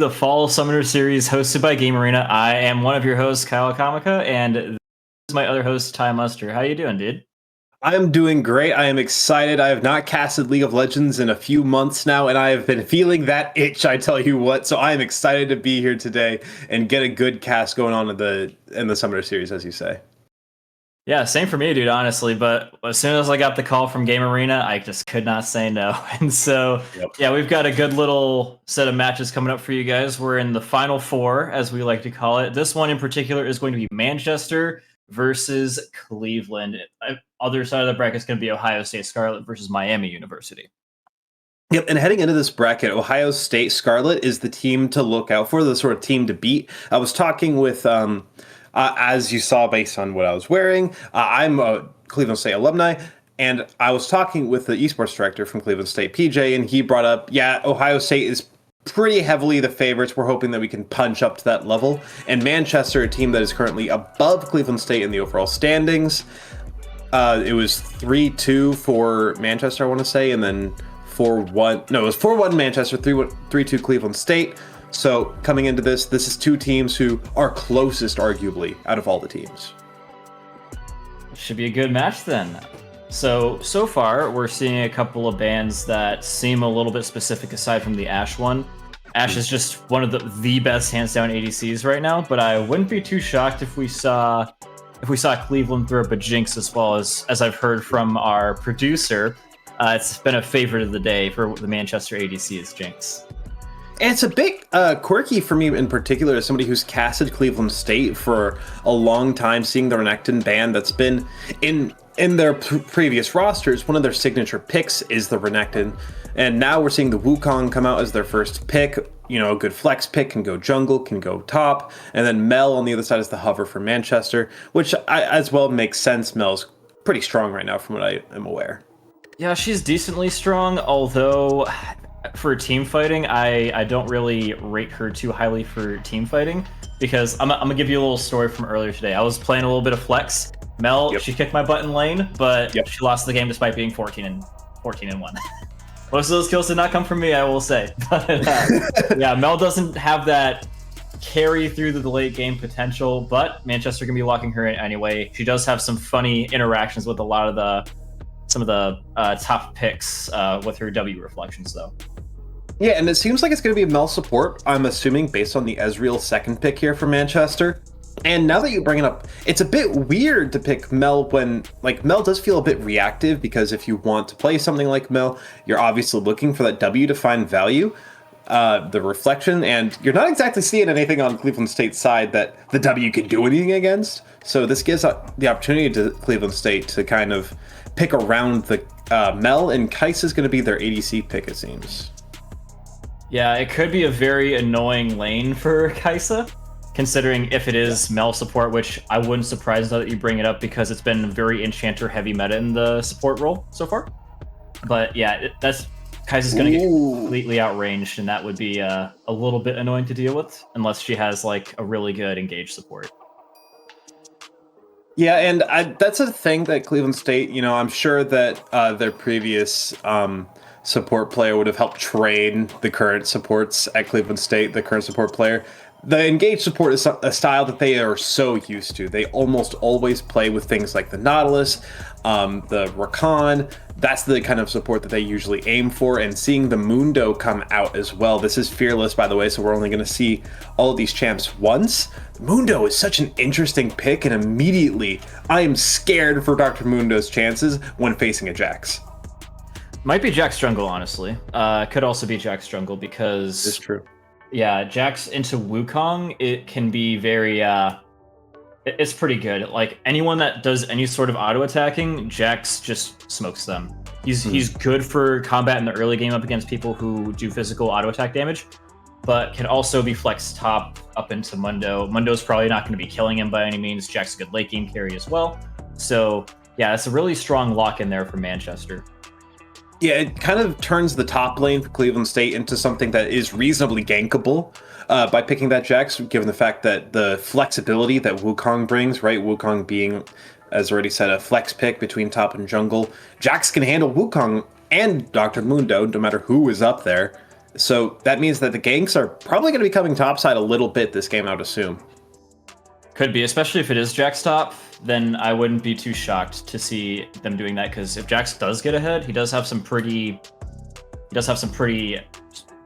The Fall Summoner Series hosted by Game Arena. I am one of your hosts, Kyle Kamika, and this is my other host, Ty Muster. How you doing, dude? I am doing great. I am excited. I have not casted League of Legends in a few months now, and I have been feeling that itch, I tell you what. So I am excited to be here today and get a good cast going on in the Summoner Series, as you say. Yeah, same for me, dude, honestly. But as soon as I got the call from Game Arena, I just could not say no. And so, Yep. yeah, we've got a good little set of matches coming up for you guys. We're in the Final Four, as we like to call it. This one in particular is going to be Manchester versus Cleveland. Other side of the bracket is going to be Ohio State Scarlet versus Miami University. Yep, and heading into this bracket, Ohio State Scarlet is the team to look out for, the sort of team to beat. I was talking with, as you saw based on what I was wearing, I'm a Cleveland State alumni, and I was talking with the esports director from Cleveland State, PJ, and he brought up, yeah, Ohio State is pretty heavily the favorites. We're hoping that we can punch up to that level. And Manchester, a team that is currently above Cleveland State in the overall standings. It was 3-2 for Manchester, I want to say, and then 4-1. No, it was 4-1 Manchester, 3-2 Cleveland State. So coming into this is two teams who are closest, arguably, out of all the teams. Should be a good match then. So far, we're seeing a couple of bans that seem a little bit specific aside from the Ashe one. Ashe is just one of the best hands down ADCs right now, but I wouldn't be too shocked if we saw Cleveland throw up a Jinx as well. As I've heard from our producer, it's been a favorite of the day for the Manchester ADC is Jinx. And it's a bit quirky for me in particular as somebody who's casted Cleveland State for a long time, seeing the Renekton ban that's been in their previous rosters. One of their signature picks is the Renekton, and now we're seeing the Wukong come out as their first pick. You know, a good flex pick, can go jungle, can go top, and then Mel on the other side is the hover for Manchester, which as well makes sense. Mel's pretty strong right now from what I am aware. Yeah, she's decently strong, although for team fighting, I don't really rate her too highly for team fighting, because I'm gonna give you a little story from earlier today. I was playing a little bit of flex. Mel, She kicked my butt in lane, but she lost the game despite being 14 and 1. Most of those kills did not come from me, I will say. But yeah, Mel doesn't have that carry through the late game potential, but Manchester can be locking her in anyway. She does have some funny interactions with some of the top picks with her W reflections, though. Yeah, and it seems like it's going to be Mel support, I'm assuming, based on the Ezreal second pick here for Manchester. And now that you bring it up, it's a bit weird to pick Mel when, like, Mel does feel a bit reactive, because if you want to play something like Mel, you're obviously looking for that W to find value, the reflection, and you're not exactly seeing anything on Cleveland State's side that the W can do anything against. So this gives the opportunity to Cleveland State to kind of pick around the Mel, and Kai'Sa is going to be their ADC pick, it seems. Yeah, it could be a very annoying lane for Kai'Sa, considering if it is Mel support, which I wouldn't surprise now that you bring it up, because it's been very enchanter heavy meta in the support role so far. But yeah, Kai'Sa's going to get completely outranged, and that would be a little bit annoying to deal with, unless she has like a really good engaged support. Yeah, and that's a thing that Cleveland State, you know, I'm sure that their previous support player would have helped train the current supports at Cleveland State, the current support player. The engaged support is a style that they are so used to. They almost always play with things like the Nautilus, the Rakan. That's the kind of support that they usually aim for, and seeing the Mundo come out as well. This is Fearless, by the way, so we're only going to see all of these champs once. Mundo is such an interesting pick, and immediately I am scared for Dr. Mundo's chances when facing a Jax. Might be Jax jungle, honestly. Could also be Jax jungle, because It's true. Yeah, Jax into Wukong, it can be very, it's pretty good. Like, anyone that does any sort of auto-attacking, Jax just smokes them. He's good for combat in the early game up against people who do physical auto-attack damage, but can also be flexed top up into Mundo. Mundo's probably not going to be killing him by any means. Jax is a good late game carry as well. So, yeah, it's a really strong lock in there for Manchester. Yeah, it kind of turns the top lane for Cleveland State into something that is reasonably gankable by picking that Jax, given the fact that the flexibility that Wukong brings, right? Wukong being, as already said, a flex pick between top and jungle. Jax can handle Wukong and Dr. Mundo, no matter who is up there. So that means that the ganks are probably going to be coming topside a little bit this game, I would assume. Could be, especially if it is Jack's top, then I wouldn't be too shocked to see them doing that, because if Jax does get ahead, he does have some pretty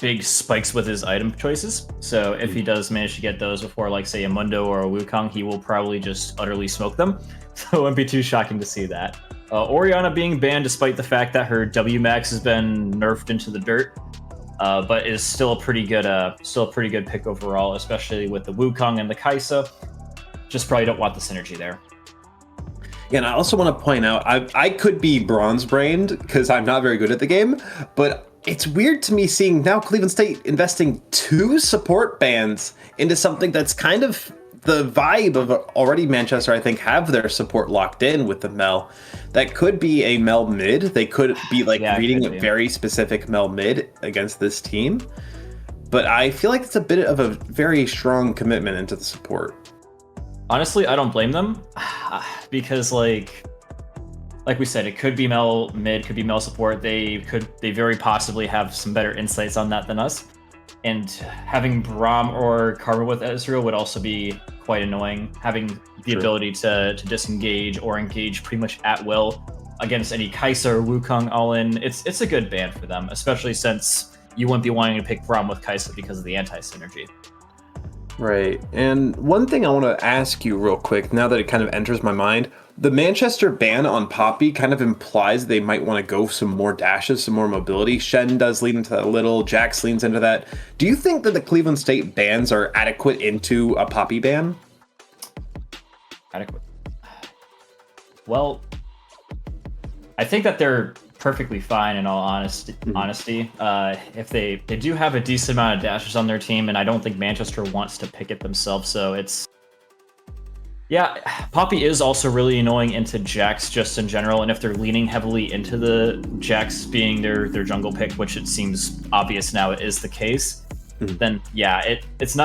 big spikes with his item choices. So if he does manage to get those before, like, say, a Mundo or a Wukong, he will probably just utterly smoke them. So it wouldn't be too shocking to see that. Orianna being banned despite the fact that her W max has been nerfed into the dirt, but is still a pretty good pick overall, especially with the Wukong and the Kai'Sa. Just probably don't want the synergy there. Yeah, and I also want to point out, I could be bronze-brained because I'm not very good at the game, but it's weird to me seeing now Cleveland State investing 2 support bans into something that's kind of the vibe of already Manchester, I think, have their support locked in with the Mel. That could be a Mel mid. They could be reading a very specific Mel mid against this team. But I feel like it's a bit of a very strong commitment into the support. Honestly, I don't blame them because like we said, it could be Mel mid, could be Mel support. They very possibly have some better insights on that than us. And having Braum or Karma with Ezreal would also be quite annoying. Having the ability to disengage or engage pretty much at will against any Kai'Sa or Wukong all in, it's a good ban for them, especially since you wouldn't be wanting to pick Braum with Kai'Sa because of the anti-synergy. Right. And one thing I want to ask you real quick, now that it kind of enters my mind, the Manchester ban on Poppy kind of implies they might want to go some more dashes, some more mobility. Shen does lean into that a little. Jax leans into that. Do you think that the Cleveland State bans are adequate into a Poppy ban? Adequate. Well, I think that they're perfectly fine in all honesty. If they do have a decent amount of dashes on their team, and I don't think Manchester wants to pick it themselves, so it's... Yeah, Poppy is also really annoying into Jax just in general, and if they're leaning heavily into the Jax being their jungle pick, which it seems obvious now it is the case, then yeah, it's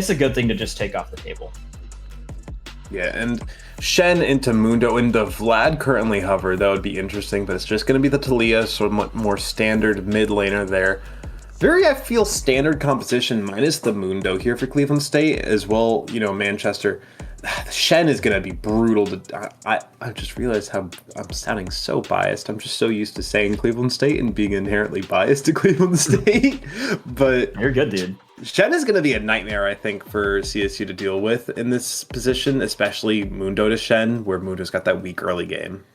a good thing to just take off the table. Yeah, and Shen into Mundo into Vlad currently hover. That would be interesting, but it's just going to be the Talia, so much more standard mid laner there. Very, I feel, standard composition minus the Mundo here for Cleveland State as well. You know, Manchester. Shen is going to be brutal. I just realized how I'm sounding so biased. I'm just so used to saying Cleveland State and being inherently biased to Cleveland State. But you're good, dude. Shen is going to be a nightmare, I think, for CSU to deal with in this position, especially Mundo to Shen, where Mundo's got that weak early game.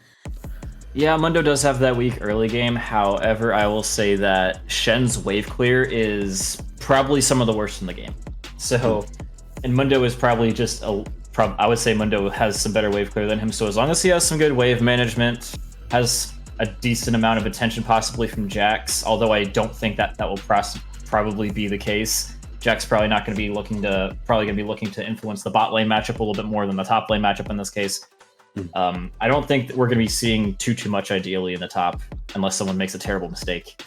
Yeah, Mundo does have that weak early game. However, I will say that Shen's wave clear is probably some of the worst in the game. So, and Mundo is probably just I would say Mundo has some better wave clear than him. So as long as he has some good wave management, has a decent amount of attention possibly from Jax, although I don't think that will probably be the case. Jack's probably going to be looking to influence the bot lane matchup a little bit more than the top lane matchup in this case. I don't think that we're going to be seeing too much ideally in the top unless someone makes a terrible mistake.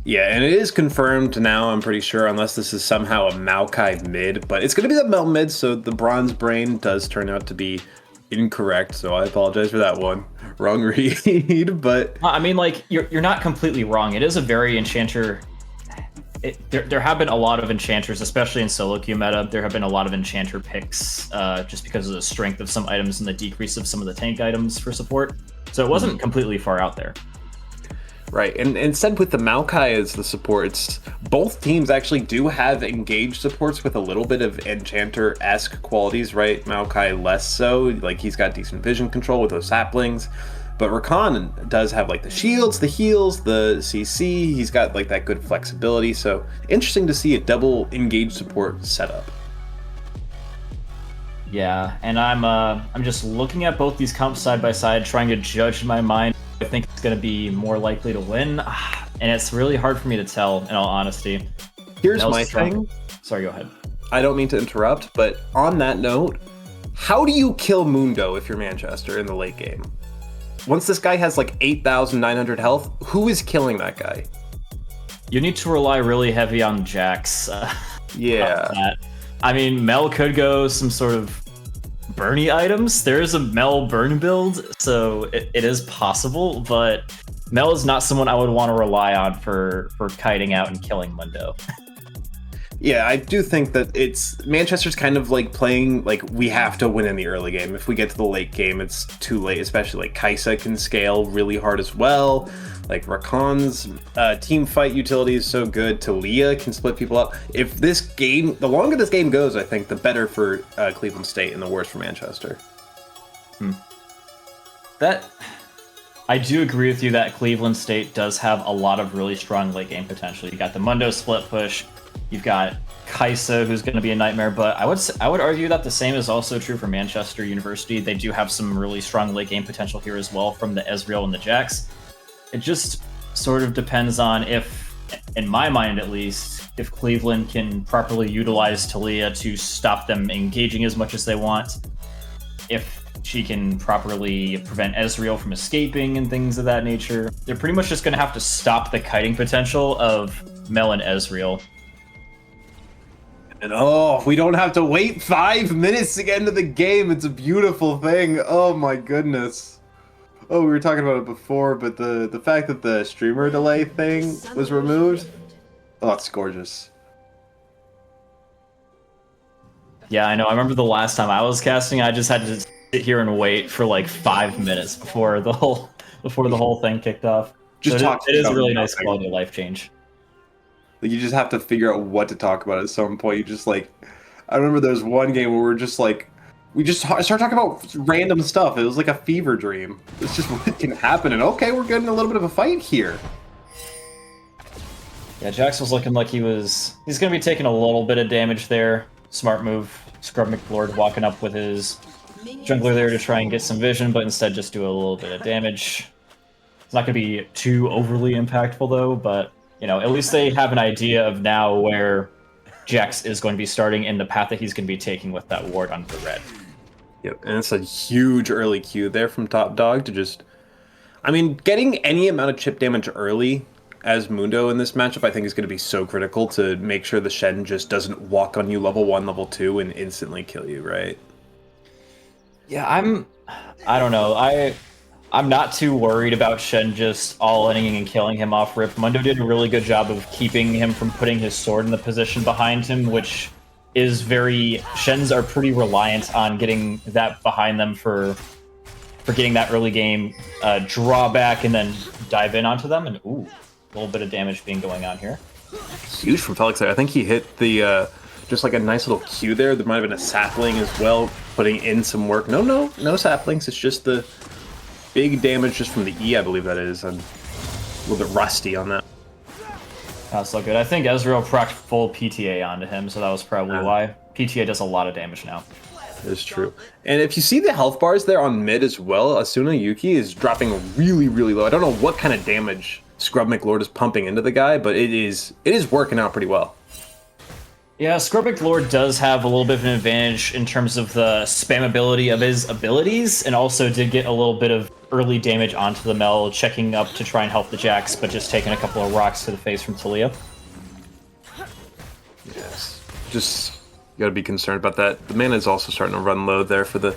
Yeah, and it is confirmed now, I'm pretty sure, unless this is somehow a Maokai mid, but it's going to be the Mel mid, so the bronze brain does turn out to be incorrect, so I apologize for that one. Wrong read, but... I mean, like, you're not completely wrong. It is a very enchanter... There have been a lot of enchanters, especially in solo queue meta. There have been a lot of enchanter picks just because of the strength of some items and the decrease of some of the tank items for support. So it wasn't completely far out there. Right, and instead with the Maokai as the support, both teams actually do have engaged supports with a little bit of enchanter-esque qualities, right? Maokai less so, like he's got decent vision control with those saplings. But Rakan does have like the shields, the heals, the CC. He's got like that good flexibility. So interesting to see a double engaged support setup. Yeah, and I'm just looking at both these comps side by side, trying to judge in my mind. I think it's going to be more likely to win, and it's really hard for me to tell, in all honesty. Here's my thing. Sorry, go ahead. I don't mean to interrupt, but on that note, how do you kill Mundo if you're Manchester in the late game? Once this guy has like 8,900 health, who is killing that guy? You need to rely really heavy on Jax. Yeah. I mean, Mel could go some sort of Bernie items. There is a Mel burn build, so it is possible, but Mel is not someone I would want to rely on for kiting out and killing Mundo. Yeah, I do think that Manchester's kind of like playing like we have to win in the early game. If we get to the late game, it's too late, especially like Kaisa can scale really hard as well. Like Rakan's team fight utility is so good. Talia can split people up. If this game, the longer this game goes, I think the better for Cleveland State and the worse for Manchester. That I do agree with you that Cleveland State does have a lot of really strong late game potential. You got the Mundo split push. You've got Kaisa, who's going to be a nightmare, but I would argue that the same is also true for Manchester University. They do have some really strong late game potential here as well from the Ezreal and the Jax. It just sort of depends on if, in my mind at least, if Cleveland can properly utilize Talia to stop them engaging as much as they want, if she can properly prevent Ezreal from escaping and things of that nature. They're pretty much just going to have to stop the kiting potential of Mel and Ezreal. And we don't have to wait 5 minutes to get into the game. It's a beautiful thing. Oh my goodness. Oh, we were talking about it before, but the fact that the streamer delay thing was removed, oh, it's gorgeous. Yeah, I know. I remember the last time I was casting, I just had to sit here and wait for like 5 minutes before the whole thing kicked off. Just so talk. It is a really nice quality of life change. Like, you just have to figure out what to talk about at some point. You just like, I remember there was one game where we're just like, we just started talking about random stuff. It was like a fever dream. It's just what can happen, and okay, we're getting a little bit of a fight here. Yeah, Jax was looking like he's gonna be taking a little bit of damage there. Smart move. Scrub McLord walking up with his jungler there to try and get some vision, but instead just do a little bit of damage. It's not gonna be too overly impactful though, but you know, at least they have an idea of now where Jax is going to be starting and the path that he's going to be taking with that ward on the red. Yep, and it's a huge early Q there from Top Dog to just... I mean, getting any amount of chip damage early as Mundo in this matchup I think is going to be so critical to make sure the Shen just doesn't walk on you level 1, level 2 and instantly kill you, right? Yeah, I don't know. I'm not too worried about Shen just all-inning and killing him off rip. Mundo did a really good job of keeping him from putting his sword in the position behind him, which is very... Shens are pretty reliant on getting that behind them for getting that early game drawback and then dive in onto them. And ooh, a little bit of damage being going on here. Huge from Felix there. I think he hit the... just like a nice little Q there. There might have been a sapling as well, putting in some work. No saplings. It's just the... big damage just from the E, I believe that is. I'm a little bit rusty on that. That's so good. I think Ezreal procced full PTA onto him, so that was probably why. PTA does a lot of damage now. That is true. And if you see the health bars there on mid as well, Asuna Yuki is dropping really, really low. I don't know what kind of damage Scrub McLord is pumping into the guy, but it is working out pretty well. Yeah, Scrub McLord does have a little bit of an advantage in terms of the spammability of his abilities, and also did get a little bit of early damage onto the Mel, checking up to try and help the Jax, but just taking a couple of rocks to the face from Talia. Yes. Just gotta be concerned about that. The mana is also starting to run low there for the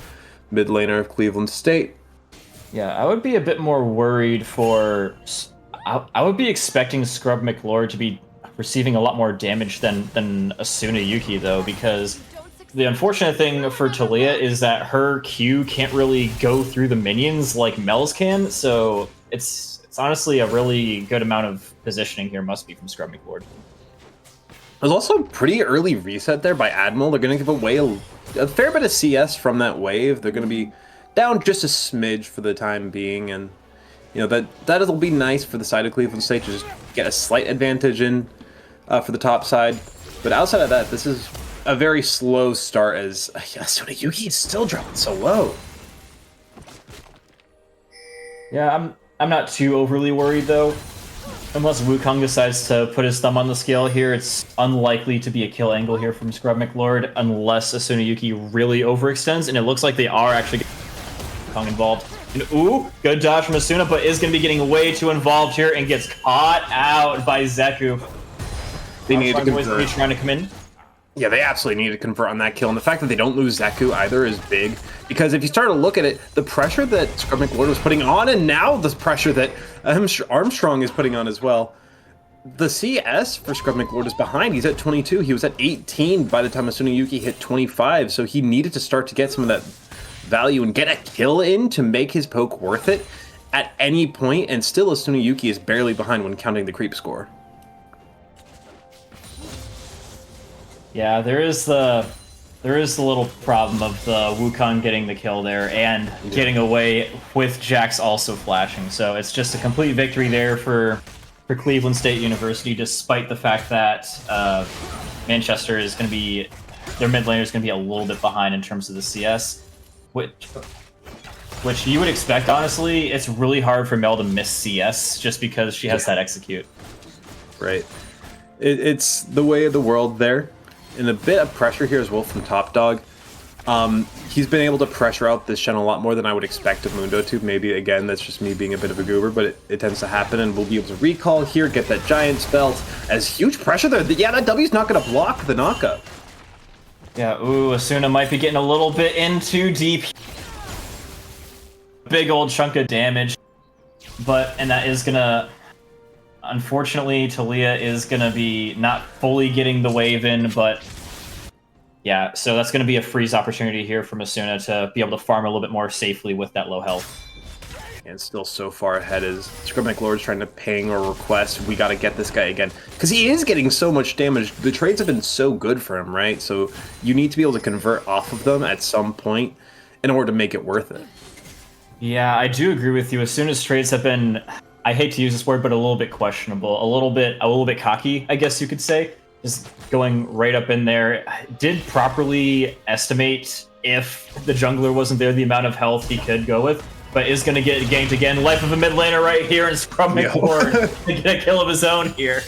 mid laner of Cleveland State. Yeah, I would be a bit more worried for... I would be expecting Scrub McLord to be receiving a lot more damage than Asuna Yuki, though, because the unfortunate thing for Talia is that her Q can't really go through the minions like Mel's can, so it's honestly a really good amount of positioning here must be from Scrub McLord. There's also a pretty early reset there by Admiral. They're going to give away a fair bit of CS from that wave. They're going to be down just a smidge for the time being, and you know that'll be nice for the side of Cleveland State to just get a slight advantage in for the top side. But outside of that, this is a very slow start as Asuna Yuki is still dropping so low. Yeah, I'm not too overly worried though. Unless Wukong decides to put his thumb on the scale here, it's unlikely to be a kill angle here from Scrub McLord unless Asuna Yuki really overextends, and it looks like they are actually getting Wukong involved. And ooh, good dodge from Asuna, but is going to be getting way too involved here and gets caught out by Zeku. They need to trying to come in. Yeah, they absolutely need to convert on that kill, and the fact that they don't lose Zeku either is big, because if you start to look at it, the pressure that Scrub McLord was putting on, and now the pressure that Armstrong is putting on as well, the CS for Scrub McLord is behind. He's at 22. He was at 18 by the time Asuna Yuki hit 25, so he needed to start to get some of that value and get a kill in to make his poke worth it at any point, and still Asuna Yuki is barely behind when counting the creep score. Yeah, there is the little problem of the Wukong getting the kill there and getting away with Jax also flashing. So it's just a complete victory there for Cleveland State University, despite the fact that Manchester is going to be, their mid laner is going to be a little bit behind in terms of the CS, which you would expect, honestly. It's really hard for Mel to miss CS just because she has that execute. Right. It's the way of the world there. And a bit of pressure here as well from Top Dog. He's been able to pressure out this Shen a lot more than I would expect of Mundo to. Maybe, again, that's just me being a bit of a goober, but it tends to happen, and we'll be able to recall here, get that Giant's Belt, as huge pressure there. Yeah, that W's not going to block the knockup. Yeah, ooh, Asuna might be getting a little bit in too deep. Big old chunk of damage, and that is going to... Unfortunately, Talia is going to be not fully getting the wave in, but yeah, so that's going to be a freeze opportunity here from Asuna to be able to farm a little bit more safely with that low health. And still so far ahead as Scrub McLord's trying to ping or request, we got to get this guy again. Because he is getting so much damage. The trades have been so good for him, right? So you need to be able to convert off of them at some point in order to make it worth it. Yeah, I do agree with you. As soon as trades have been... I hate to use this word, but a little bit questionable, a little bit cocky, I guess you could say. Just going right up in there. Did properly estimate if the jungler wasn't there, the amount of health he could go with, but is going to get ganked again. Life of a mid laner right here, and Scrub McLord to get a kill of his own here.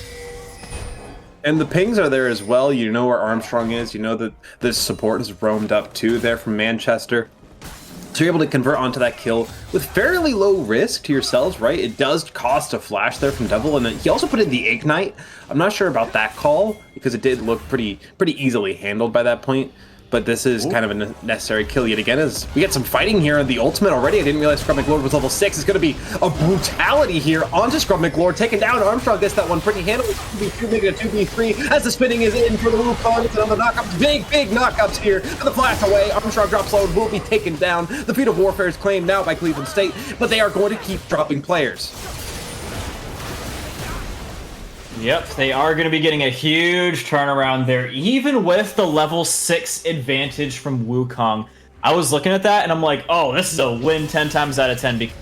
And the pings are there as well. You know where Armstrong is. You know that the support has roamed up too there from Manchester. So you're able to convert onto that kill with fairly low risk to yourselves, right? It does cost a flash there from Devil, and then he also put in the Ignite. I'm not sure about that call, because it did look pretty easily handled by that point. But this is kind of a necessary kill yet again, as we get some fighting here on the ultimate already. I didn't realize Scrub McLord was level 6. It's going to be a brutality here onto Scrub McLord. Taken down. Armstrong gets that one pretty handily. 2v2, making a 2v3 as the spinning is in for the Wukong. It's another knockup. Big knockups here. And the flash away. Armstrong drops low, will be taken down. The feat of warfare is claimed now by Cleveland State, but they are going to keep dropping players. Yep, they are going to be getting a huge turnaround there, even with the level 6 advantage from Wukong. I was looking at that, and I'm like, oh, this is a win 10 times out of 10. Because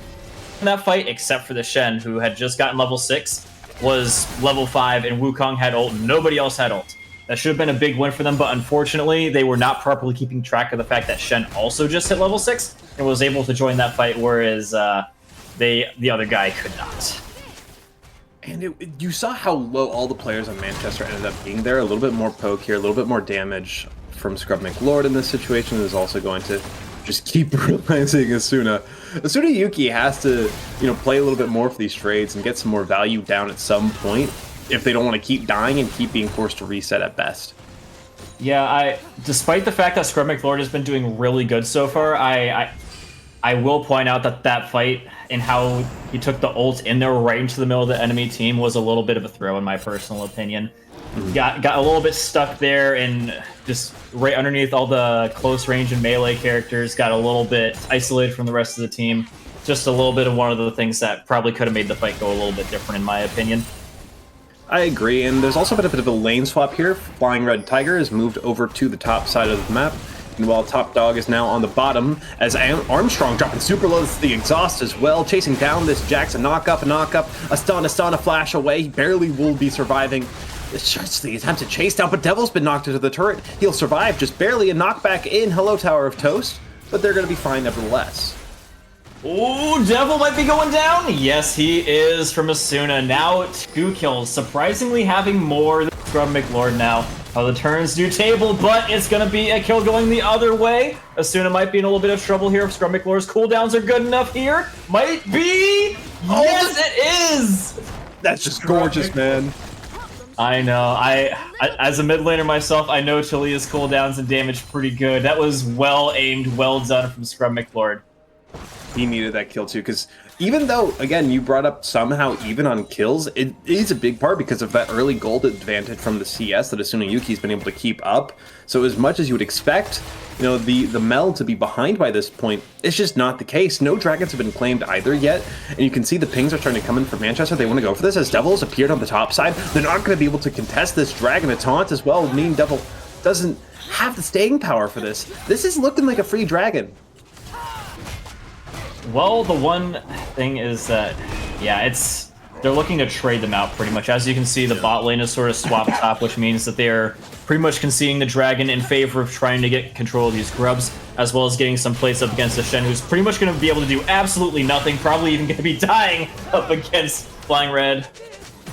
in that fight, except for the Shen, who had just gotten level 6, was level 5, and Wukong had ult. Nobody else had ult. That should have been a big win for them, but unfortunately, they were not properly keeping track of the fact that Shen also just hit level 6 and was able to join that fight, whereas the other guy could not. And you saw how low all the players on Manchester ended up being there. A little bit more poke here, a little bit more damage from Scrub McLord in this situation is also going to just keep realizing Asuna Yuki has to, play a little bit more for these trades and get some more value down at some point if they don't want to keep dying and keep being forced to reset at best. Yeah, despite the fact that Scrub McLord has been doing really good so far, I will point out that fight and how he took the ult in there right into the middle of the enemy team was a little bit of a throw, in my personal opinion. Got a little bit stuck there and just right underneath all the close range and melee characters, got a little bit isolated from the rest of the team. Just a little bit of one of the things that probably could have made the fight go a little bit different, in my opinion. I agree, and there's also been a bit of a lane swap here. Flying Red Tiger has moved over to the top side of the map. And while Top Dog is now on the bottom, as Armstrong dropping super low to the exhaust as well, chasing down this Jax, a knock-up, a stun, a flash away. He barely will be surviving. It's just the attempt to chase down, but Devil's been knocked into the turret. He'll survive, just barely a knockback in. Hello, Tower of Toast, but they're going to be fine nevertheless. Ooh, Devil might be going down. Yes, he is from Asuna. Now 2 kills, surprisingly having more than Scrub McLord now. How the turns do table, but it's going to be a kill going the other way. Asuna might be in a little bit of trouble here if Scrub McLord's cooldowns are good enough here. Might be. Yes, it is. That's just gorgeous, man. I know. As a mid laner myself, I know Chilia's cooldowns and damage pretty good. That was well aimed, well done from Scrub McLord. He needed that kill too, because even though, again, you brought up somehow even on kills, it is a big part because of that early gold advantage from the CS that Asuna Yuki's been able to keep up. So as much as you would expect, you know, the Mel to be behind by this point, it's just not the case. No dragons have been claimed either yet, and you can see the pings are starting to come in from Manchester. They want to go for this as Devil's appeared on the top side. They're not going to be able to contest this dragon. A taunt as well, meaning Devil doesn't have the staying power for this. This is looking like a free dragon. Well, the one thing is that, yeah, they're looking to trade them out pretty much. As you can see, the bot lane is sort of swapped top, which means that they're pretty much conceding the dragon in favor of trying to get control of these grubs, as well as getting some plates up against the Shen, who's pretty much going to be able to do absolutely nothing, probably even going to be dying up against Flying Red.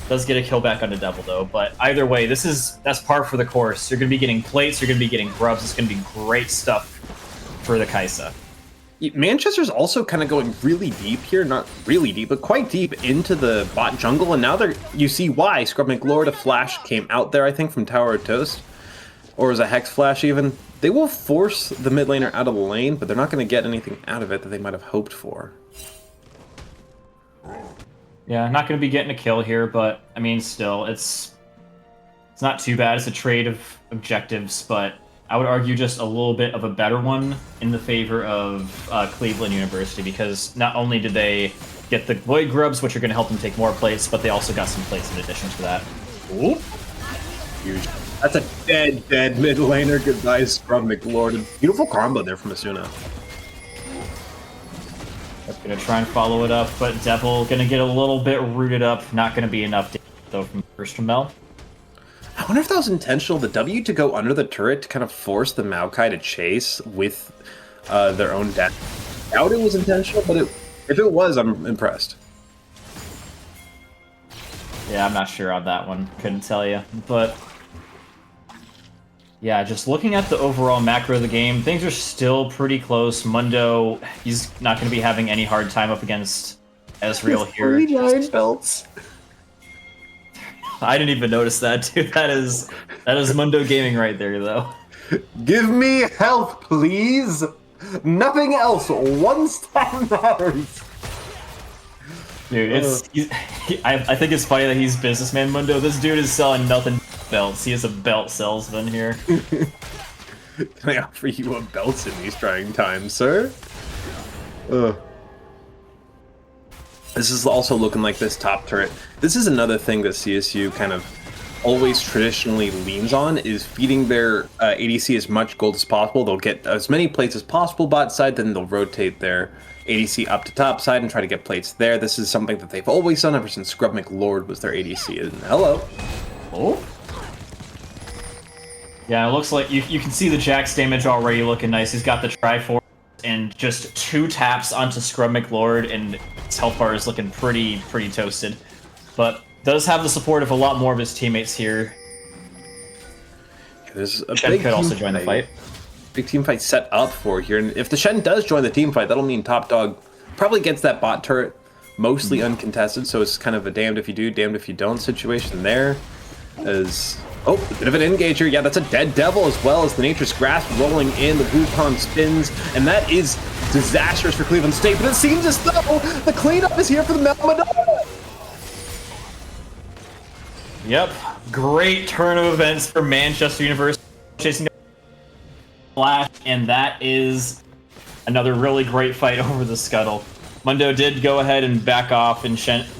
Does get a kill back on the Devil, though, but either way, that's par for the course. You're going to be getting plates, you're going to be getting grubs, it's going to be great stuff for the Kai'Sa. Manchester's also kind of going really deep here, not really deep, but quite deep into the bot jungle, and now you see why. Scrub McLord, a flash came out there, I think, from Tower of Toast, or as a Hex flash even. They will force the mid laner out of the lane, but they're not going to get anything out of it that they might have hoped for. Yeah, not going to be getting a kill here, but, I mean, still, it's not too bad. It's a trade of objectives, but I would argue just a little bit of a better one in the favor of Cleveland University, because not only did they get the Void Grubs, which are going to help them take more plates, but they also got some plates in addition to that. Ooh. Huge. That's a dead mid laner. Goodbye, Scrub McLord. Beautiful combo there from Asuna. That's going to try and follow it up, but Devil going to get a little bit rooted up. Not going to be enough damage, though, from first from Mel. I wonder if that was intentional. The W to go under the turret to kind of force the Maokai to chase with their own death. I doubt it was intentional, but if it was, I'm impressed. Yeah, I'm not sure on that one. Couldn't tell you. But yeah, just looking at the overall macro of the game, things are still pretty close. Mundo, he's not going to be having any hard time up against Ezreal here. 49 belts. I didn't even notice that, dude. That is Mundo Gaming right there, though. Give me health, please. Nothing else. One star matters. Dude, I think it's funny that he's businessman Mundo. This dude is selling nothing but belts. He is a belt salesman here. Can I offer you a belt in these trying times, sir? This is also looking like this top turret. This is another thing that CSU kind of always traditionally leans on, is feeding their ADC as much gold as possible. They'll get as many plates as possible bot side, then they'll rotate their ADC up to top side and try to get plates there. This is something that they've always done ever since Scrub McLord was their ADC. And hello. Oh. Yeah, it looks like you can see the Jax damage already looking nice. He's got the Triforce and just 2 taps onto Scrub McLord, and his health bar is looking pretty toasted. But does have the support of a lot more of his teammates here. There's a Shen big could also join the fight. Big team fight set up for here, and if the Shen does join the team fight, that'll mean Top Dog probably gets that bot turret mostly uncontested, so it's kind of a damned if you do, damned if you don't situation there. As oh, a bit of an engager. Yeah, that's a dead Devil, as well as the Nature's Grasp rolling in. The Wukong spins, and that is disastrous for Cleveland State, but it seems as though the cleanup is here for the Madonna. Yep, great turn of events for Manchester University, chasing Flash, and that is another really great fight over the Scuttle. Mundo did go ahead and back off, and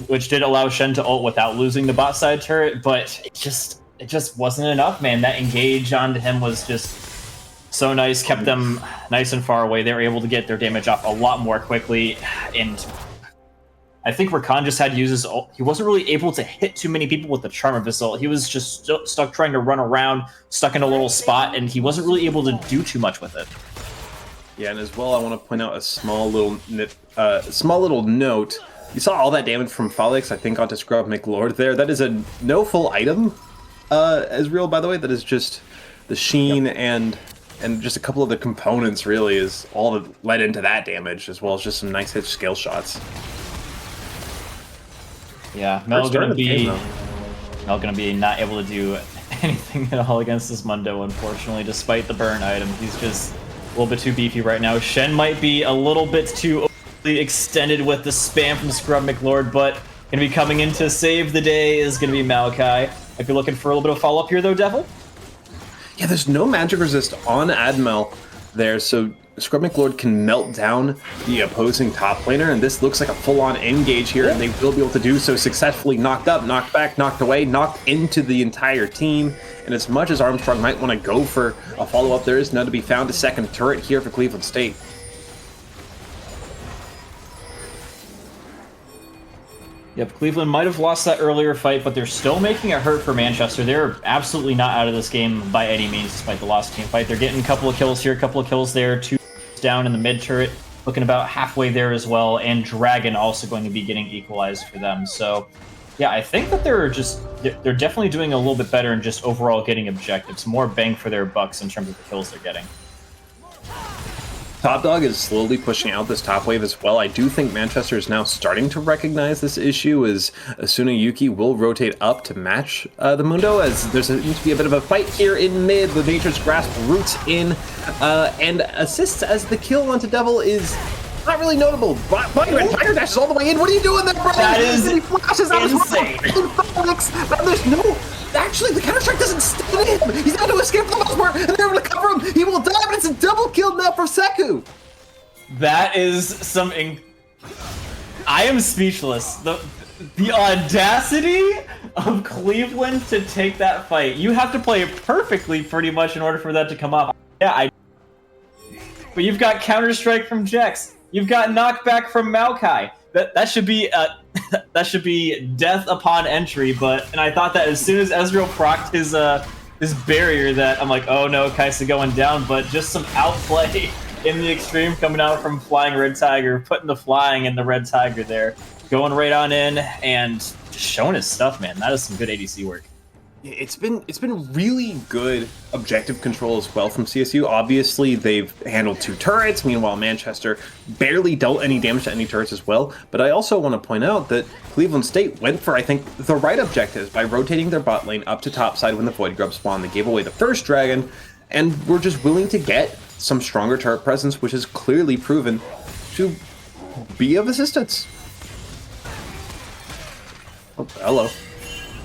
which did allow Shen to ult without losing the bot side turret, but it just wasn't enough, man. That engage onto him was just so nice, kept them nice and far away. They were able to get their damage off a lot more quickly, and I think Rakan just had to use his ult. He wasn't really able to hit too many people with the charm of his ult. He was just stuck trying to run around, stuck in a little spot, and he wasn't really able to do too much with it. Yeah, and as well, I want to point out a small little note. You saw all that damage from Felix, I think, onto Scrub McLord there. That is a no full item, Ezreal, by the way. That is just the sheen and just a couple of the components, really, is all that led into that damage, as well as just some nice hit skill shots. Yeah, Mel's gonna be Mel gonna be not able to do anything at all against this Mundo, unfortunately, despite the burn item. He's just a little bit too beefy right now. Shen might be a little bit too overly extended with the spam from Scrub McLord, but gonna be coming in to save the day is gonna be Maokai. If you're looking for a little bit of follow-up here, though, Devil? Yeah, there's no magic resist on Admel there, so Scrub McLord can melt down the opposing top laner, and this looks like a full-on engage here, and they will be able to do so successfully. Knocked up, knocked back, knocked away, knocked into the entire team. And as much as Armstrong might want to go for a follow-up, there is none to be found. A second turret here for Cleveland State. Yep, Cleveland might have lost that earlier fight, but they're still making it hurt for Manchester. They're absolutely not out of this game by any means, despite the lost team fight. They're getting a couple of kills here, a couple of kills there, 2 down in the mid turret, looking about halfway there as well, and Dragon also going to be getting equalized for them. So, yeah, I think that they're definitely doing a little bit better in just overall getting objectives, more bang for their bucks in terms of the kills they're getting. Top Dog is slowly pushing out this top wave as well. I do think Manchester is now starting to recognize this issue, as Asuna Yuki will rotate up to match the Mundo, as there seems to be a bit of a fight here in mid. The Nature's Grasp roots in and assists as the kill onto Devil is not really notable. Fire dashes all the way in. What are you doing there, bro? That is he flashes out insane. There's no... Actually, the counter-strike doesn't stun him! He's able to escape for the most part, and they're able to cover him! He will die, but it's a double kill now for Seku! That is something... I am speechless. The audacity of Cleveland to take that fight. You have to play it perfectly, pretty much, in order for that to come off. Yeah, but you've got Counter-Strike from Jex. You've got knockback from Maokai. That should be that should be death upon entry. And I thought that as soon as Ezreal procced his barrier, that I'm like, oh no, Kaisa going down. But just some outplay in the extreme coming out from Flying Red Tiger, putting the flying in the Red Tiger there, going right on in and just showing his stuff, man. That is some good ADC work. It's been really good objective control as well from CSU. Obviously, they've handled 2 turrets. Meanwhile, Manchester barely dealt any damage to any turrets as well. But I also want to point out that Cleveland State went for, I think, the right objectives by rotating their bot lane up to top side when the Void Grub spawned. They gave away the first dragon, and were just willing to get some stronger turret presence, which has clearly proven to be of assistance. Oh, hello.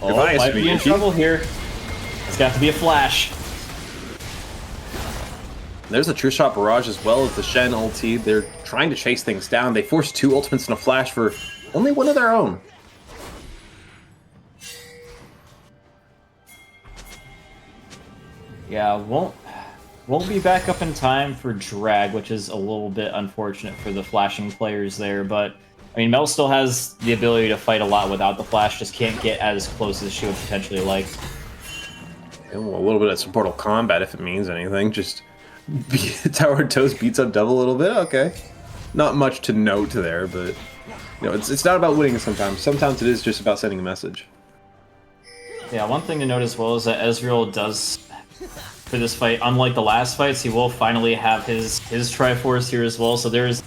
Oh, might be in trouble here. It's got to be a flash. There's a True Shot Barrage as well as the Shen ulti. They're trying to chase things down. They forced 2 ultimates and a flash for only one of their own. Yeah, won't be back up in time for drag, which is a little bit unfortunate for the flashing players there, but I mean, Mel still has the ability to fight a lot without the flash, just can't get as close as she would potentially like. And a little bit of supportal combat, if it means anything. Just Tower Toast beats up Devil a little bit, okay. Not much to note there, but you know, it's not about winning sometimes. Sometimes it is just about sending a message. Yeah, one thing to note as well is that Ezreal does, for this fight, unlike the last fights, he will finally have his Triforce here as well, so there's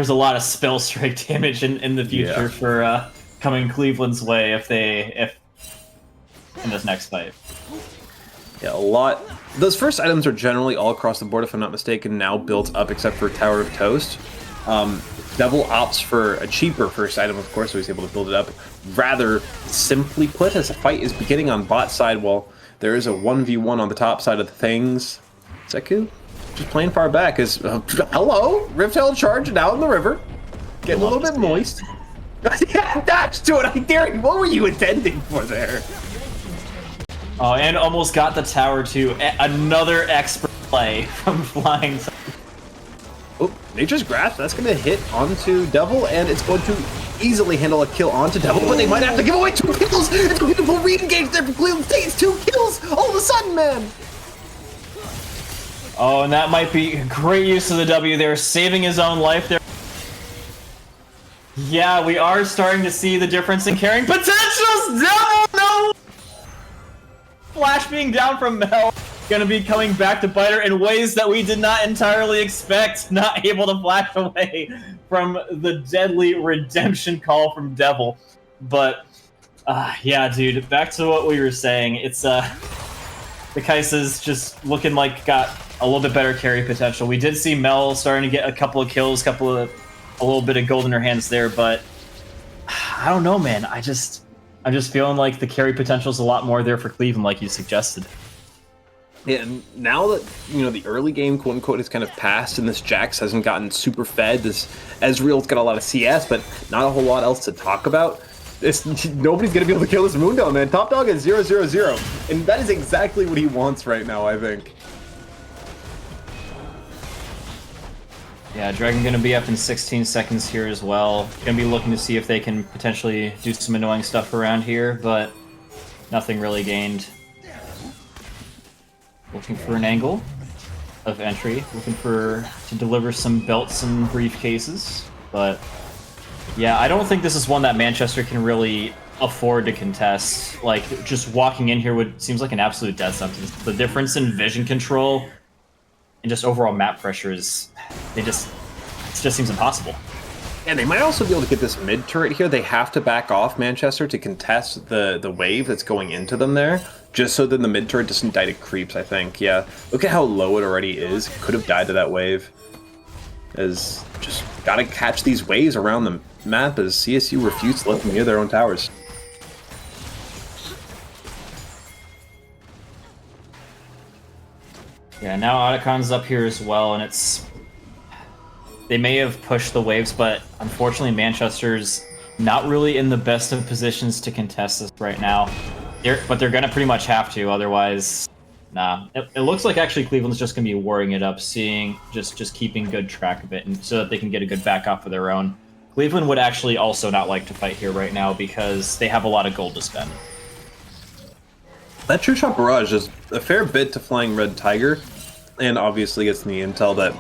a lot of spell strike damage in the future for coming Cleveland's way if in this next fight. Yeah, a lot. Those first items are generally all across the board, if I'm not mistaken, now built up except for Tower of Toast. Devil opts for a cheaper first item, of course, so he's able to build it up rather simply put, as the fight is beginning on bot side while there is a 1v1 on the top side of things. Seku just playing far back as hello, Riftail charging out in the river, getting a little bit moist. Yeah, dash to it. I dare you. What were you intending for there? Oh, and almost got the tower too. Another expert play from Flying. Oh, Nature's Grasp. That's going to hit onto Devil, and it's going to easily handle a kill onto Devil, but they might have to give away 2 kills. It's a beautiful re-engage there for Cleveland State. 2 kills all of a sudden, man. Oh, and that might be great use of the W there, saving his own life there. Yeah, we are starting to see the difference in carrying potentials. No! Flash being down from Mel, gonna be coming back to bite her in ways that we did not entirely expect. Not able to flash away from the deadly redemption call from Devil. But Yeah, dude. Back to what we were saying. It's the Kai'Sa's just looking like got a little bit better carry potential. We did see Mel starting to get a couple of kills, a little bit of gold in her hands there, but I don't know, man. I'm just feeling like the carry potential is a lot more there for Cleveland, like you suggested. Yeah, and now that the early game quote unquote has kind of passed, and this Jax hasn't gotten super fed. This Ezreal's got a lot of CS, but not a whole lot else to talk about. Nobody's gonna be able to kill this Mundo, man. Top dog is 0-0-0, and that is exactly what he wants right now, I think. Yeah, Dragon gonna be up in 16 seconds here as well. Gonna be looking to see if they can potentially do some annoying stuff around here, but nothing really gained. Looking for an angle of entry, looking to deliver some belts and briefcases, but yeah, I don't think this is one that Manchester can really afford to contest. Like, just walking in here seems like an absolute death sentence. The difference in vision control and just overall map pressure is, it just seems impossible. And they might also be able to get this mid turret here. They have to back off Manchester to contest the wave that's going into them there, just so then the mid turret doesn't die to creeps, I think. Yeah, look at how low it already is. Could have died to that wave. As just gotta catch these waves around the map as CSU refutes to let them near their own towers. Yeah, now Otacon's up here as well, and they may have pushed the waves, but unfortunately Manchester's not really in the best of positions to contest this right now. But they're gonna pretty much have to, otherwise, nah. It looks like actually Cleveland's just gonna be warring it up, just keeping good track of it, and so that they can get a good back off of their own. Cleveland would actually also not like to fight here right now because they have a lot of gold to spend. That True Shot Barrage is a fair bit to Flying Red Tiger, and obviously gets me intel that,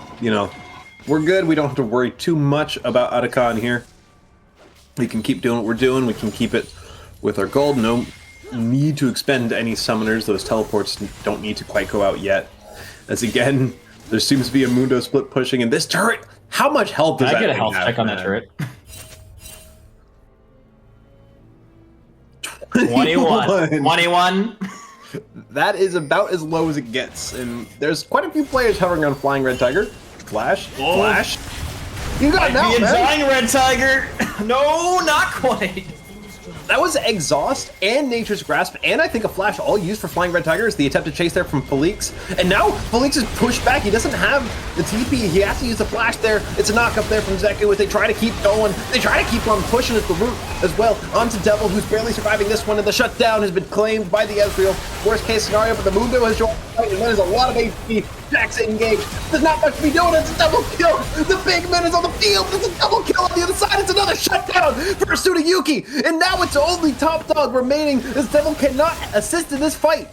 we're good. We don't have to worry too much about Otacon here. We can keep doing what we're doing. We can keep it with our gold. No need to expend any summoners. Those teleports don't need to quite go out yet. As again, there seems to be a Mundo split pushing, and this turret, how much health does that get a health have, check on man? that turret? 21. That is about as low as it gets, and there's quite a few players hovering on Flying Red Tiger. Flash, flash. You got it now, man. Dying Red Tiger. No, not quite. That was Exhaust and Nature's Grasp, and I think a Flash all used for Flying Red Tiger is the attempt to chase there from Felix. And now Felix is pushed back. He doesn't have the TP. He has to use the Flash there. It's a knock up there from Zeku as they try to keep going. They try to keep on pushing at the root as well. Onto Devil, who's barely surviving this one, and the shutdown has been claimed by the Ezreal. Worst case scenario, but the Mundo has joined, and that is a lot of HP. Jax engaged. There's not much to be doing. It's a double kill. The big man is on the field. It's a double kill on the other side. It's another shutdown for Tsunayuki. And now it's only Top Dog remaining. This Devil cannot assist in this fight.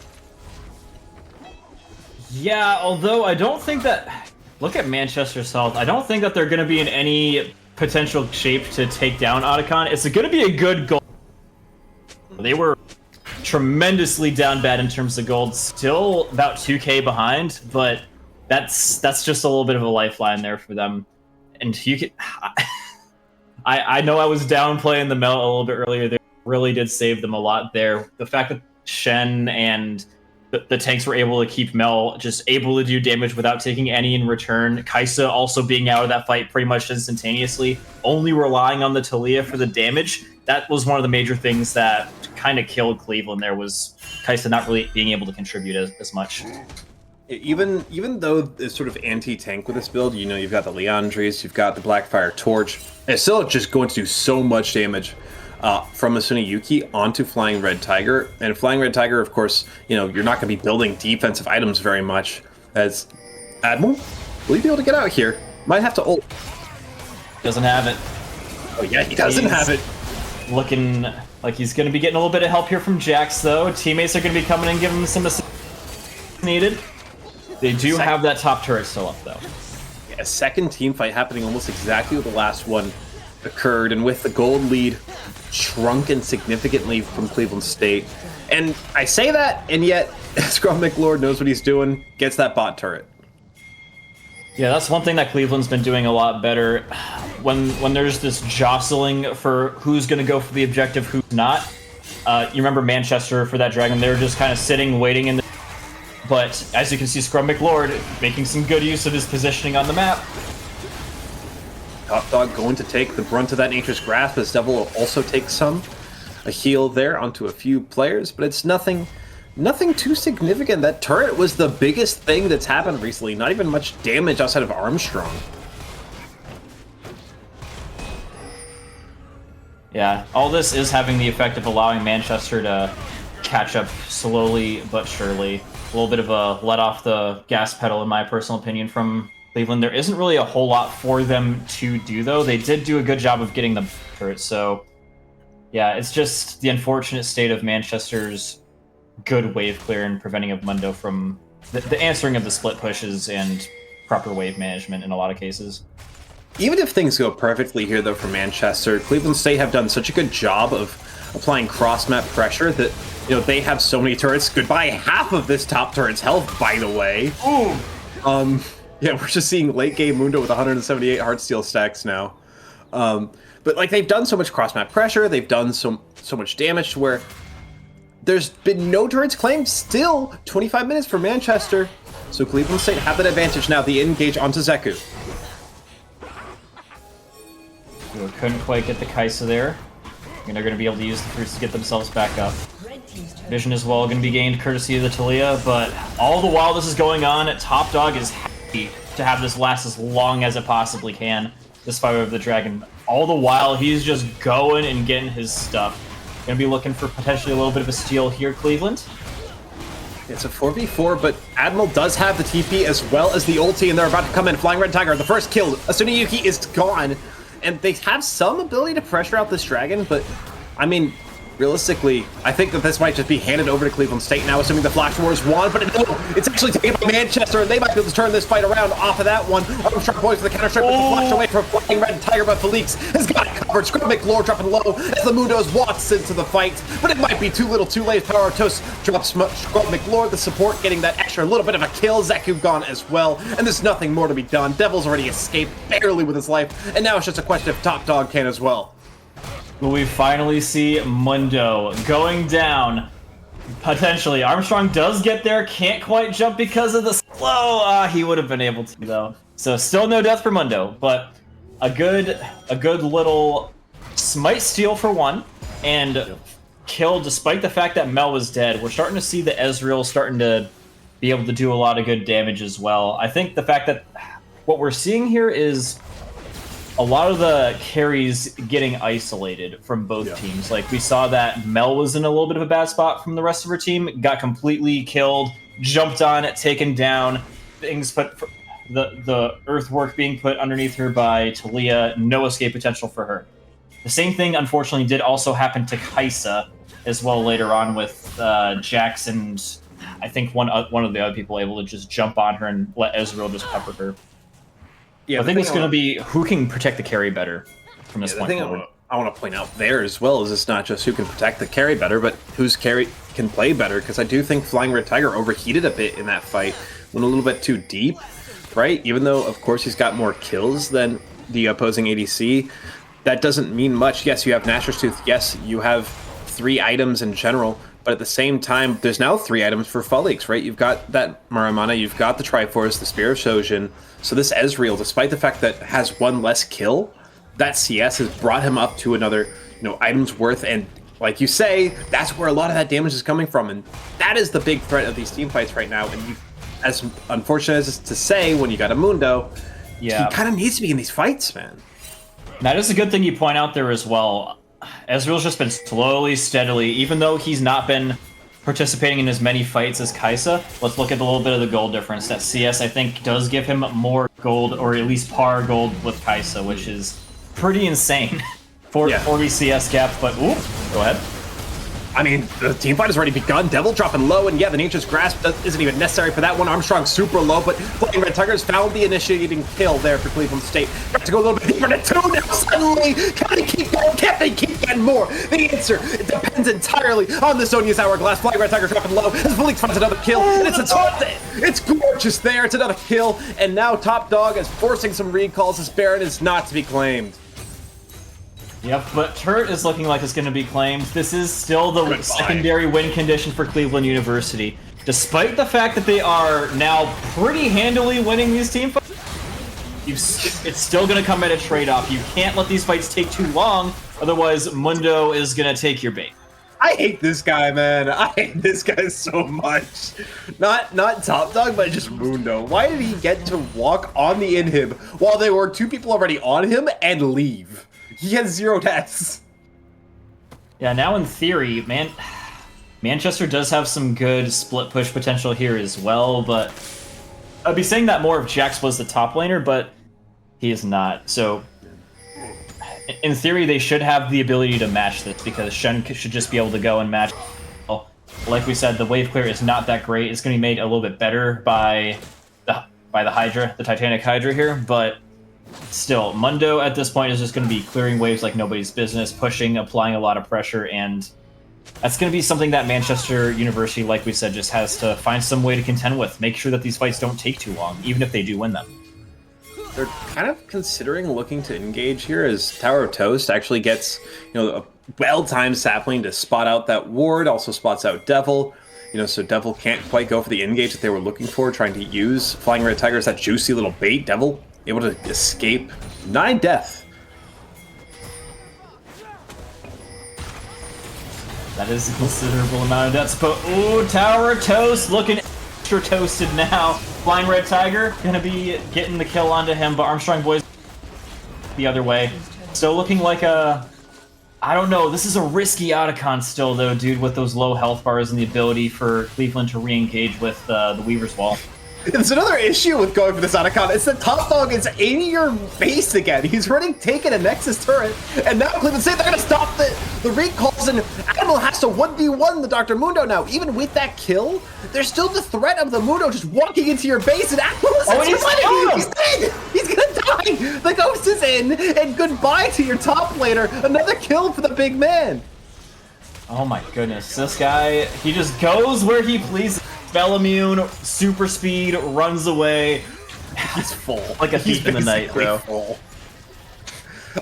Yeah, although I don't think that... Look at Manchester's health. I don't think that they're going to be in any potential shape to take down Otacon. It's going to be a good goal. They were tremendously down bad in terms of gold. Still about 2k behind, but that's just a little bit of a lifeline there for them. And you can... I know I was downplaying the melt a little bit earlier. They really did save them a lot there. The fact that Shen and the tanks were able to keep Mel just able to do damage without taking any in return. Kai'Sa also being out of that fight pretty much instantaneously, only relying on the Talia for the damage. That was one of the major things that kind of killed Cleveland there, was Kai'Sa not really being able to contribute as much. Even though it's sort of anti-tank with this build, you've got the Leandries, you've got the Blackfire Torch, it's still just going to do so much damage from a Tsunayuki onto Flying Red Tiger. And Flying Red Tiger, of course, you're not going to be building defensive items very much. As Admiral, will you be able to get out here? Might have to ult. Doesn't have it. Oh yeah, he doesn't have it. Looking like he's going to be getting a little bit of help here from Jax, though. Teammates are going to be coming and giving him some assist needed. They do have that top turret still up, though. A second team fight happening almost exactly where the last one occurred, and with the gold lead shrunken significantly from Cleveland State. And I say that, and yet Scrum McLord knows what he's doing, gets that bot turret. Yeah, that's one thing that Cleveland's been doing a lot better. When there's this jostling for who's going to go for the objective, who's not, You remember Manchester for that dragon? They were just kind of sitting, waiting in the... But as you can see, Scrum McLord making some good use of his positioning on the map. Top Dog going to take the brunt of that Nature's Grasp, as Devil will also take a heal there onto a few players, but it's nothing too significant. That turret was the biggest thing that's happened recently. Not even much damage outside of Armstrong. Yeah, all this is having the effect of allowing Manchester to catch up slowly but surely. A little bit of a let off the gas pedal, in my personal opinion, from Cleveland. There isn't really a whole lot for them to do, though. They did do a good job of getting the turret, so yeah, it's just the unfortunate state of Manchester's good wave clear and preventing of Mundo from the answering of the split pushes and proper wave management in a lot of cases. Even if things go perfectly here, though, for Manchester, Cleveland State have done such a good job of applying cross-map pressure that, you know, they have so many turrets. Goodbye half of this top turret's health, by the way. Ooh! Yeah, we're just seeing late-game Mundo with 178 Heartsteel stacks now. But, like, they've done so much cross-map pressure, they've done so much damage to where there's been no turrets claimed. Still 25 minutes for Manchester. So Cleveland State have that advantage now. The engage onto Zeku. Couldn't quite get the Kaisa there. And they're going to be able to use the fruits to get themselves back up. Vision as well going to be gained courtesy of the Talia, but all the while this is going on, Top Dog is happy to have this last as long as it possibly can, this fight of the dragon. All the while, he's just going and getting his stuff. Going to be looking for potentially a little bit of a steal here, Cleveland. It's a 4v4, but Admiral does have the TP as well as the ulti, and they're about to come in. Flying Red Tiger, the first kill. Asuniyuki is gone. And they have some ability to pressure out this dragon, but, I mean, realistically, I think that this might just be handed over to Cleveland State now, assuming the Flash War is won, but no, it's actually taken by Manchester, and they might be able to turn this fight around off of that one. Armstrong points for the counter strike with the flash away from Flying Red Tiger, but Felix has got it covered. Scrum McLord dropping low as the Mundos walks into the fight, but it might be too little too late. Power of Toast drops Scrum McLord, the support getting that extra little bit of a kill. Zeku gone as well, and there's nothing more to be done. Devil's already escaped barely with his life, and now it's just a question if Top Dog can as well. Will we finally see Mundo going down? Potentially. Armstrong does get there, can't quite jump because of the slow. He would have been able to, though. So still no death for Mundo, but a good little smite steal for one, and kill despite the fact that Mel was dead. We're starting to see the Ezreal starting to be able to do a lot of good damage as well. I think the fact that what we're seeing here is a lot of the carries getting isolated from both teams. Like, we saw that Mel was in a little bit of a bad spot from the rest of her team, got completely killed, jumped on it, taken down, things put the earthwork being put underneath her by Talia, no escape potential for her. The same thing, unfortunately, did also happen to Kaisa as well later on with Jax and I think one of the other people able to just jump on her and let Ezreal just pepper her. Yeah, I think it's going to be who can protect the carry better from this point forward. I want to point out there as well is it's not just who can protect the carry better, but whose carry can play better, because I do think Flying Red Tiger overheated a bit in that fight, went a little bit too deep, right? Even though, of course, he's got more kills than the opposing ADC, that doesn't mean much. Yes, you have Nashor's Tooth. Yes, you have 3 items in general, but at the same time, there's now 3 items for Felix, right? You've got that Maramana, you've got the Triforce, the Spear of Shojin. So this Ezreal, despite the fact that has 1 less kill, that CS has brought him up to another, items worth. And like you say, that's where a lot of that damage is coming from. And that is the big threat of these team fights right now. And as unfortunate as it's to say, when you got a Mundo, he kind of needs to be in these fights, man. That is a good thing you point out there as well. Ezreal's just been slowly, steadily, even though he's not been participating in as many fights as Kaisa. Let's look at the little bit of the gold difference. That CS, I think, does give him more gold, or at least par gold with Kaisa, which is pretty insane for 40 CS gap. But, ooh, go ahead. I mean, the team fight has already begun. Devil dropping low, and the Nature's Grasp isn't even necessary for that one. Armstrong super low, but Flying Red Tigers found the initiating kill there for Cleveland State. Got to go a little bit deeper to 2 now. Suddenly, can they keep going? Can't they keep getting more? The answer, it depends entirely on the Zonia's Hourglass. Flying Red Tiger dropping low as Felix finds another kill, and it's gorgeous there. It's another kill, and now Top Dog is forcing some recalls as Baron is not to be claimed. Yep, but turret is looking like it's going to be claimed. This is still the Goodbye. secondary win condition for Cleveland University. Despite the fact that they are now pretty handily winning these team fights, it's still going to come at a trade-off. You can't let these fights take too long, otherwise Mundo is going to take your bait. I hate this guy, man. I hate this guy so much. Not Top Dog, but just Mundo. Why did he get to walk on the inhib while there were 2 people already on him and leave? He has 0 deaths. Yeah, now in theory, Manchester does have some good split push potential here as well, but I'd be saying that more if Jax was the top laner, but he is not. So in theory, they should have the ability to match this because Shen should just be able to go and match. Like we said, the wave clear is not that great. It's going to be made a little bit better by the Hydra, the Titanic Hydra here, but still, Mundo at this point is just going to be clearing waves like nobody's business, pushing, applying a lot of pressure, and that's going to be something that Manchester University, like we said, just has to find some way to contend with. Make sure that these fights don't take too long, even if they do win them. They're kind of considering looking to engage here as Tower of Toast actually gets, a well-timed sapling to spot out that ward, also spots out Devil. So Devil can't quite go for the engage that they were looking for, trying to use Flying Red Tiger as that juicy little bait. Devil able to escape 9 death. That is a considerable amount of deaths, but ooh, Tower of Toast looking extra toasted now. Flying Red Tiger gonna be getting the kill onto him, but Armstrong Boys the other way. So looking like I don't know, this is a risky Otacon still though, dude, with those low health bars and the ability for Cleveland to re-engage with the Weaver's Wall. There's another issue with going for this Otacon. It's that Top Dog is aiming your base again. He's running taking a Nexus turret, and now Cleveland say they're going to stop the recalls, and Animal has to 1v1 the Dr. Mundo now. Even with that kill, there's still the threat of the Mundo just walking into your base, and Animal is he's dead! He's going to die! The Ghost is in, and goodbye to your top laner. Another kill for the big man. Oh my goodness, this guy, he just goes where he pleases. Spell immune, super speed, runs away. He's full. Like a thief in the night, bro. Full.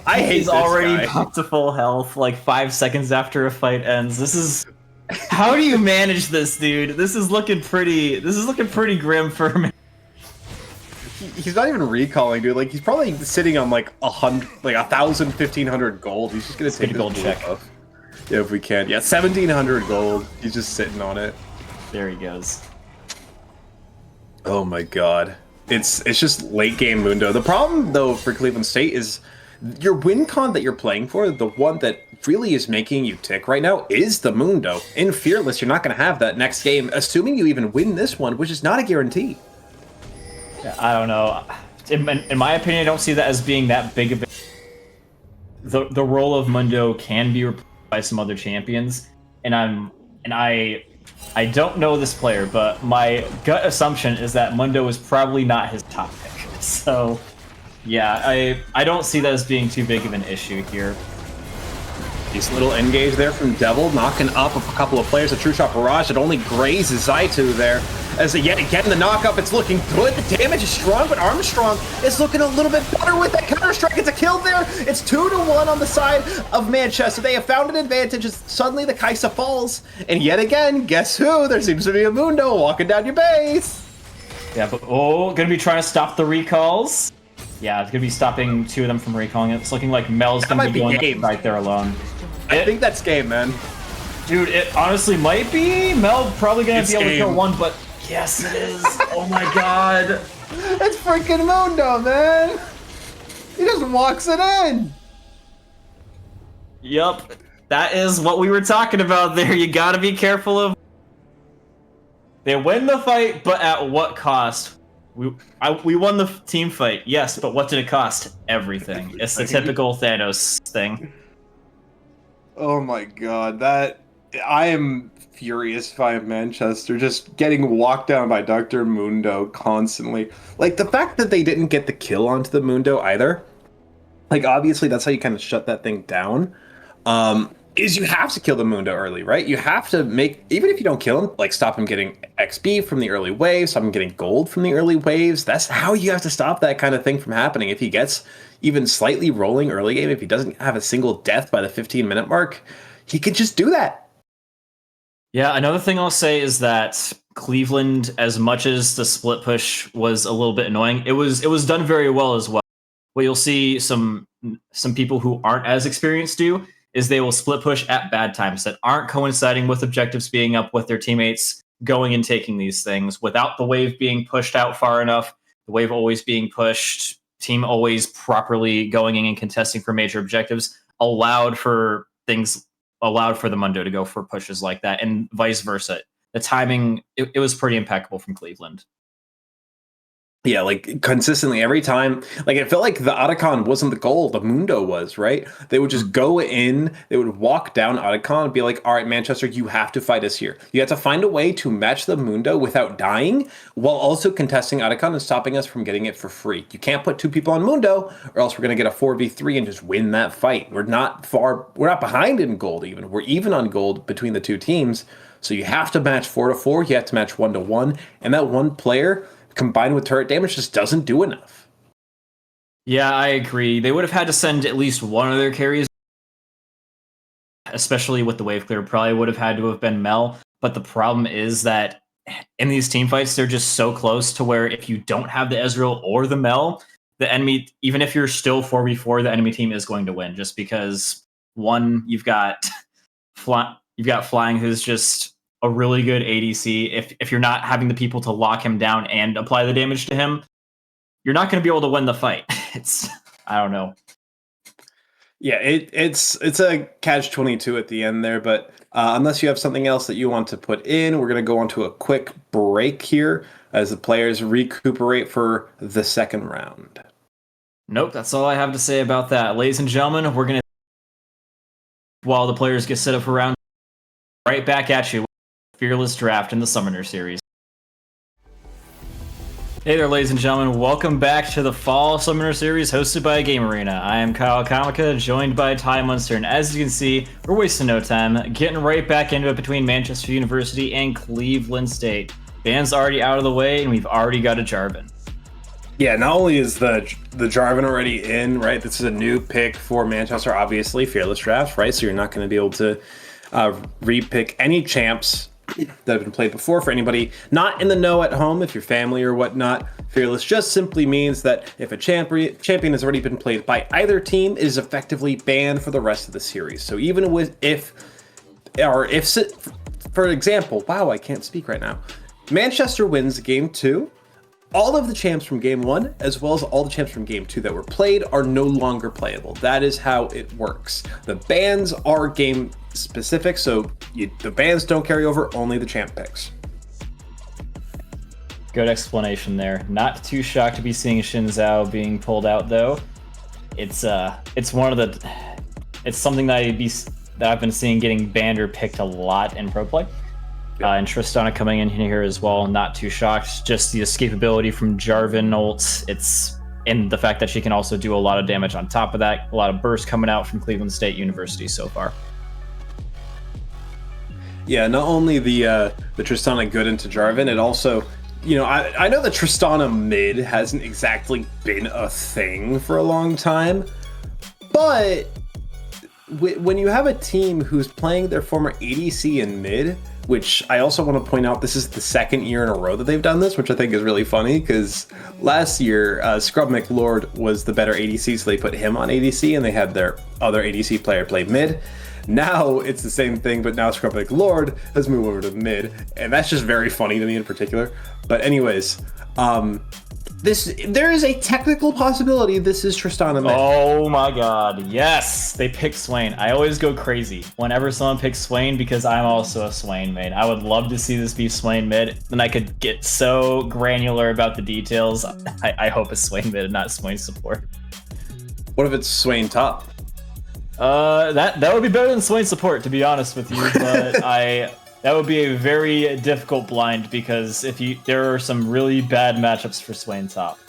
I hate He's this already guy. popped to full health like 5 seconds after a fight ends. This is... How do you manage this, dude? This is looking pretty grim for me. He's not even recalling, dude. Like, he's probably sitting on like 1,000, 1,500 gold. He's just gonna take a gold check off. Yeah, if we can. Yeah, 1,700 gold. He's just sitting on it. There he goes. Oh my god. It's just late game Mundo. The problem though for Cleveland State is your win con that you're playing for, the one that really is making you tick right now, is the Mundo. In Fearless, you're not going to have that next game, assuming you even win this one, which is not a guarantee. Yeah, I don't know. In my opinion, I don't see that as being that big of a... The role of Mundo can be replaced by some other champions, and I don't know this player, but my gut assumption is that Mundo is probably not his top pick. So, yeah, I don't see that as being too big of an issue here. Decent little engage there from Devil, knocking up a couple of players. A True Shot Barrage that only grazes Zaitu there. As yet again, the knock-up, it's looking good. The damage is strong, but Armstrong is looking a little bit better with that Counter-Strike. It's a kill there. It's 2-1 on the side of Manchester. They have found an advantage as suddenly the Kaisa falls. And yet again, guess who? There seems to be a Mundo walking down your base. Yeah, but gonna be trying to stop the recalls. Yeah, it's gonna be stopping 2 of them from recalling it. It's looking like Mel's gonna be going right there alone. I think that's game, man. Dude, it honestly might be. Mel probably gonna be able to kill 1, but yes, it is. Oh my god. It's freaking Mundo, man. He just walks it in. Yup. That is what we were talking about there. You gotta be careful of... They win the fight, but at what cost? We won the team fight, yes, but what did it cost? Everything. It's the typical Thanos thing. Oh my god, I am furious if I am Manchester, just getting walked down by Dr. Mundo constantly. Like, the fact that they didn't get the kill onto the Mundo either, like, obviously that's how you kind of shut that thing down. is you have to kill the Mundo early, right? You have to make, even if you don't kill him, like stop him getting XP from the early waves, stop him getting gold from the early waves. That's how you have to stop that kind of thing from happening. If he gets even slightly rolling early game, if he doesn't have a single death by the 15-minute mark, he can just do that. Yeah, another thing I'll say is that Cleveland, as much as the split push was a little bit annoying, it was done very well as well. What you'll see some people who aren't as experienced do is they will split push at bad times that aren't coinciding with objectives being up with their teammates going and taking these things without the wave being pushed out far enough, the wave always being pushed, team always properly going in and contesting for major objectives, allowed for the Mundo to go for pushes like that, and vice versa. The timing, it was pretty impeccable from Cleveland. Yeah, like consistently every time. Like it felt like the Otacon wasn't the goal, the Mundo was, right? They would just go in, they would walk down Otacon and be like, all right, Manchester, you have to fight us here. You have to find a way to match the Mundo without dying while also contesting Otacon and stopping us from getting it for free. You can't put two people on Mundo or else we're going to get a 4v3 and just win that fight. We're not behind in gold even. We're even on gold between the two teams. So you have to match 4-4, you have to match 1-1, and that one player combined with turret damage just doesn't do enough. Yeah, I agree. They would have had to send at least one of their carries, especially with the wave clear. Probably would have had to have been Mel. But the problem is that in these team fights, they're just so close to where if you don't have the Ezreal or the Mel, the enemy, even if you're still 4v4, the enemy team is going to win. Just because one, you've got Flying, who's just a really good ADC. If you're not having the people to lock him down and apply the damage to him, you're not going to be able to win the fight. I don't know. Yeah, it's a catch-22 at the end there, but unless you have something else that you want to put in, we're going to go on to a quick break here as the players recuperate for the second round. Nope, that's all I have to say about that. Ladies and gentlemen, we're going to, while the players get set up for round, right back at you. Fearless Draft in the Summoner Series. Hey there, ladies and gentlemen. Welcome back to the Fall Summoner Series hosted by Game Arena. I am Kyle Comica, joined by Ty Munster, and as you can see, we're wasting no time, getting right back into it between Manchester University and Cleveland State. Ban's already out of the way, and we've already got a Jarvan. Yeah, not only is the Jarvan already in, right? This is a new pick for Manchester, obviously, Fearless Draft, right? So you're not going to be able to repick any champs that have been played before. For anybody not in the know at home, if you're family or whatnot, Fearless just simply means that if a champion has already been played by either team, it is effectively banned for the rest of the series. So even if, for example, wow, I can't speak right now. Manchester wins game 2. All of the champs from game 1, as well as all the champs from game 2 that were played, are no longer playable. That is how it works. The bans are game specific, so the bans don't carry over, only the champ picks. Good explanation there. Not too shocked to be seeing Xin Zhao being pulled out, though. It's something that I've been seeing getting banned or picked a lot in pro play. And Tristana coming in here as well, not too shocked. Just the escapability from Jarvan ult. And the fact that she can also do a lot of damage on top of that. A lot of burst coming out from Cleveland State University so far. Yeah, not only the Tristana good into Jarvan, it also, I know the Tristana mid hasn't exactly been a thing for a long time, but when you have a team who's playing their former ADC in mid, which I also want to point out, this is the second year in a row that they've done this, which I think is really funny, because last year, Scrub McLord was the better ADC, so they put him on ADC, and they had their other ADC player play mid. Now it's the same thing, but now Scrub McLord has moved over to mid, and that's just very funny to me in particular. But anyways, there is a technical possibility this is Tristana mid. Oh my god, yes! They picked Swain. I always go crazy whenever someone picks Swain because I'm also a Swain main. I would love to see this be Swain mid, then I could get so granular about the details. I hope it's Swain mid and not Swain support. What if it's Swain top? That would be better than Swain support, to be honest with you, but that would be a very difficult blind because there are some really bad matchups for Swain top.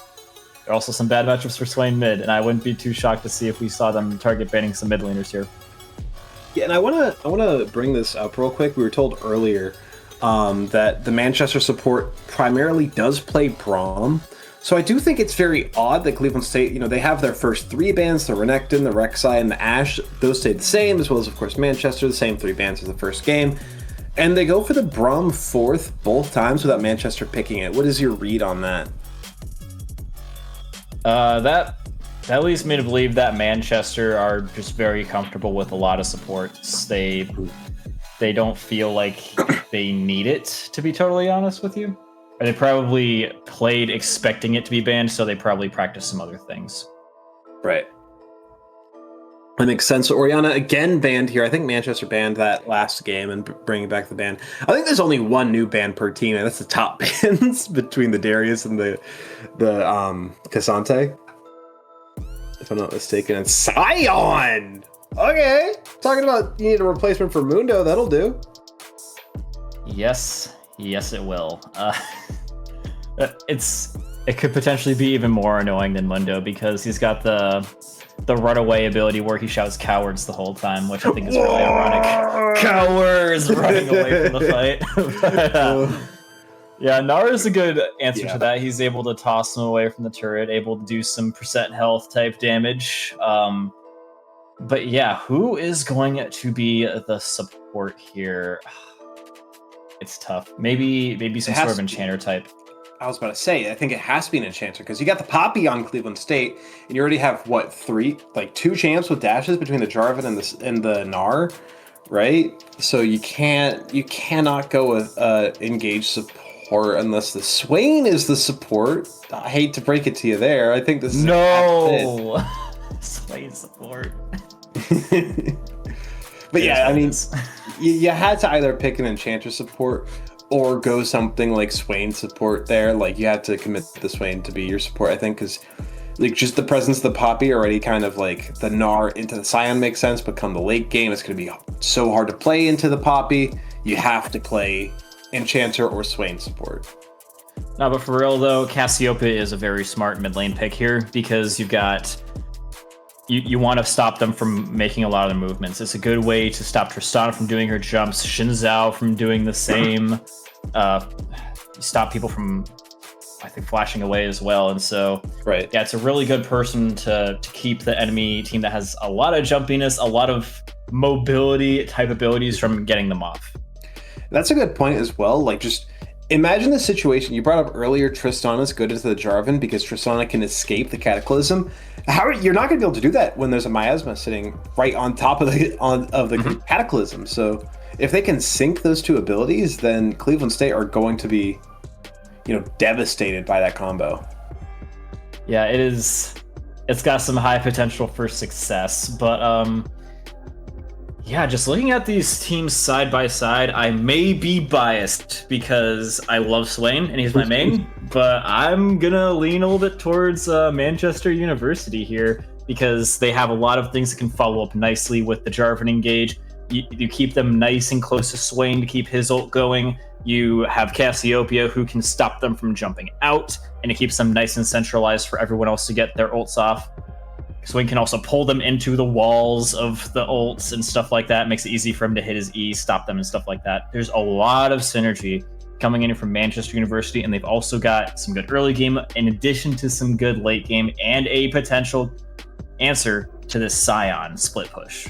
There are also some bad matchups for Swain mid, and I wouldn't be too shocked to see if we saw them target banning some mid laners here. Yeah, and I wanna bring this up real quick. We were told earlier that the Manchester support primarily does play Braum. So I do think it's very odd that Cleveland State, they have their first 3 bans, the Renekton, the Rek'Sai, and the Ashe. Those stayed the same, as well as, of course, Manchester, the same 3 bans as the first game. And they go for the Braum 4th both times without Manchester picking it. What is your read on that? That leads me to believe that Manchester are just very comfortable with a lot of supports. They don't feel like they need it, to be totally honest with you. Or they probably played expecting it to be banned, so they probably practiced some other things. Right. That makes sense. So Orianna again banned here. I think Manchester banned that last game and bringing back the ban. I think there's only one new ban per team, and that's the top bans between the Darius and the Cassante. If I'm not mistaken, and Sion! Okay! Talking about you need a replacement for Mundo, that'll do. Yes, it will. It could potentially be even more annoying than Mundo because he's got the runaway ability where he shouts cowards the whole time, which I think is really ironic. Cowards running away from the fight. But, yeah, Nara's a good answer to that. He's able to toss him away from the turret, able to do some percent health type damage. But yeah, who is going to be the support here? It's tough. Maybe some sort of enchanter type. I was about to say, I think it has to be an enchanter because you got the Poppy on Cleveland State, and you already have what 2 champs with dashes between the Jarvan and the Gnar, right? So you cannot go with engage support unless the Swain is the support. I hate to break it to you there. I think this is Swain support. But yeah, I mean, you had to either pick an enchanter support or go something like Swain support there. Like you had to commit the Swain to be your support, I think, because like just the presence of the Poppy already kind of like the Gnar into the Sion makes sense, but come the late game, it's going to be so hard to play into the Poppy. You have to play enchanter or Swain support. No, but for real though, Cassiopeia is a very smart mid lane pick here because you've got you want to stop them from making a lot of the movements. It's a good way to stop Tristana from doing her jumps, Xin Zhao from doing the same, stop people from, I think, flashing away as well. And so, right, yeah, it's a really good person to keep the enemy team that has a lot of jumpiness, a lot of mobility type abilities from getting them off. That's a good point as well. Like, just imagine the situation you brought up earlier. Tristana's good as the Jarvan because Tristana can escape the Cataclysm. You're not going to be able to do that when there's a Miasma sitting right on top of the Cataclysm. So if they can sync those 2 abilities, then Cleveland State are going to be, devastated by that combo. Yeah, it is. It's got some high potential for success, but yeah, just looking at these teams side by side, I may be biased because I love Swain and he's my main, but I'm gonna lean a little bit towards Manchester University here because they have a lot of things that can follow up nicely with the Jarvan engage. You keep them nice and close to Swain to keep his ult going. You have Cassiopeia who can stop them from jumping out, and it keeps them nice and centralized for everyone else to get their ults off. Swain can also pull them into the walls of the ults and stuff like that. It makes it easy for him to hit his E, stop them and stuff like that. There's a lot of synergy coming in from Manchester University, and they've also got some good early game in addition to some good late game and a potential answer to this Sion split push.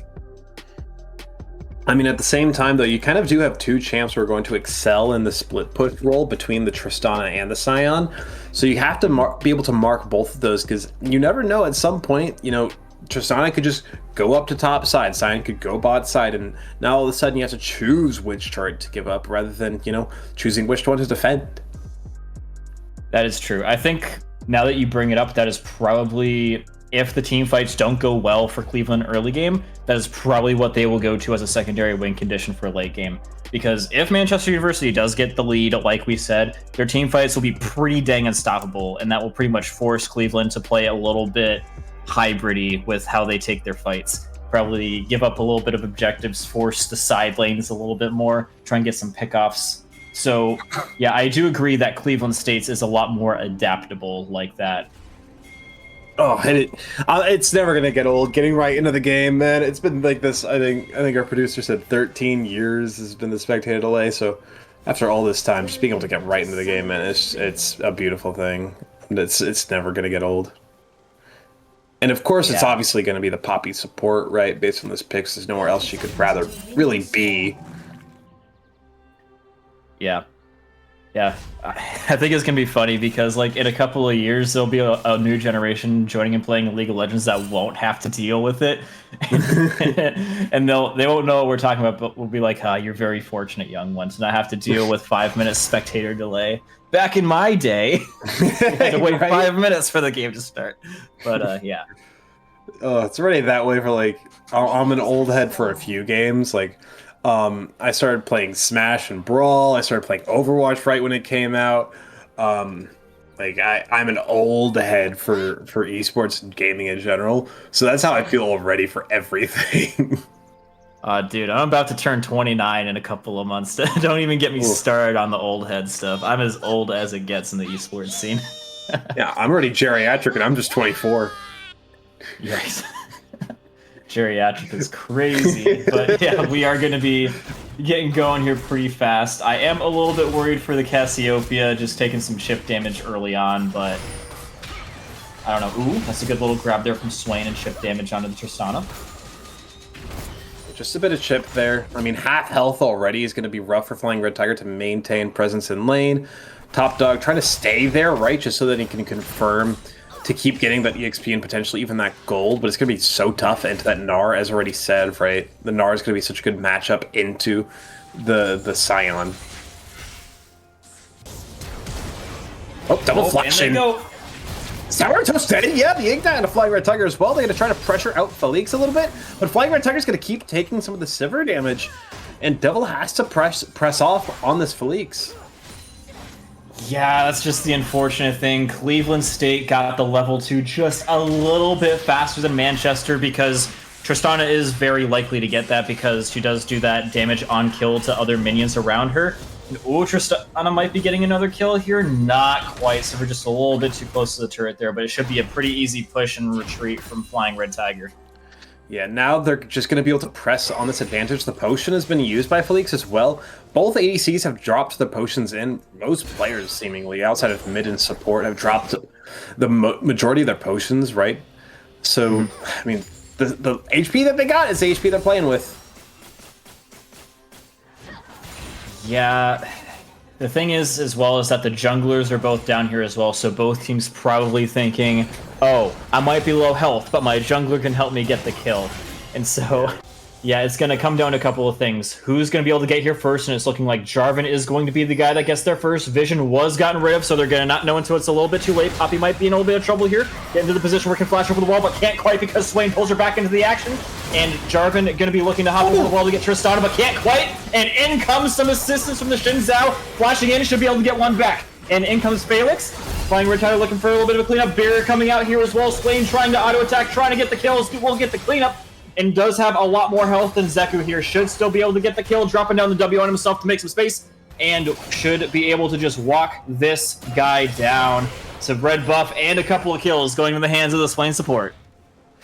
I mean, at the same time, though, you kind of do have 2 champs who are going to excel in the split push role between the Tristana and the Sion. So you have to be able to mark both of those because you never know at some point, Tristana could just go up to top side, Sion could go bot side, and now all of a sudden you have to choose which turret to give up rather than, choosing which one to defend. That is true. I think now that you bring it up, that is probably, if the team fights don't go well for Cleveland early game, that is probably what they will go to as a secondary win condition for late game. Because if Manchester University does get the lead, like we said, their team fights will be pretty dang unstoppable, and that will pretty much force Cleveland to play a little bit hybrid-y with how they take their fights. Probably give up a little bit of objectives, force the side lanes a little bit more, try and get some pickoffs. So, yeah, I do agree that Cleveland State's is a lot more adaptable like that. Oh, and it's never gonna get old. Getting right into the game, man. It's been like this. I think our producer said 13 years has been the spectator delay. So after all this time, just being able to get right into the game, man, it's a beautiful thing. It's never gonna get old. And of course, it's Yeah, obviously going to be the Poppy support, right? Based on this pick, there's nowhere else she could rather really be. yeah. Yeah, I think it's gonna be funny because like in a couple of years there'll be a new generation joining and playing League of Legends that won't have to deal with it, and they won't know what we're talking about. But we'll be like, "Ah, you're very fortunate, young one, to not have to deal with 5 minutes spectator delay." Back in my day, you had to wait Right? 5 minutes for the game to start. But yeah, Oh, it's already that way for like I'm an old head for a few games. Like, I started playing Smash and Brawl. I started playing Overwatch right when it came out. Um, like I'm an old head for esports and gaming in general. So that's how I feel already for everything. dude, I'm about to turn 29 in a couple of months. Don't even get me Oof. started on the old head stuff. I'm as old as it gets in the esports scene. Yeah, I'm already geriatric and I'm just 24. Yikes. Geriatric is crazy. But yeah, we are going to be getting going here pretty fast. I am a little bit worried for the Cassiopeia, just taking some chip damage early on, but I don't know. Ooh, that's a good little grab there from Swain and chip damage onto the Tristana. Just a bit of chip there. I mean, half health already is going to be rough for Flying Red Tiger to maintain presence in lane. Top Dog trying to stay there, right, just so that he can confirm to keep getting that EXP and potentially even that gold, but it's going to be so tough into that Gnar, as already said, right? The Gnar is going to be such a good matchup into the Scion. Oh, double flash in. Sour Toast steady, yeah, the Ignite and a Flying Red Tiger as well. They're going to try to pressure out Felix a little bit, but Flying Red Tiger's going to keep taking some of the Sivir damage, and Devil has to press off on this Felix. Yeah, that's just the unfortunate thing. Cleveland State got the level 2 just a little bit faster than Manchester because Tristana is very likely to get that because she does do that damage on kill to other minions around her. Ooh, Tristana might be getting another kill here. Not quite, so we're just a little bit too close to the turret there, but it should be a pretty easy push and retreat from Flying Red Tiger. Yeah, now they're just going to be able to press on this advantage. The potion has been used by Felix as well. Both ADCs have dropped the potions in. Most players, seemingly, outside of mid and support, have dropped the majority of their potions, right? So, I mean, the HP that they got is the HP they're playing with. Yeah, the thing is, as well, is that the junglers are both down here as well, so both teams probably thinking, oh, I might be low health, but my jungler can help me get the kill. And so, yeah, it's going to come down to a couple of things. Who's going to be able to get here first? And it's looking like Jarvan is going to be the guy that gets there first. Vision was gotten rid of, so they're going to not know until it's a little bit too late. Poppy might be in a little bit of trouble here. Get into the position where he can flash over the wall, but can't quite because Swain pulls her back into the action. And Jarvan going to be looking to hop over the wall to get Tristana, but can't quite. And in comes some assistance from the Xin Zhao. Flashing in, should be able to get one back. And in comes Felix. Flying Red Tiger looking for a little bit of a cleanup. Barrier coming out here as well. Swain trying to auto-attack, trying to get the kills. Will get the cleanup. And does have a lot more health than Zeku here. Should still be able to get the kill, dropping down the W on himself to make some space. And should be able to just walk this guy down. So red buff and a couple of kills going in the hands of the Swain support.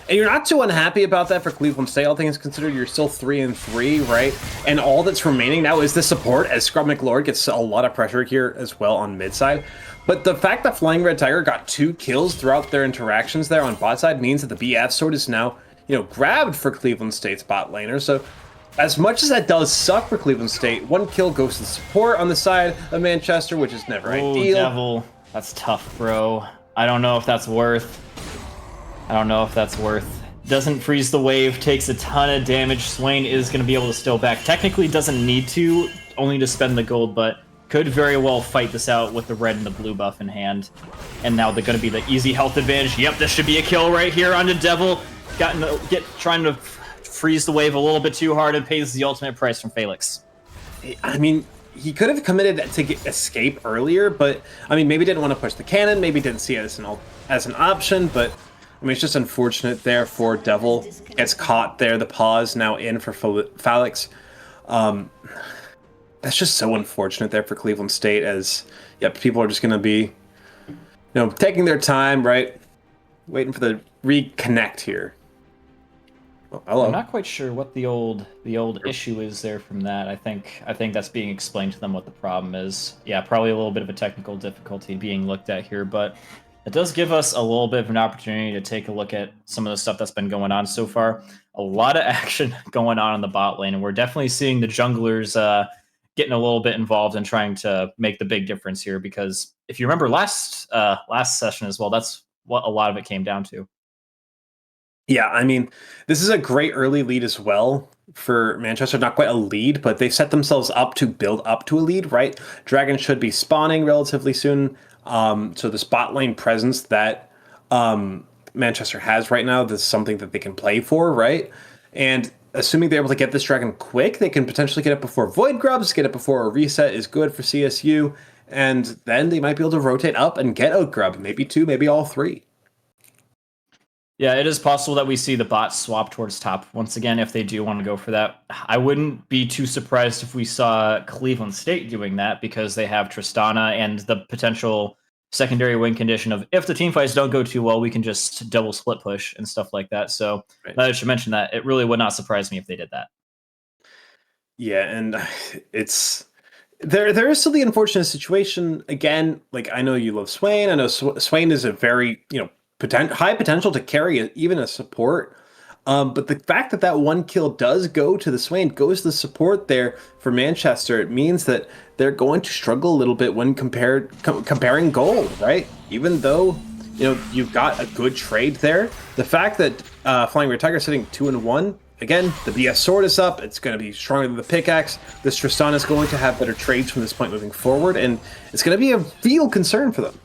And you're not too unhappy about that for Cleveland State. All things considered, you're still 3-3, right? And all that's remaining now is the support, as Scrub McLord gets a lot of pressure here as well on mid side. But the fact that Flying Red Tiger got 2 kills throughout their interactions there on bot side means that the BF sword is now, grabbed for Cleveland State's bot laner. So as much as that does suck for Cleveland State, 1 kill goes to the support on the side of Manchester, which is never ideal. Devil. That's tough, bro. I don't know if that's worth. Doesn't freeze the wave, takes a ton of damage. Swain is going to be able to steal back. Technically doesn't need to, only to spend the gold, but could very well fight this out with the red and the blue buff in hand. And now they're going to be the easy health advantage. Yep, this should be a kill right here onto Devil. Trying to freeze the wave a little bit too hard and pays the ultimate price from Felix. I mean, he could have committed to escape earlier, but I mean, maybe didn't want to push the cannon, maybe didn't see it as an option, but I mean, it's just unfortunate there for Devil. Gets caught there, the pause now in for Felix. That's just so unfortunate there for Cleveland State, as people are just going to be, taking their time, right? Waiting for the reconnect here. Oh, I'm hello. not quite sure what the old issue is there from that. I think that's being explained to them what the problem is. Yeah, probably a little bit of a technical difficulty being looked at here, but it does give us a little bit of an opportunity to take a look at some of the stuff that's been going on so far. A lot of action going on in the bot lane, and we're definitely seeing the junglers getting a little bit involved and trying to make the big difference here. Because if you remember last session as well, that's what a lot of it came down to. Yeah, I mean, this is a great early lead as well for Manchester. Not quite a lead, but they've set themselves up to build up to a lead, right? Dragon should be spawning relatively soon. So the spot lane presence that Manchester has right now, this is something that they can play for, right? And assuming they're able to get this dragon quick, they can potentially get it before Void Grubs, get it before a reset is good for CSU, and then they might be able to rotate up and get a grub, maybe two, maybe all three. Yeah, it is possible that we see the bots swap towards top once again if they do want to go for that. I wouldn't be too surprised if we saw Cleveland State doing that because they have Tristana and the potential secondary win condition of if the team fights don't go too well, we can just double split push and stuff like that. So Right. now that you mentioned that, it really would not surprise me if they did that. Yeah, and it's there is still the unfortunate situation again. Like I know you love Swain. I know Swain is a very high potential to carry even a support. But the fact that that one kill does go to the Swain, goes to the support there for Manchester, it means that they're going to struggle a little bit when comparing gold, right? Even though you've got a good trade there, the fact that Flying Red Tiger sitting 2-1. Again, the BS sword is up. It's going to be stronger than the pickaxe. This Tristan is going to have better trades from this point moving forward, and it's going to be a real concern for them.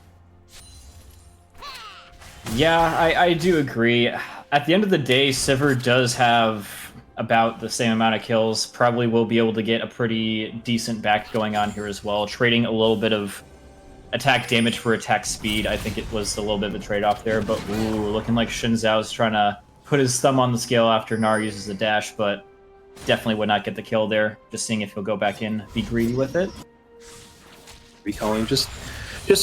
Yeah, I do agree. At the end of the day, Sivir does have about the same amount of kills. Probably will be able to get a pretty decent back going on here as well. Trading a little bit of attack damage for attack speed. I think it was a little bit of a trade-off there. But ooh, looking like Xin Zhao's trying to put his thumb on the scale after Gnar uses the dash, but definitely would not get the kill there. Just seeing if he'll go back in, be greedy with it. Recalling just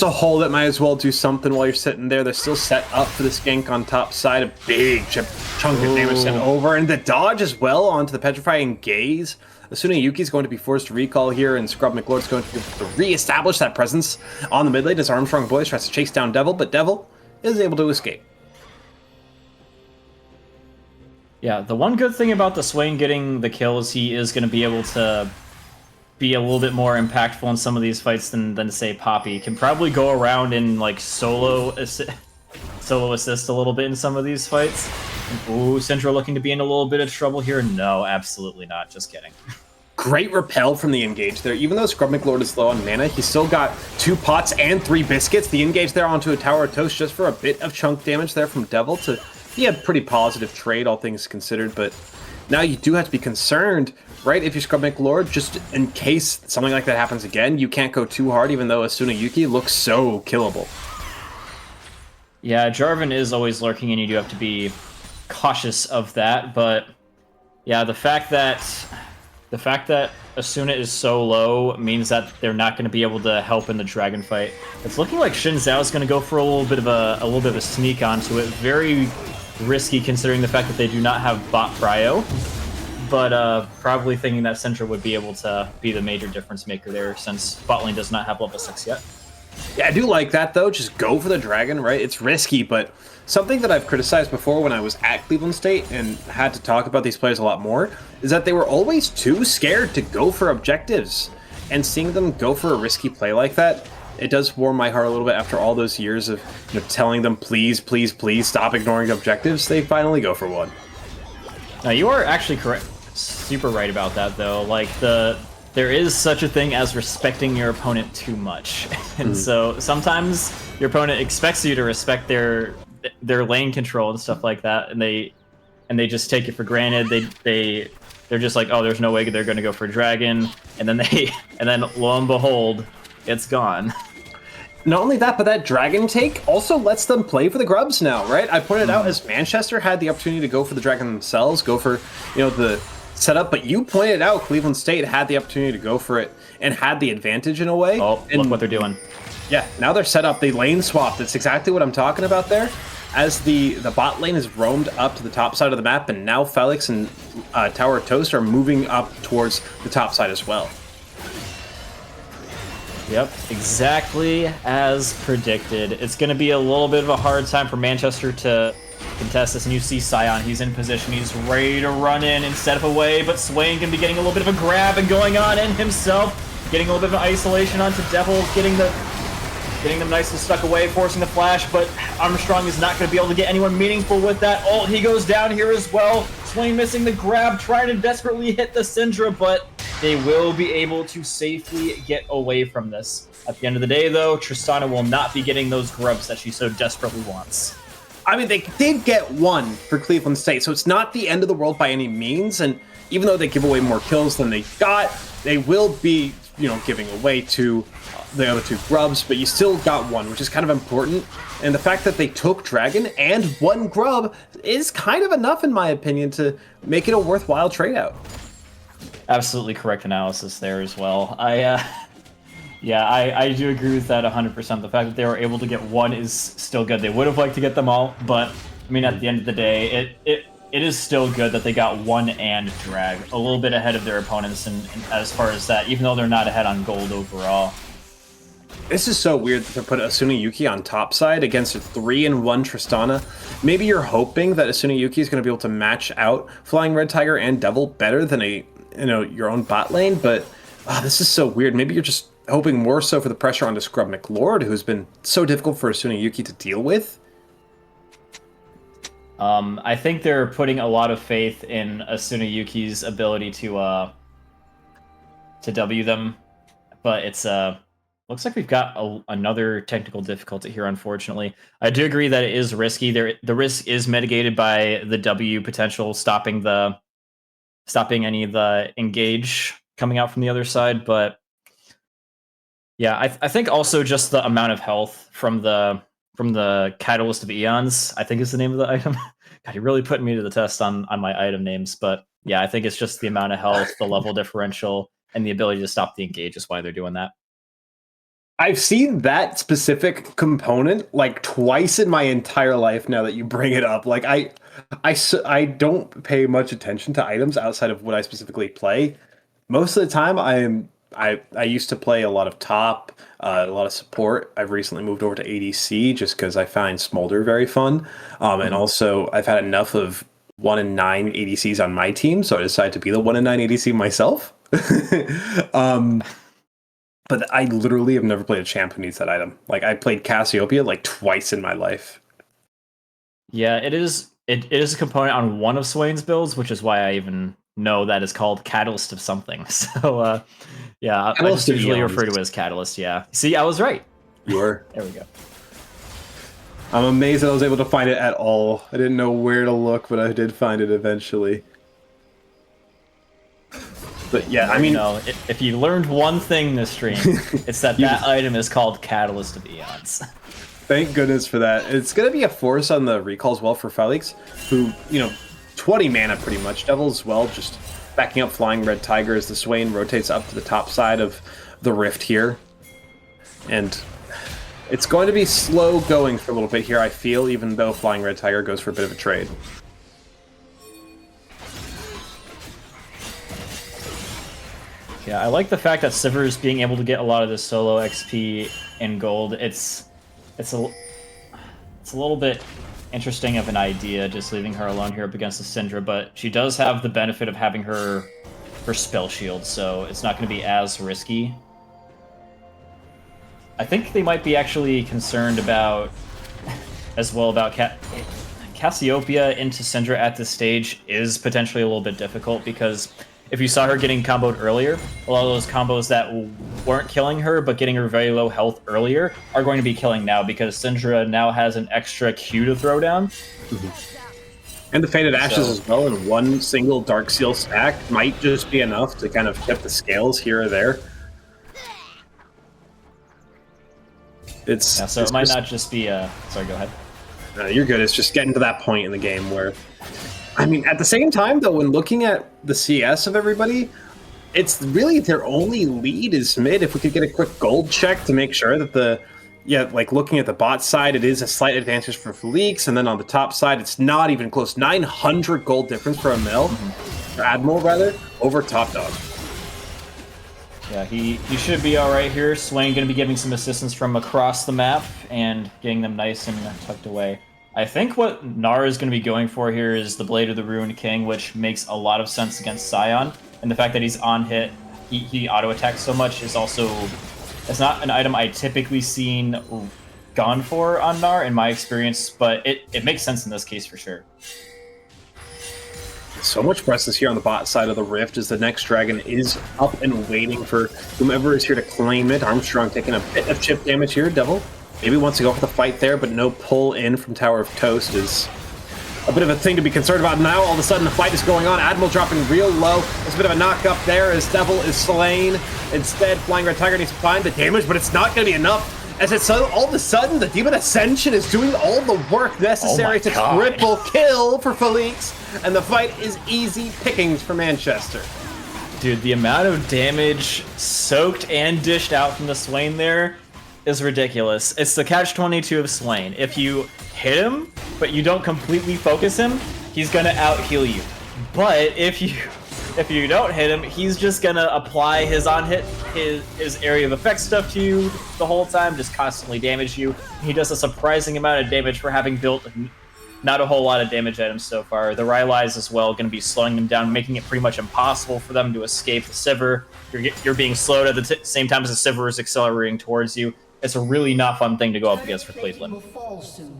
a hole that might as well do something while you're sitting there. They're still set up for the gank on top side. A big chunk of damage sent over. And the dodge as well onto the Petrifying Gaze. Asuna Yuki's going to be forced to recall here, and Scrub McLord's going to be able to re-establish that presence on the mid lane as Armstrong Boys tries to chase down Devil, but Devil is able to escape. Yeah, the one good thing about the Swain getting the kill is he is going to be able to be a little bit more impactful in some of these fights than say Poppy. Can probably go around and like solo assist a little bit in some of these fights. Ooh, Syndra looking to be in a little bit of trouble here. No, absolutely not. Just kidding. Great repel from the engage there. Even though Scrub McLord is low on mana, he's still got 2 pots and 3 biscuits. The engage there onto a Tower of Toast just for a bit of chunk damage there from Devil to be a pretty positive trade, all things considered. But now you do have to be concerned, right? If you're Scrub McLord, just in case something like that happens again, you can't go too hard, even though Asuna Yuki looks so killable. Yeah, Jarvan is always lurking, and you do have to be cautious of that. But yeah, the fact that Asuna is so low means that they're not going to be able to help in the dragon fight. It's looking like Xin Zhao is going to go for a little bit of a sneak onto it. Very risky considering the fact that they do not have bot prio, but probably thinking that Syndra would be able to be the major difference maker there since bot lane does not have level 6 yet. Yeah, I do like that, though. Just go for the dragon, right? It's risky, but something that I've criticized before when I was at Cleveland State and had to talk about these players a lot more is that they were always too scared to go for objectives. And seeing them go for a risky play like that, it does warm my heart a little bit after all those years of telling them, please, please, please stop ignoring objectives. They finally go for one. Now, you are actually correct. Super right about that, though. Like, there is such a thing as respecting your opponent too much. And so sometimes your opponent expects you to respect their lane control and stuff like that, and they just take it for granted. They're just like, oh, there's no way they're going to go for a dragon, and then lo and behold, it's gone. Not only that, but that dragon take also lets them play for the grubs now, right? I pointed out as Manchester had the opportunity to go for the dragon themselves, go for the setup, but you pointed out Cleveland State had the opportunity to go for it and had the advantage in a way. Oh, and look what they're doing. Yeah, now they're set up. They lane swapped. That's exactly what I'm talking about there. as the bot lane is roamed up to the top side of the map, and now Felix and Tower of Toast are moving up towards the top side as well. Yep, exactly as predicted. It's going to be a little bit of a hard time for Manchester to contest this, and you see Sion, he's in position, he's ready to run in instead of away, but Swain can be getting a little bit of a grab and going on in himself, getting a little bit of an isolation onto Devil, getting them nice and stuck away, forcing the flash, but Armstrong is not going to be able to get anyone meaningful with that ult. He goes down here as well. Swain missing the grab, trying to desperately hit the Syndra, but they will be able to safely get away from this. At the end of the day, though, Tristana will not be getting those grubs that she so desperately wants. I mean, they did get one for Cleveland State, so it's not the end of the world by any means, and even though they give away more kills than they got, they will be, giving away to the other two grubs, but you still got one, which is kind of important. And the fact that they took Dragon and one grub is kind of enough, in my opinion, to make it a worthwhile trade out. Absolutely correct analysis there as well. I do agree with that 100%. The fact that they were able to get one is still good. They would have liked to get them all, but I mean, at the end of the day, it is still good that they got one and drag a little bit ahead of their opponents, and as far as that, even though they're not ahead on gold overall. This is so weird that they put Asuna Yuki on top side against a 3-1 Tristana. Maybe you're hoping that Asuna Yuki is going to be able to match out Flying Red Tiger and Devil better than your own bot lane, but this is so weird. Maybe you're just hoping more so for the pressure onto Scrub McLord, who's been so difficult for Asuna Yuki to deal with. I think they're putting a lot of faith in Asuna Yuki's ability to W them, but it's looks like we've got another technical difficulty here, unfortunately. I do agree that it is risky. The risk is mitigated by the W potential stopping any of the engage coming out from the other side, but yeah, I think also just the amount of health from the Catalyst of Eons, I think is the name of the item. God, you're really putting me to the test on my item names, but yeah, I think it's just the amount of health, the level differential, and the ability to stop the engage is why they're doing that. I've seen that specific component like twice in my entire life now that you bring it up. Like I don't pay much attention to items outside of what I specifically play. Most of the time I used to play a lot of top, a lot of support. I've recently moved over to ADC just because I find Smolder very fun. And also I've had enough of 1 in 9 ADCs on my team, so I decided to be the 1 in 9 ADC myself. But I literally have never played a champ who needs that item. Like, I played Cassiopeia like twice in my life. Yeah, it is a component on one of Swain's builds, which is why I even know that it's called Catalyst of something. So, yeah, I just usually refer to it as Catalyst, yeah. See, I was right. You were. There we go. I'm amazed that I was able to find it at all. I didn't know where to look, but I did find it eventually. But yeah, I mean, if you learned one thing this stream, it's that item is called Catalyst of Eons. Thank goodness for that. It's going to be a force on the recall as well for Felix, who, 20 mana pretty much. Devil as well, just backing up Flying Red Tiger as the Swain rotates up to the top side of the rift here. And it's going to be slow going for a little bit here, I feel, even though Flying Red Tiger goes for a bit of a trade. Yeah, I like the fact that Sivers being able to get a lot of this solo XP in gold. It's a little bit interesting of an idea, just leaving her alone here up against the Syndra, but she does have the benefit of having her spell shield, so it's not going to be as risky. I think they might be actually concerned about Cassiopeia into Syndra at this stage is potentially a little bit difficult, because if you saw her getting comboed earlier, a lot of those combos that weren't killing her but getting her very low health earlier are going to be killing now, because Syndra now has an extra Q to throw down. And the Fated Ashes as well, and one single Dark Seal stack might just be enough to kind of tip the scales here or there. So it might not just be sorry, go ahead. You're good. It's just getting to that point in the game where, I mean, at the same time, though, when looking at the CS of everybody, it's really their only lead is mid. If we could get a quick gold check to make sure that the yeah, like looking at the bot side, it is a slight advantage for Felix, and then on the top side, it's not even close. 900 gold difference for Amil, or Admiral rather, over Top Dog. Yeah, he should be all right here. Swain going to be giving some assistance from across the map and getting them nice and tucked away. I think what Nara is going to be going for here is the Blade of the Ruined King, which makes a lot of sense against Scion. And the fact that he's on hit, he auto-attacks so much is also... It's not an item I typically seen gone for on Gnar in my experience, but it makes sense in this case for sure. So much presence here on the bot side of the Rift as the next dragon is up and waiting for whomever is here to claim it. Armstrong taking a bit of chip damage here. Devil maybe wants to go for the fight there, but no pull in from Tower of Toast is a bit of a thing to be concerned about. Now all of a sudden the fight is going on. Admiral dropping real low. There's a bit of a knock up there as Devil is slain. Instead, Flying Red Tiger needs to find the damage, but it's not going to be enough. As it's so, all of a sudden, the Demon Ascension is doing all the work necessary to triple kill for Felix, and the fight is easy pickings for Manchester. Dude, the amount of damage soaked and dished out from the Swain there is ridiculous. It's the catch-22 of Swain. If you hit him, but you don't completely focus him, he's gonna out-heal you. But if you don't hit him, he's just gonna apply his on-hit, his area of effect stuff to you the whole time, just constantly damage you. He does a surprising amount of damage for having built not a whole lot of damage items so far. The Rylai's as well gonna be slowing them down, making it pretty much impossible for them to escape the Sivir. You're being slowed at the same time as the Sivir is accelerating towards you. It's a really not fun thing to go up against for Cleveland.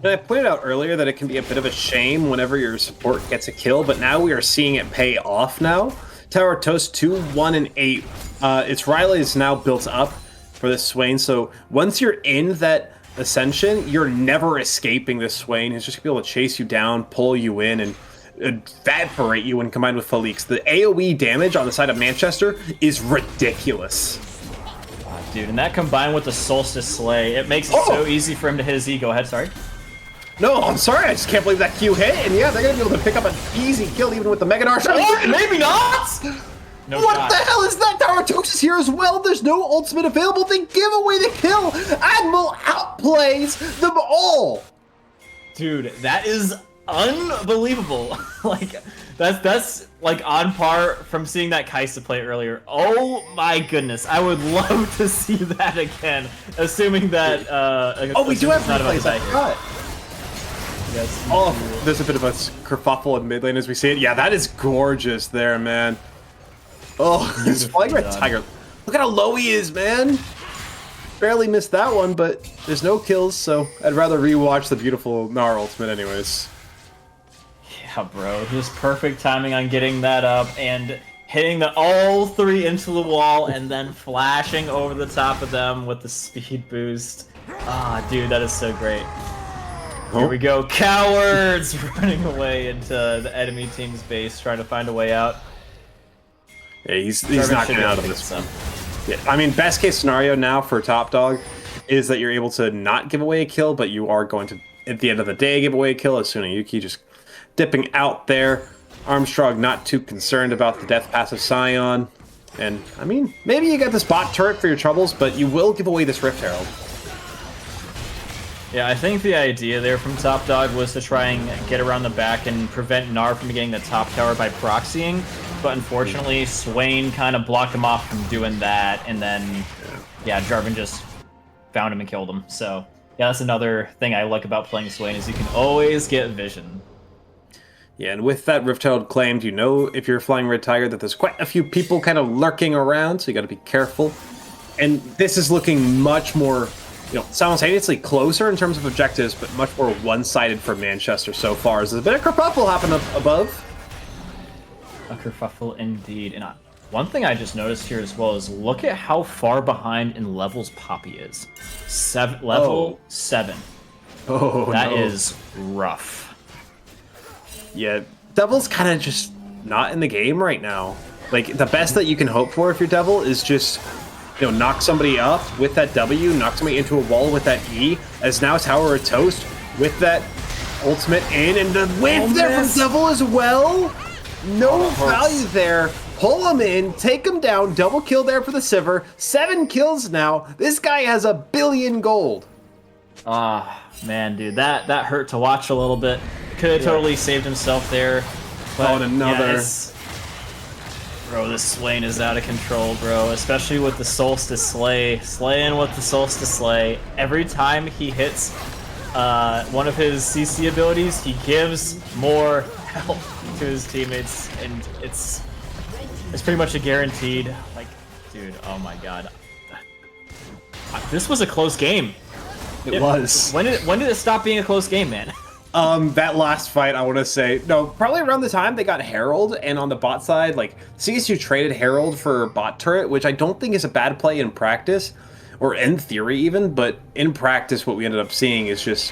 I pointed out earlier that it can be a bit of a shame whenever your support gets a kill, but now we are seeing it pay off now. Tower of Toast 2, 1, and 8. Its Riley is now built up for this Swain, so once you're in that Ascension, you're never escaping this Swain. He's just going to be able to chase you down, pull you in, and evaporate you when combined with Felix. The AoE damage on the side of Manchester is ridiculous. Dude, and that combined with the Solstice Slay, it makes it so easy for him to hit his E. Go ahead, sorry. No, I'm sorry, I just can't believe that Q hit, and yeah, they're gonna be able to pick up an easy kill even with the Mega Dash. Or maybe not! No what shot. the hell is that? Tower Toast is here as well. There's no ultimate available. They give away the kill. Admiral outplays them all. Dude, that is unbelievable. Like, that's like on par from seeing that Kaisa play earlier. Oh my goodness, I would love to see that again. Assuming that we do have replays. I forgot. Yes. Oh, there's a bit of a kerfuffle in mid lane as we see it. Yeah, that is gorgeous there, man. Oh, this Flying Red Tiger. Look at how low he is, man. Barely missed that one, but there's no kills, so I'd rather rewatch the beautiful Gnar ultimate anyways. Yeah, bro. Just perfect timing on getting that up and hitting all three into the wall and then flashing over the top of them with the speed boost. Ah, dude, that is so great. Here we go. Cowards running away into the enemy team's base, trying to find a way out. Yeah, he's not getting out of this one. Yeah, I mean, best case scenario now for Top Dog is that you're able to not give away a kill, but you are going to, at the end of the day, give away a kill. As Yuki just dipping out there. Armstrong not too concerned about the death pass of Scion. And, I mean, maybe you get this bot turret for your troubles, but you will give away this Rift Herald. Yeah, I think the idea there from Top Dog was to try and get around the back and prevent Gnar from getting the top tower by proxying. But unfortunately, Swain kind of blocked him off from doing that, and then, yeah, Jarvan just found him and killed him. So, yeah, that's another thing I like about playing Swain, is you can always get vision. Yeah, and with that Rift Herald claimed, you know, if you're Flying Red Tiger, that there's quite a few people kind of lurking around, so you got to be careful. And this is looking much more, you know, simultaneously closer in terms of objectives, but much more one-sided for Manchester so far. There's a bit of kerfuffle happening up above. A kerfuffle indeed. And one thing I just noticed here as well is look at how far behind in levels Poppy is. Level 7. Oh, that is rough. Yeah, Devil's kind of just not in the game right now. Like, the best that you can hope for if you're Devil is just, you know, knock somebody up with that W, knock somebody into a wall with that E, as now Tower of Toast with that ultimate in, and the whiff there from Devil as well. No value there. Pull him in, take him down, double kill there for the Sivir. 7 kills now. This guy has 1 billion gold. Man, dude, that hurt to watch a little bit. Could have totally saved himself there. But another. Yeah, bro, this Swain is out of control, bro. Especially with the Solstice Slay. Slaying with the Solstice Slay. Every time he hits one of his CC abilities, he gives more health to his teammates, and it's pretty much a guaranteed. Like, dude, oh my god, this was a close game. It was. When did it stop being a close game, man? That last fight, I want to say, no, probably around the time they got Herald, and on the bot side, like, CSU traded Herald for bot turret, which I don't think is a bad play in practice, or in theory even, but in practice what we ended up seeing is just,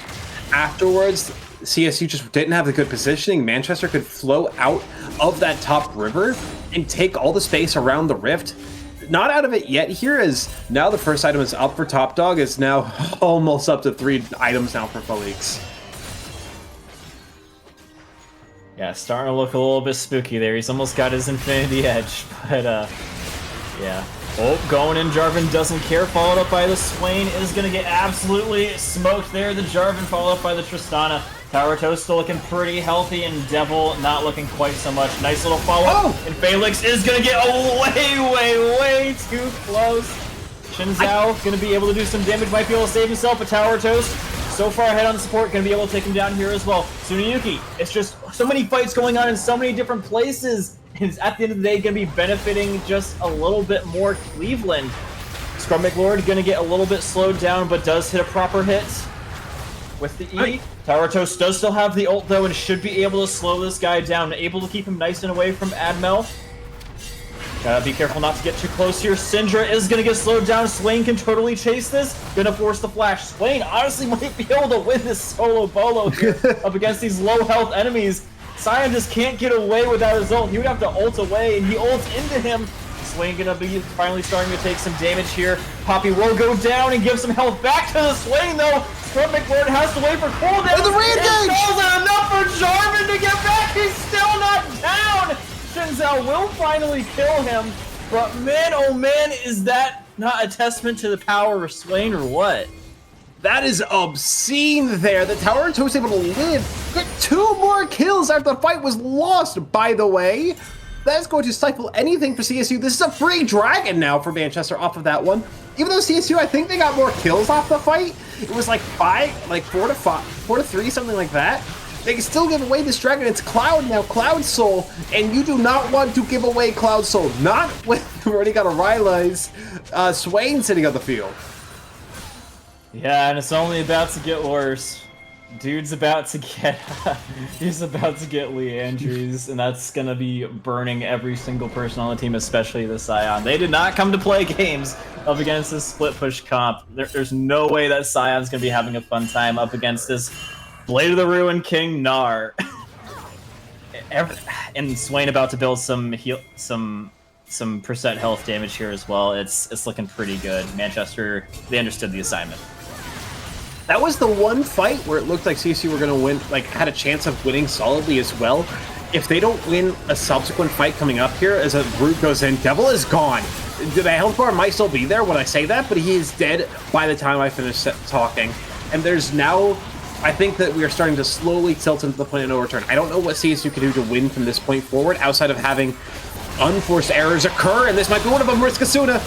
afterwards, CSU just didn't have the good positioning. Manchester could flow out of that top river and take all the space around the rift. Not out of it yet here, as now the first item is up for Top Dog, is now almost up to 3 items now for Felix. Yeah, starting to look a little bit spooky there. He's almost got his Infinity Edge, but yeah. Oh, going in, Jarvan doesn't care, followed up by the Swain, is going to get absolutely smoked there. The Jarvan followed up by the Tristana. Tower Toast still looking pretty healthy, and Devil not looking quite so much. Nice little follow-up, and Felix is going to get way too close. Xin Zhao going to be able to do some damage, might be able to save himself, but Tower Toast so far ahead on support, going to be able to take him down here as well. Tsuneyuki, it's just so many fights going on in so many different places. It's at the end of the day going to be benefiting just a little bit more Cleveland. Scrum McLord going to get a little bit slowed down, but does hit a proper hit with the E. Tower Toast does still have the ult though, and should be able to slow this guy down, able to keep him nice and away from Admel. Gotta be careful not to get too close here. Syndra is gonna get slowed down. Swain can totally chase this. Gonna force the flash. Swain honestly might be able to win this solo bolo here up against these low health enemies. Sion just can't get away without his ult. He would have to ult away, and he ults into him. Swain gonna be finally starting to take some damage here. Poppy will go down and give some health back to the Swain though. Scrum McLord has to wait for cooldown. The re-engage! It enough for Jarvan to get back. He's still not down. Xin Zhao will finally kill him, but man, oh man, is that not a testament to the power of Swain or what? That is obscene there. The Tower Toast able to live. Get 2 more kills after the fight was lost, by the way. That is going to stifle anything for CSU. This is a free dragon now for Manchester off of that one. Even though CSU, I think they got more kills off the fight. It was like 4 to 3, something like that. They can still give away this dragon. It's Cloud now, Cloud Soul, and you do not want to give away Cloud Soul. Not when you've already got a Rylai's Swain sitting on the field. Yeah, and it's only about to get worse. Dude's about to get, he's about to get Lee Andrews, and that's gonna be burning every single person on the team, especially the Scion. They did not come to play games up against this split push comp. There's no way that Scion's gonna be having a fun time up against this Blade of the Ruin King Gnar. And Swain about to build some percent health damage here as well. It's looking pretty good. Manchester, they understood the assignment. That was the one fight where it looked like CSU were going to win, like had a chance of winning solidly as well. If they don't win a subsequent fight coming up here as a group goes in, Devil is gone. The health bar might still be there when I say that, but he is dead by the time I finish talking. And there's now, I think that we are starting to slowly tilt into the point of no return. I don't know what CSU can do to win from this point forward outside of having unforced errors occur, and this might be one of them. Riskasuna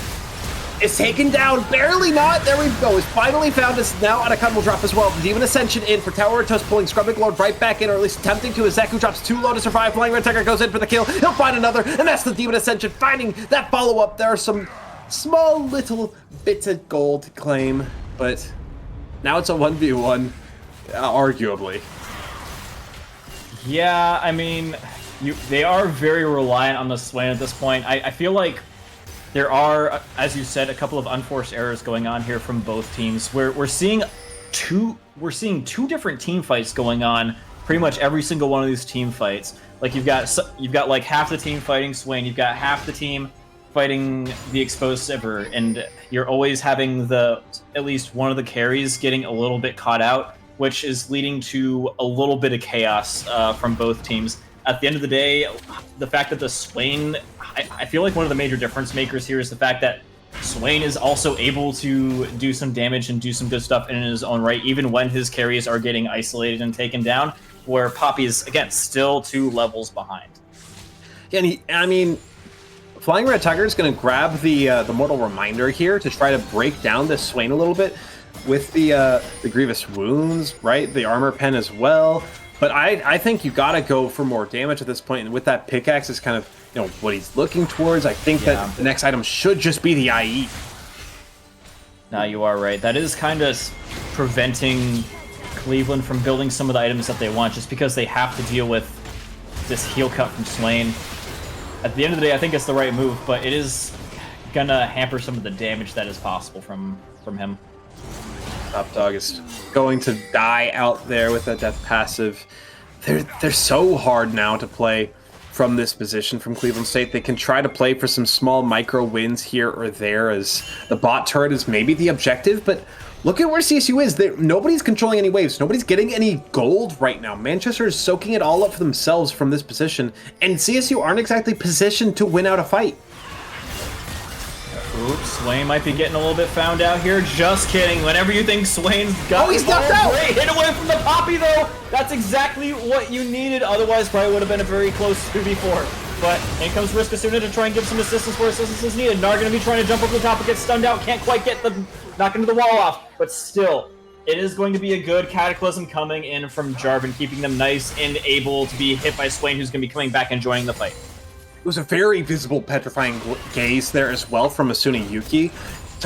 is taken down, barely not. There we go. It's finally found us now on a cut will drop as well. The Demon Ascension in for Tower Toast, pulling Scrum McLord right back in, or at least attempting to. As Zeku drops too low to survive. Flying Red Tiger goes in for the kill. He'll find another, and that's the Demon Ascension finding that follow-up. There are some small little bits of gold to claim, but now it's a 1v1, arguably. Yeah, I mean, they are very reliant on the Swain at this point. I feel like there are, as you said, a couple of unforced errors going on here from both teams. We're seeing two different team fights going on pretty much every single one of these team fights. Like you've got like half the team fighting Swain, you've got half the team fighting the exposed Sivir, and you're always having at least one of the carries getting a little bit caught out, which is leading to a little bit of chaos from both teams. At the end of the day, the fact that the Swain, I feel like one of the major difference makers here is the fact that Swain is also able to do some damage and do some good stuff in his own right, even when his carries are getting isolated and taken down, where Poppy is, again, still 2 levels behind. Yeah, and I mean, Flying Red Tiger is going to grab the Mortal Reminder here to try to break down this Swain a little bit with the Grievous Wounds, right? The Armor Pen as well. But I think you got to go for more damage at this point, and with that pickaxe is kind of, you know, what he's looking towards. I think that the next item should just be the IE. Now you are right. That is kind of preventing Cleveland from building some of the items that they want, just because they have to deal with this heal cut from Swain. At the end of the day, I think it's the right move, but it is gonna hamper some of the damage that is possible from him. Top Dog is going to die out there with that death passive. They're so hard now to play from this position from Cleveland State. They can try to play for some small micro wins here or there, as the bot turret is maybe the objective, but look at where CSU is. Nobody's controlling any waves. Nobody's getting any gold right now. Manchester is soaking it all up for themselves from this position, and CSU aren't exactly positioned to win out a fight. Oops, Swain might be getting a little bit found out here. Just kidding. Whenever you think Swain's got he's knocked out! Great hit away from the Poppy, though. That's exactly what you needed. Otherwise, probably would have been a very close 2v4. But in comes Risk Asuna to try and give some assistance where assistance is needed. Nar going to be trying to jump over the top and get stunned out. Can't quite get the knock into the wall off. But still, it is going to be a good Cataclysm coming in from Jarvan, keeping them nice and able to be hit by Swain, who's going to be coming back and joining the fight. It was a very visible petrifying gaze there as well from Asuna Yuki,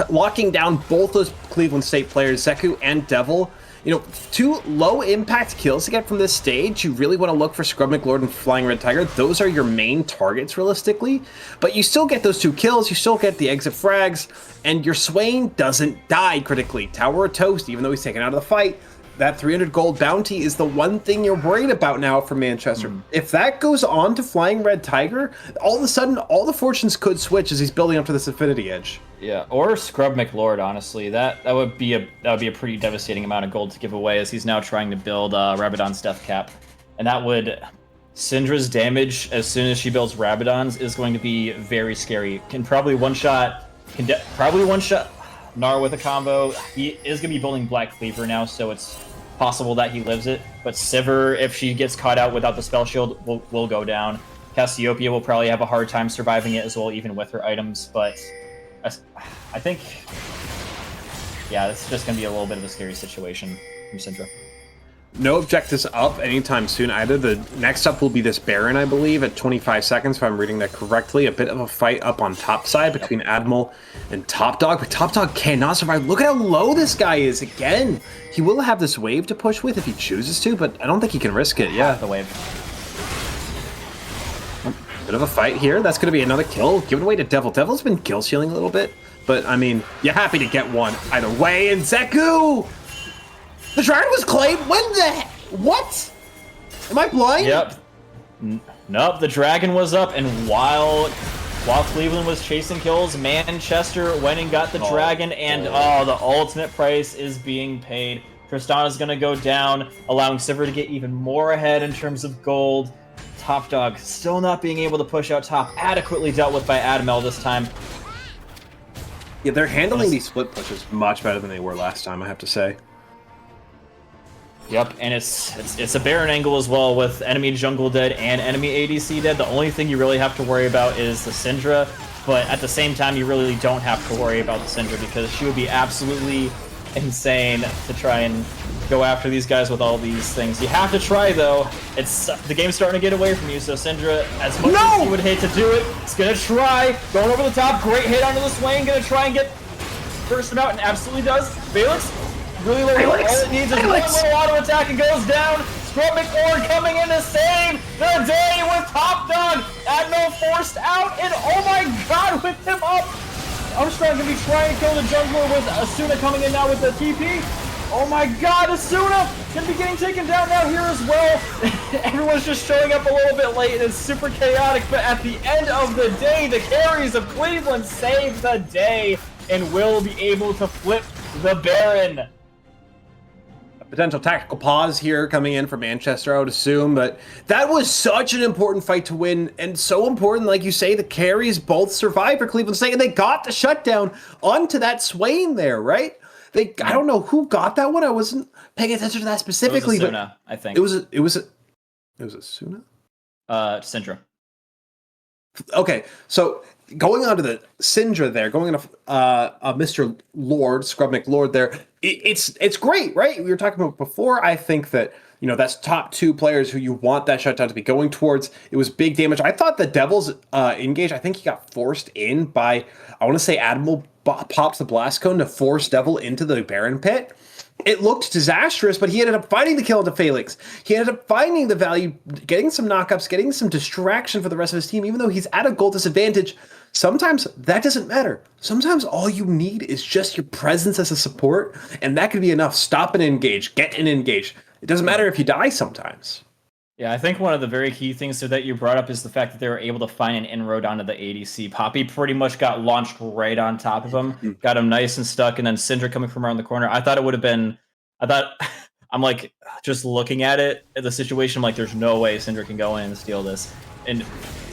locking down both those Cleveland State players, Zeku and Devil. You know, 2 low impact kills to get from this stage. You really want to look for Scrub McLord and Flying Red Tiger. Those are your main targets realistically, but you still get those 2 kills. You still get the exit frags, and your Swain doesn't die critically. Tower of Toast, even though he's taken out of the fight. That 300 gold bounty is the one thing you're worried about now for Manchester. If that goes on to Flying Red Tiger, all of a sudden, all the fortunes could switch as he's building up to this Affinity Edge. Yeah, or Scrub McLord, honestly. That would be a pretty devastating amount of gold to give away, as he's now trying to build Rabadon's Death Cap. And that would... Syndra's damage, as soon as she builds Rabadon's, is going to be very scary. Can probably one-shot Nar with a combo. He is going to be building Black Cleaver now, so it's possible that he lives it. But Sivir, if she gets caught out without the spell shield, will go down. Cassiopeia will probably have a hard time surviving it as well, even with her items. But I think, yeah, this is just going to be a little bit of a scary situation from Syndra. No objectives up anytime soon either. The next up will be this Baron, I believe, at 25 seconds, if I'm reading that correctly. A bit of a fight up on top side between Admiral and Top Dog, but Top Dog cannot survive. Look at how low this guy is again. He will have this wave to push with if he chooses to, but I don't think he can risk it. Yeah, the wave. Bit of a fight here. That's going to be another kill given away to Devil. Devil's been kill stealing a little bit, but I mean, you're happy to get one either way. And Zeku! The Dragon was claimed? When the heck? What? Am I blind? Yep. Nope, the Dragon was up, and while Cleveland was chasing kills, Manchester went and got the Dragon, and the ultimate price is being paid. Tristana's going to go down, allowing Sivir to get even more ahead in terms of gold. Top Dog still not being able to push out top, adequately dealt with by Adamel this time. Yeah, they're handling these split pushes much better than they were last time, I have to say. Yep, and it's a Baron angle as well, with enemy jungle dead and enemy ADC dead. The only thing you really have to worry about is the Syndra, but at the same time, you really don't have to worry about the Syndra, because she would be absolutely insane to try and go after these guys with all these things. You have to try, though. The game's starting to get away from you, so Syndra, as much as you would hate to do it, it's gonna try. Going over the top, great hit onto the Swain, gonna try and burst him out, and absolutely does. Felix, really low, all it needs is one little auto attack and goes down. Scrub McLord coming in to save the day with Top Dog. Admiral forced out, and oh my god, with him up. Armstrong gonna be trying to kill the jungler with Asuna coming in now with the TP. Oh my god, Asuna gonna be getting taken down now here as well. Everyone's just showing up a little bit late, and it's super chaotic, but at the end of the day, the carries of Cleveland save the day and will be able to flip the Baron. potential tactical pause here coming in from Manchester, I would assume. But that was such an important fight to win, and so important, like you say, the carries both survived for Cleveland State, and they got the shutdown onto that Swain there, right? I don't know who got that one. I wasn't paying attention to that specifically. It was Asuna, I think. It was Asuna? Syndra. Okay, so going on to the Syndra there, going on to Mr. Lord, Scrub McLord there, it's great, right? We were talking about before. I think that, that's top 2 players who you want that shutdown to be going towards. It was big damage. I thought the Devil's engage, I think he got forced in by, I want to say Admiral pops the blast cone to force Devil into the Baron pit. It looked disastrous, but he ended up finding the kill into Felix. He ended up finding the value, getting some knockups, getting some distraction for the rest of his team, even though he's at a goal disadvantage. Sometimes that doesn't matter. Sometimes all you need is just your presence as a support, and that could be enough. Stop and engage, get and engage. It doesn't matter if you die sometimes. Yeah, I think one of the very key things that you brought up is the fact that they were able to find an inroad onto the ADC. Poppy pretty much got launched right on top of him, got him nice and stuck, and then Syndra coming from around the corner. I thought it would have been, I'm like, just looking at it, at the situation, I'm like, there's no way Syndra can go in and steal this. And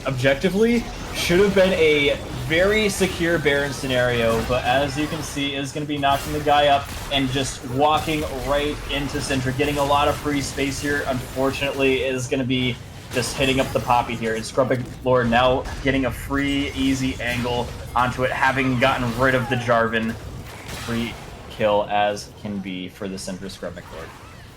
objectively, should have been a very secure Baron scenario, but as you can see, is going to be knocking the guy up and just walking right into Syndra, getting a lot of free space here. Unfortunately, is going to be just hitting up the Poppy here. And Scrub Lord now getting a free, easy angle onto it, having gotten rid of the Jarvan. Free kill as can be for the Syndra Scrub Lord.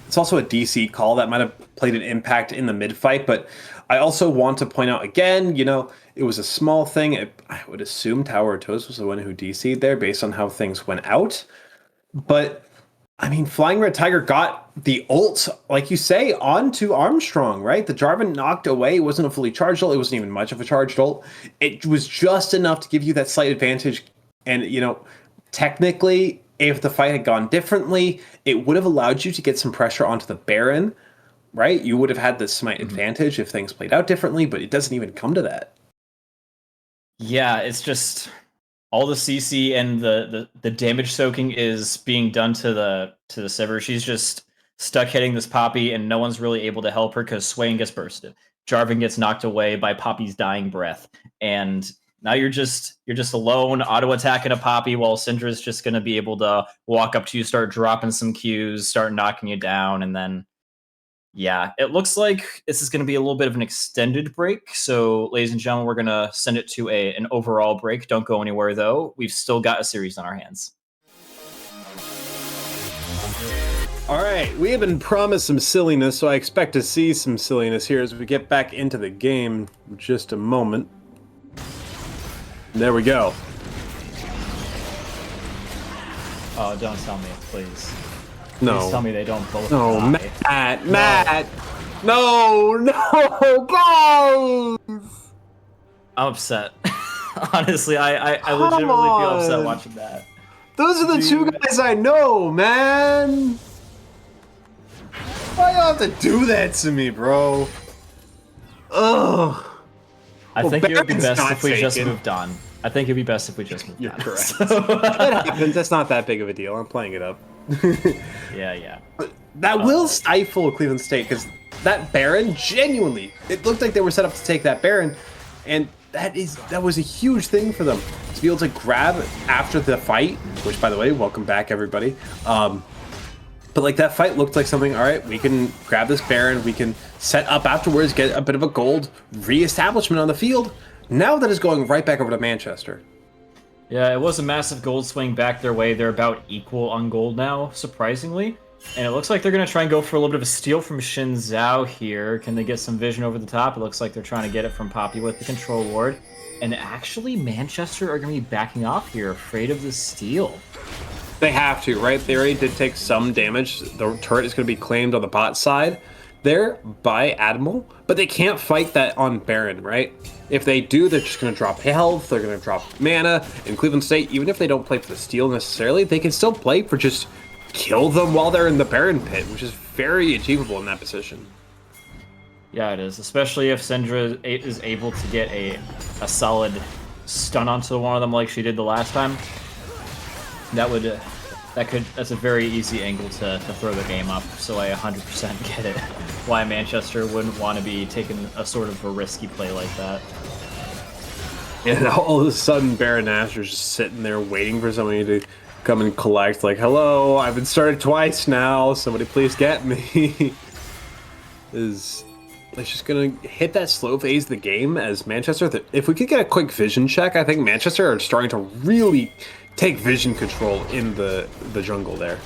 It's also a DC call that might have played an impact in the mid-fight, but I also want to point out again, it was a small thing. I would assume Tower of Toes was the one who DC'd there based on how things went out. But, Flying Red Tiger got the ult, like you say, onto Armstrong, right? The Jarvan knocked away. It wasn't a fully charged ult. It wasn't even much of a charged ult. It was just enough to give you that slight advantage. And, technically, if the fight had gone differently, it would have allowed you to get some pressure onto the Baron, right? You would have had the smite advantage if things played out differently, but it doesn't even come to that. Yeah, it's just all the CC and the damage soaking is being done to the Sivir. She's just stuck hitting this Poppy, and no one's really able to help her because Swain gets bursted. Jarvan gets knocked away by Poppy's dying breath, and now you're just alone, auto-attacking a Poppy while Syndra's just going to be able to walk up to you, start dropping some Qs, start knocking you down, and then, yeah, it looks like this is going to be a little bit of an extended break. So, ladies and gentlemen, we're going to send it to an overall break. Don't go anywhere, though. We've still got a series on our hands. All right, we have been promised some silliness, so I expect to see some silliness here as we get back into the game in just a moment. There we go. Oh, don't tell me, please. No. Please tell me they don't both No, die. Matt! No, guys! I'm upset. Honestly, I legitimately feel upset watching that. Those are the two guys I know, man! Why you have to do that to me, bro? Ugh. I think it would be best if we just taken. moved on. I think it'd be best if we just moved on. You're correct. So- It happens. That's not that big of a deal. I'm playing it up. Yeah. But that will stifle Cleveland State because that Baron, genuinely, it looked like they were set up to take that Baron, and that was a huge thing for them to be able to grab after the fight. Which, by the way, welcome back, everybody. But like that fight looked like something. All right, we can grab this Baron. We can set up afterwards, get a bit of a gold reestablishment on the field. Now that is going right back over to Manchester. Yeah, it was a massive gold swing back their way. They're about equal on gold now, surprisingly. And it looks like they're going to try and go for a little bit of a steal from Xin Zhao here. Can they get some vision over the top? It looks like they're trying to get it from Poppy with the control ward. And actually, Manchester are going to be backing off here, afraid of the steal. They have to, right? They already did take some damage. The turret is going to be claimed on the bot side there by Admiral, but they can't fight that on Baron, right? If they do, they're just going to drop health, they're going to drop mana. In Cleveland State, even if they don't play for the steal necessarily, they can still play for just kill them while they're in the Baron pit, which is very achievable in that position. Yeah, it is, especially if Syndra is able to get a solid stun onto one of them like she did the last time. That would That's a very easy angle to throw the game up, so I 100% get it. Why Manchester wouldn't want to be taking a sort of a risky play like that. And all of a sudden, Baron Nashor's just sitting there waiting for somebody to come and collect. Like, hello, I've been started twice now. Somebody please get me. It's just gonna hit that slow phase of the game as Manchester. If we could get a quick vision check, I think Manchester are starting to really take vision control in the jungle there.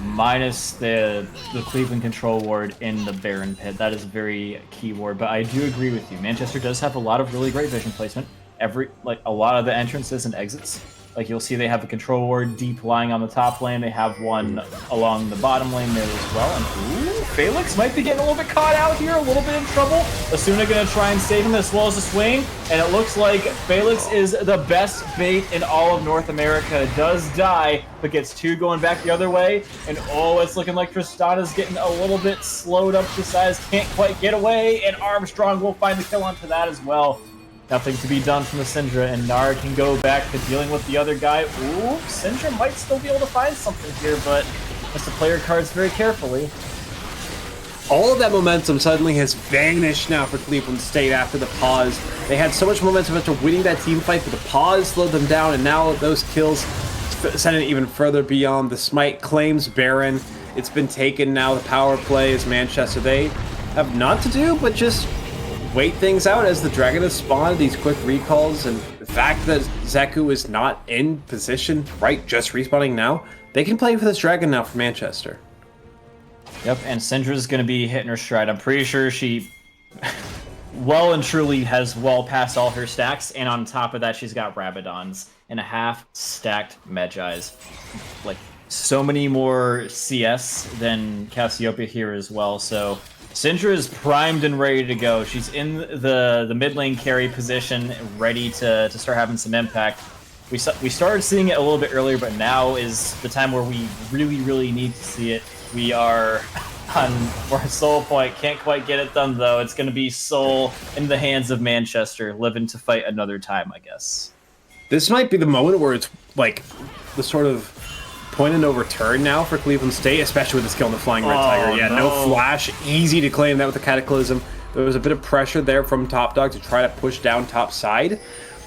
Minus the Cleveland control ward in the Baron pit. That is a very key ward, but I do agree with you. Manchester does have a lot of really great vision placement. A lot of the entrances and exits. Like you'll see they have a control ward deep lying on the top lane. They have one along the bottom lane there as well. And ooh, Felix might be getting a little bit caught out here, a little bit in trouble. Asuna gonna try and save him as well as the swing. And it looks like Felix is the best bait in all of North America. Does die, but gets two going back the other way. And oh, it's looking like Tristana's getting a little bit slowed up to size. Can't quite get away. And Armstrong will find the kill onto that as well. Nothing to be done from the Syndra, and Nara can go back to dealing with the other guy. Ooh, Syndra might still be able to find something here, but has to play her cards very carefully. All of that momentum suddenly has vanished now for Cleveland State after the pause. They had so much momentum after winning that team fight, but the pause slowed them down, and now those kills send it even further beyond. The Smite claims Baron. It's been taken now. The power play is Manchester. They have not to do, but just wait things out as the Dragon has spawned, these quick recalls, and the fact that Zeku is not in position, right, just respawning now, they can play for this Dragon now for Manchester. Yep, and Syndra's going to be hitting her stride. I'm pretty sure she well and truly has well past all her stacks, and on top of that, she's got Rabadons and a half-stacked Magi's. Like, so many more CS than Cassiopeia here as well, so Syndra is primed and ready to go. She's in the mid lane carry position, ready to start having some impact. We started seeing it a little bit earlier, but now is the time where we really need to see it. We are on Soul Point. Can't quite get it done, though. It's going to be Soul in the hands of Manchester, living to fight another time, I guess. This might be the moment where it's like the sort of point of no return now for Cleveland State, especially with the skill on the Flying Red Tiger. Yeah, no flash. Easy to claim that with the Cataclysm. There was a bit of pressure there from Top Dog to try to push down top side,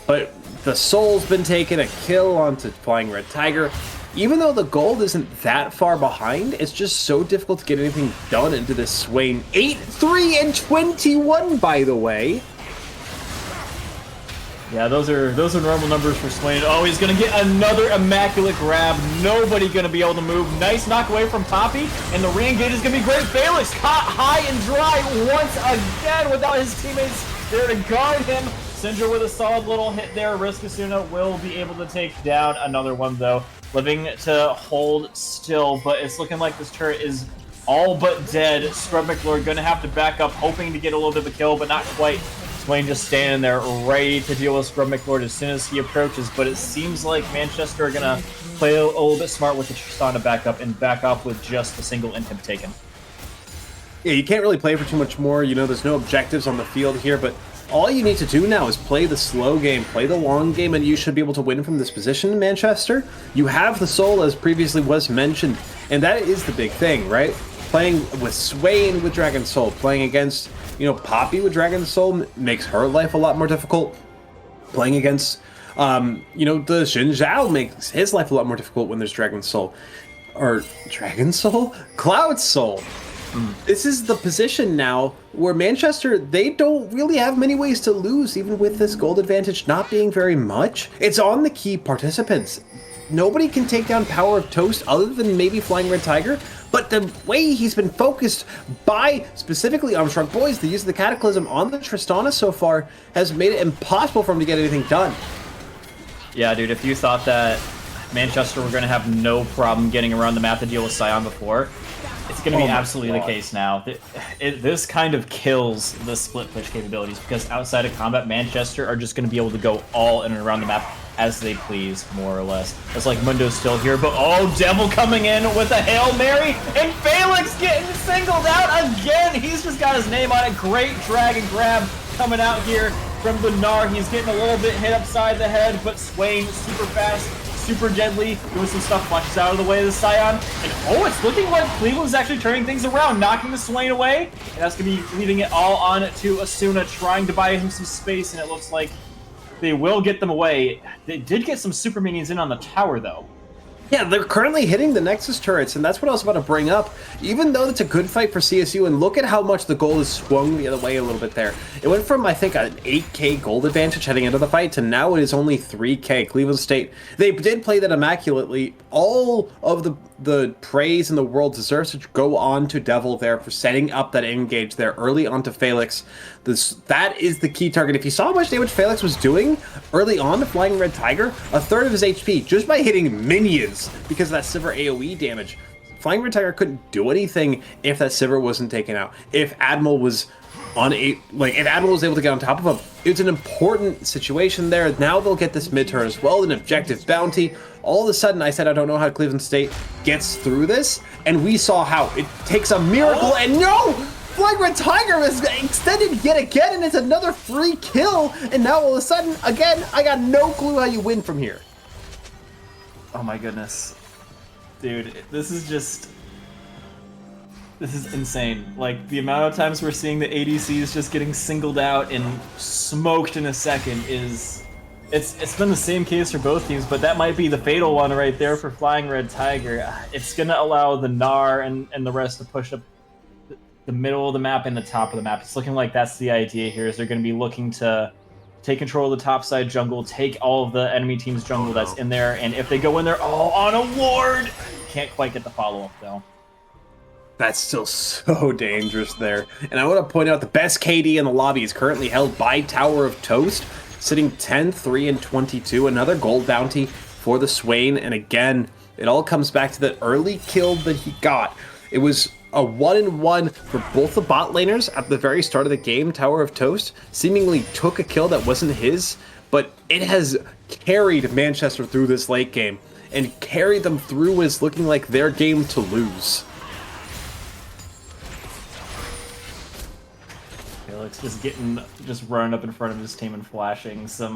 but the Soul's been taken, a kill onto Flying Red Tiger. Even though the gold isn't that far behind, it's just so difficult to get anything done into this Swain. 8-3 and 21, by the way. Yeah, those are normal numbers for Swain. Oh, he's gonna get another immaculate grab. Nobody gonna be able to move. Nice knock away from Poppy, and the re-engage is gonna be great. Felix caught high and dry once again without his teammates there to guard him. Syndra with a solid little hit there. Risk Asuna will be able to take down another one though. Living to hold still, but it's looking like this turret is all but dead. Scrub McLord gonna have to back up, hoping to get a little bit of a kill, but not quite. Swain just standing there ready to deal with Scrub McLord as soon as he approaches, but it seems like Manchester are gonna play a little bit smart with the Tristana backup and back off with just a single inhib taken. Yeah, you can't really play for too much more. You know, there's no objectives on the field here, but all you need to do now is play the slow game, play the long game, and you should be able to win from this position in Manchester. You have the Soul, as previously was mentioned, and that is the big thing, right? Playing with Swain with Dragon Soul, playing against, you know, Poppy with Dragon Soul makes her life a lot more difficult. Playing against, you know, the Xin Zhao makes his life a lot more difficult when there's Dragon Soul. Or Dragon Soul? Cloud Soul. This is the position now where Manchester, they don't really have many ways to lose, even with this gold advantage not being very much. It's on the key participants. Nobody can take down Power of Toast other than maybe Flying Red Tiger, but the way he's been focused by specifically Armstrong Boys, the use of the Cataclysm on the Tristana so far has made it impossible for him to get anything done. Yeah, dude, if you thought that Manchester were going to have no problem getting around the map to deal with Sion before, it's going to be absolutely the case now. This kind of kills the split push capabilities because outside of combat, Manchester are just going to be able to go all in and around the map as they please, more or less. It's like Mundo's still here, but oh, Devil coming in with a Hail Mary, and Felix getting singled out again. He's just got his name on it. Great drag and grab coming out here from the Gnar. He's getting a little bit hit upside the head, but Swain super fast, super deadly, doing some stuff, punches out of the way of the Scion, and oh, it's looking like Cleveland's actually turning things around, knocking the Swain away, and that's going to be leaving it all on to Asuna, trying to buy him some space, and it looks like they will get them away. They did get some super minions in on the tower, though. Yeah, they're currently hitting the Nexus turrets, and that's what I was about to bring up. Even though it's a good fight for CSU, and look at how much the gold has swung the other way a little bit there. It went from, I think, an 8k gold advantage heading into the fight to now it is only 3k. Cleveland State, they did play that immaculately. All of the praise in the world deserves to go on to Devil there for setting up that engage there early onto Felix. That is the key target. If you saw how much damage Felix was doing early on to Flying Red Tiger, a third of his HP just by hitting minions because of that Sivir AoE damage. Flying Red Tiger couldn't do anything if that Sivir wasn't taken out. If Admiral was if Admiral was able to get on top of him, it's an important situation there. Now they'll get this mid turn as well, an objective bounty. All of a sudden, I said I don't know how Cleveland State gets through this, and we saw how it takes a miracle. And no, Flying Red Tiger is extended yet again, and it's another free kill. And now all of a sudden, again, I got no clue how you win from here. Oh my goodness, dude, this is insane. Like, the amount of times we're seeing the ADCs just getting singled out and smoked in a second is... It's been the same case for both teams, but that might be the fatal one right there for Flying Red Tiger. It's going to allow the Gnar and the rest to push up the middle of the map and the top of the map. It's looking like that's the idea here, is they're going to be looking to take control of the top side jungle, take all of the enemy team's jungle that's in there, and if they go in there, on a ward! Can't quite get the follow-up, though. That's still so dangerous there. And I want to point out the best KD in the lobby is currently held by Tower of Toast, sitting 10, 3, and 22. Another gold bounty for the Swain. And again, it all comes back to that early kill that he got. It was a 1-in-1 for both the bot laners at the very start of the game. Tower of Toast seemingly took a kill that wasn't his, but it has carried Manchester through this late game and carried them through what is looking like their game to lose. Felix just running up in front of his team and flashing some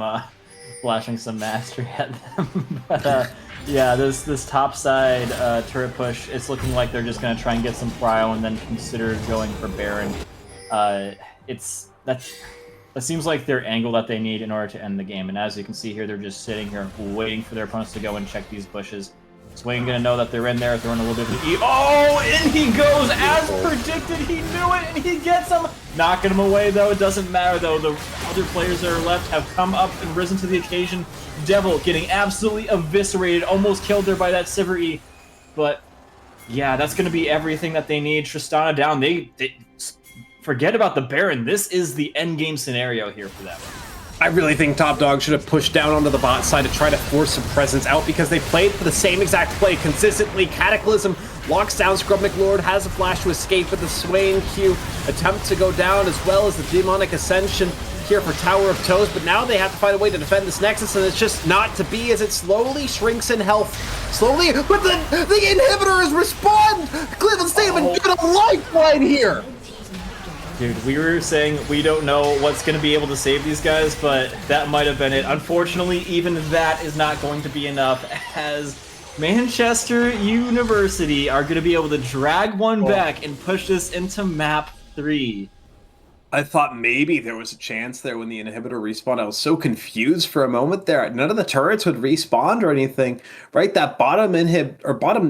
mastery at them. But yeah, this top side turret push, it's looking like they're just gonna try and get some prio and then consider going for Baron. That seems like their angle that they need in order to end the game. And as you can see here, they're just sitting here waiting for their opponents to go and check these bushes. Swain gonna know that they're in there, throwing a little bit of an E. Oh, and he goes as predicted. He knew it, and he gets him. Knocking him away, though. It doesn't matter, though. The other players that are left have come up and risen to the occasion. Devil getting absolutely eviscerated, almost killed there by that Sivir E. But yeah, that's gonna be everything that they need. Tristana down. They forget about the Baron. This is the end game scenario here for them. I really think Top Dog should have pushed down onto the bot side to try to force some presence out because they played for the same exact play consistently. Cataclysm locks down Scrub McLord, has a flash to escape, but the Swain Q attempts to go down, as well as the Demonic Ascension here for Tower of Toast, but now they have to find a way to defend this Nexus, and it's just not to be as it slowly shrinks in health. Slowly, but the inhibitors respond! Cleveland State have been given a lifeline here! Dude, we were saying we don't know what's going to be able to save these guys, but that might have been it. Unfortunately, even that is not going to be enough, as Manchester University are going to be able to drag one back and push this into map 3. I thought maybe there was a chance there when the inhibitor respawned. I was so confused for a moment there. None of the turrets would respawn or anything, right? That bottom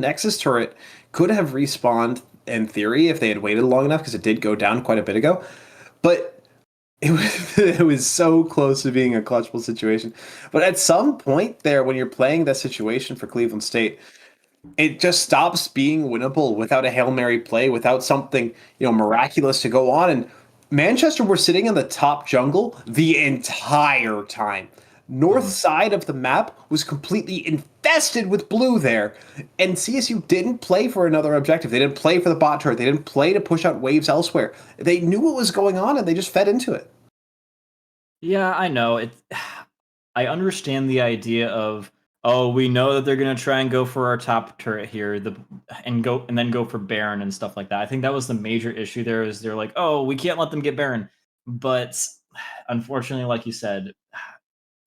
Nexus turret could have respawned in theory if they had waited long enough, because it did go down quite a bit ago. But it was so close to being a clutchable situation. But at some point there, when you're playing that situation for Cleveland State, it just stops being winnable without a Hail Mary play, without something, miraculous to go on. And Manchester were sitting in the top jungle the entire time. North side of the map was completely infested with blue there, and CSU didn't play for another objective. They didn't play for the bot turret. They didn't play to push out waves elsewhere. They knew what was going on, and they just fed into it. Yeah, I know. I understand the idea of, we know that they're going to try and go for our top turret here, and then go for Baron and stuff like that. I think that was the major issue there, is they're like, we can't let them get Baron. But unfortunately, like you said,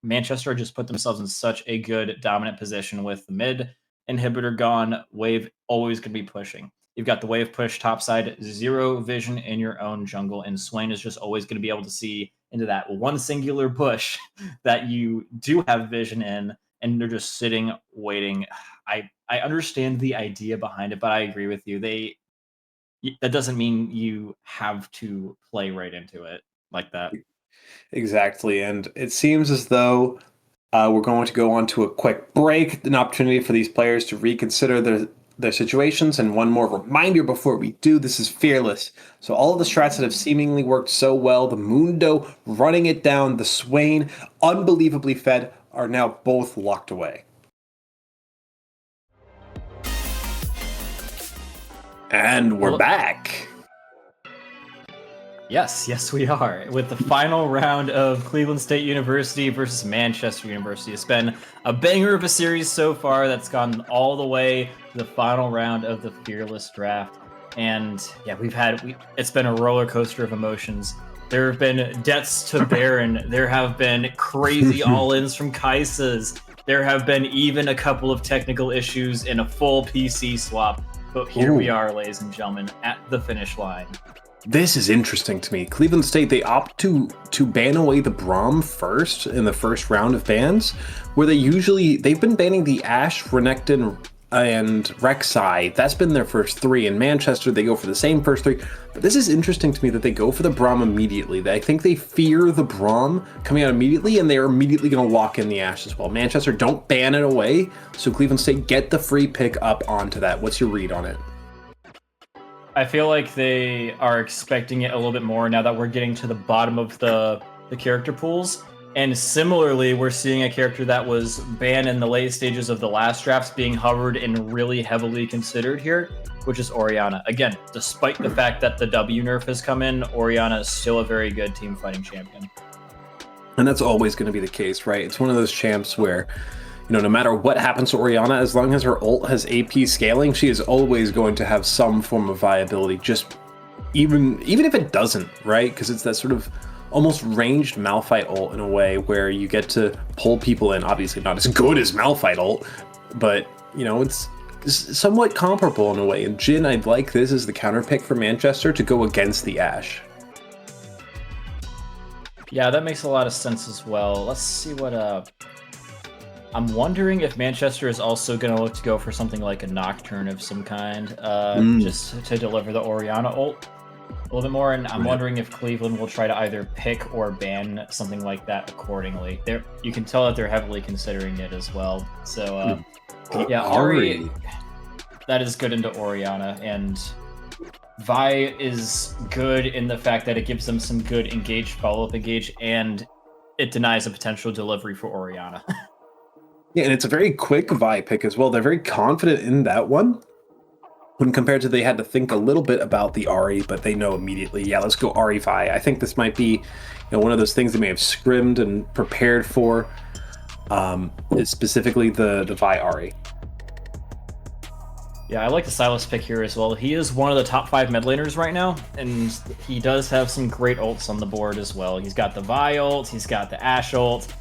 Manchester just put themselves in such a good dominant position with the mid inhibitor gone. Wave always going to be pushing. You've got the wave push topside, zero vision in your own jungle, and Swain is just always going to be able to see into that one singular bush that you do have vision in, and they're just sitting waiting. I understand the idea behind it, but I agree with you. That doesn't mean you have to play right into it like that. Exactly. And it seems as though we're going to go on to a quick break, an opportunity for these players to reconsider their situations. And one more reminder before we do, this is Fearless. So all of the strats that have seemingly worked so well, the Mundo running it down, the Swain unbelievably fed, are now both locked away. And we're back. Yes, we are. With the final round of Cleveland State University versus Manchester University. It's been a banger of a series so far that's gone all the way to the final round of the Fearless draft. And yeah, it's been a roller coaster of emotions. There have been deaths to Baron. There have been crazy all-ins from Kaisas. There have been even a couple of technical issues in a full PC swap. But here we are, ladies and gentlemen, at the finish line. This is interesting to me. Cleveland State, they opt to ban away the Braum first in the first round of bans, where they've been banning the Ashe, Renekton, and Rek'Sai. That's been their first three. In Manchester, they go for the same first three. But this is interesting to me that they go for the Braum immediately. I think they fear the Braum coming out immediately, and they're immediately going to lock in the Ashe as well. Manchester, don't ban it away, so Cleveland State get the free pick up onto that. What's your read on it? I feel like they are expecting it a little bit more now that we're getting to the bottom of the character pools. And similarly, we're seeing a character that was banned in the late stages of the last drafts being hovered and really heavily considered here, which is Orianna. Again, despite the fact that the W nerf has come in, Orianna is still a very good team fighting champion. And that's always going to be the case, right? It's one of those champs where, no matter what happens to Orianna, as long as her ult has AP scaling, she is always going to have some form of viability, just even if it doesn't, right? Because it's that sort of almost ranged Malphite ult in a way where you get to pull people in. Obviously not as good as Malphite ult, but, it's somewhat comparable in a way. And Jhin, I'd like this as the counter pick for Manchester to go against the Ashe. Yeah, that makes a lot of sense as well. Let's see what... I'm wondering if Manchester is also going to look to go for something like a Nocturne of some kind, just to deliver the Orianna ult a little bit more. And I'm wondering if Cleveland will try to either pick or ban something like that accordingly. You can tell that they're heavily considering it as well. So, yeah, Ahri, that is good into Orianna. And Vi is good in the fact that it gives them some good engage, follow-up engage, and it denies a potential delivery for Orianna. Yeah, and it's a very quick Vi pick as well. They're very confident in that one when compared to they had to think a little bit about the Ahri, but they know immediately, yeah, let's go Ahri Vi. I think this might be one of those things they may have scrimmed and prepared for, is specifically the Vi Ahri. Yeah, I like the Sylas pick here as well. He is one of the top 5 mid laners right now, and he does have some great ults on the board as well. He's got the Vi ult, he's got the Ashe ult.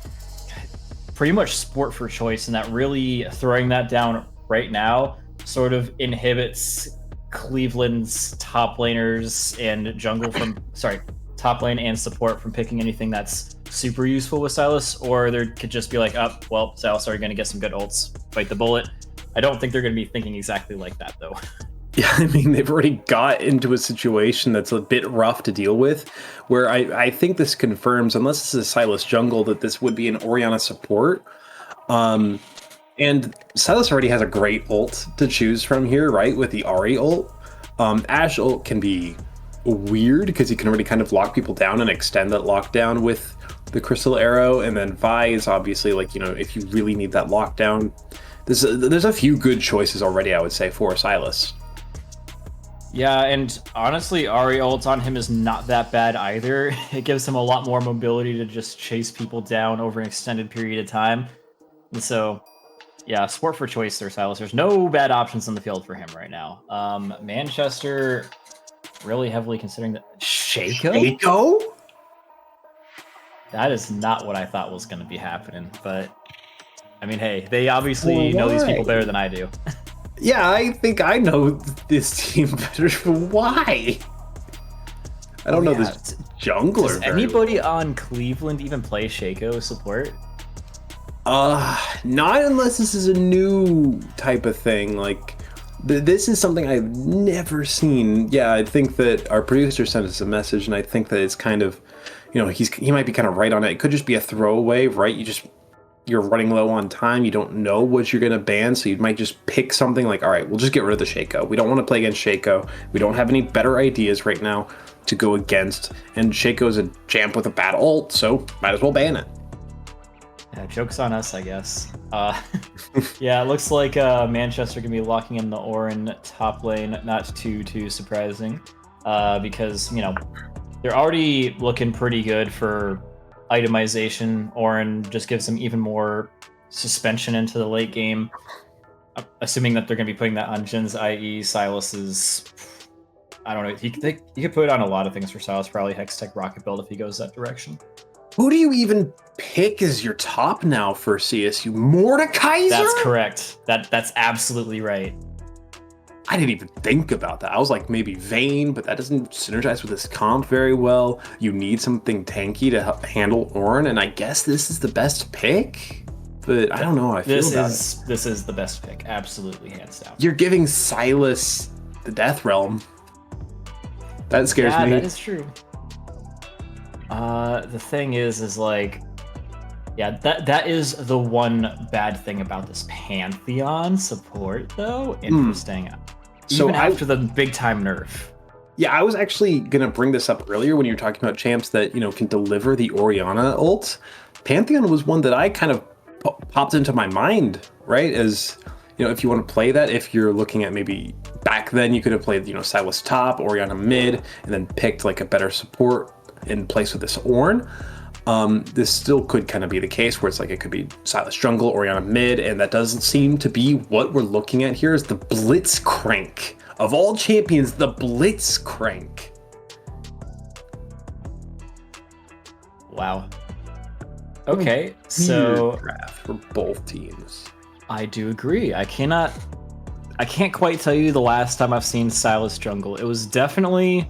Pretty much sport for choice, and that really throwing that down right now sort of inhibits Cleveland's top laners and top lane and support from picking anything that's super useful with Sylas, or there could just be like, Sylas are going to get some good ults, bite the bullet. I don't think they're going to be thinking exactly like that, though. Yeah, I mean, they've already got into a situation that's a bit rough to deal with, where I think this confirms, unless this is a Sylas jungle, that this would be an Orianna support. And Sylas already has a great ult to choose from here, right, with the Ahri ult. Ashe ult can be weird, because he can already kind of lock people down and extend that lockdown with the Crystal Arrow, and then Vi is obviously, if you really need that lockdown, there's a few good choices already, I would say, for Sylas. Yeah, and honestly, Ahri ult on him is not that bad either. It gives him a lot more mobility to just chase people down over an extended period of time. And so, yeah, sport for choice there, Sylas. There's no bad options on the field for him right now. Manchester really heavily considering that. Shaco? That is not what I thought was going to be happening, but I mean, hey, they Well, obviously know these people better than I do. Yeah, I think I know this team better. Why? I don't know this jungler Does very anybody well. on Cleveland even play Shaco support? Not unless this is a new type of thing. Like, this is something I've never seen. Yeah, I think that our producer sent us a message, and I think that it's kind of, he might be kind of right on it. It could just be a throwaway, right? You're running low on time. You don't know what you're going to ban, so you might just pick something like, all right, we'll just get rid of the Shaco. We don't want to play against Shaco. We don't have any better ideas right now to go against, and Shaco's a champ with a bad ult, so might as well ban it. Yeah, joke's on us, I guess. Yeah, it looks like Manchester can be locking in the Orin top lane. Not too surprising, because they're already looking pretty good for itemization. Orin just gives them even more suspension into the late game. Assuming that they're going to be putting that on Jin's, i.e. Silas's. I don't know. He could put it on a lot of things for Silas. Probably Hextech Rocket Build if he goes that direction. Who do you even pick as your top now for CSU? Mordekaiser? That's correct. That's absolutely right. I didn't even think about that. I was like, maybe Vayne, but that doesn't synergize with his comp very well. You need something tanky to help handle Ornn, and I guess this is the best pick? But I don't know how I feel about it. This is the best pick. Absolutely, hands down. You're giving Silas the Death Realm. That scares me. Yeah, that is true. The thing is like, yeah, that is the one bad thing about this Pantheon support, though. Interesting. So Even after the big time nerf. Yeah, I was actually gonna bring this up earlier when you were talking about champs that can deliver the Orianna ult. Pantheon was one that I kind of popped into my mind, right? As if you want to play that, if you're looking at maybe back then, you could have played Silas top, Orianna mid, and then picked like a better support in place with this Ornn. This still could kind of be the case where it's like it could be Silas jungle, Orianna mid, and that doesn't seem to be what we're looking at here. Is the Blitzcrank of all champions, the Blitzcrank. Wow. Okay, so draft for both teams. I do agree. I can't quite tell you the last time I've seen Silas jungle. It was definitely,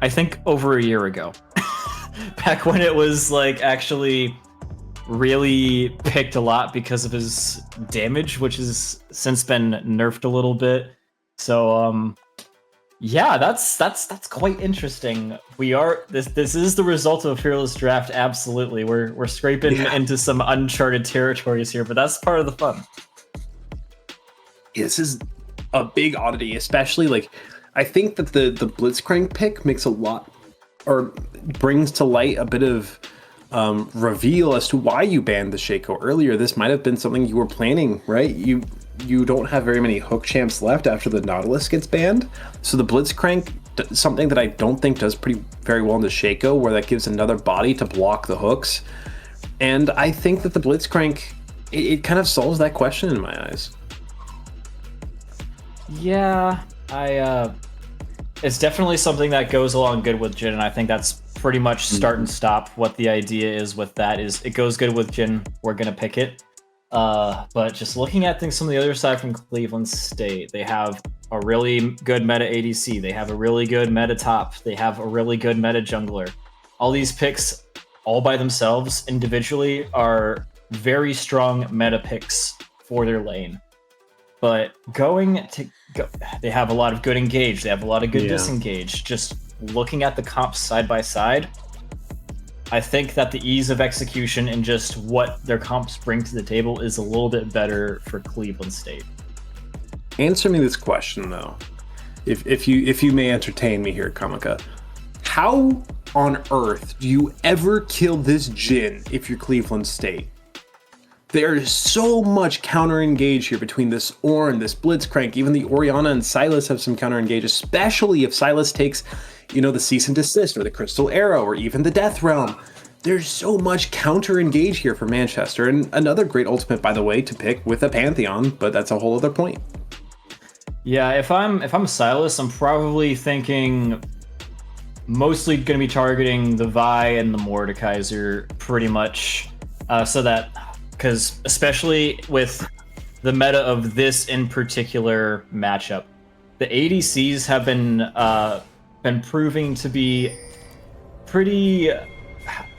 I think, over a year ago. Back when it was like actually really picked a lot because of his damage, which has since been nerfed a little bit. So yeah, that's quite interesting. This is the result of a fearless draft. Absolutely, we're scraping into some uncharted territories here, but that's part of the fun. Yeah, this is a big oddity, especially like I think that the Blitzcrank pick makes a lot, or brings to light a bit of reveal as to why you banned the Shaco earlier. This might have been something you were planning, right? You don't have very many hook champs left after the Nautilus gets banned, so the Blitzcrank, something that I don't think does very well in the Shaco, where that gives another body to block the hooks. And I think that the Blitzcrank, it kind of solves that question in my eyes. Yeah, it's definitely something that goes along good with Jhin, and I think that's pretty much start and stop. What the idea is with that is it goes good with Jhin, we're gonna pick it. But just looking at things from the other side from Cleveland State, they have a really good meta ADC, they have a really good meta top, they have a really good meta jungler. All these picks, all by themselves, individually, are very strong meta picks for their lane. But they have a lot of good engage, they have a lot of good disengage. Just looking at the comps side by side, I think that the ease of execution and just what their comps bring to the table is a little bit better for Cleveland State. Answer me this question though, if you may entertain me here, Kamika. How on earth do you ever kill this Jhin if you're Cleveland State? There is so much counter engage here between this Ornn, this Blitzcrank, even the Orianna and Silas have some counter engage, especially if Silas takes, the Cease and Desist or the Crystal Arrow or even the Death Realm. There's so much counter engage here for Manchester, and another great ultimate, by the way, to pick with a Pantheon, but that's a whole other point. Yeah, if I'm Silas, I'm probably thinking mostly going to be targeting the Vi and the Mordekaiser pretty much, so that, because especially with the meta of this in particular matchup, the ADCs have been proving to be pretty,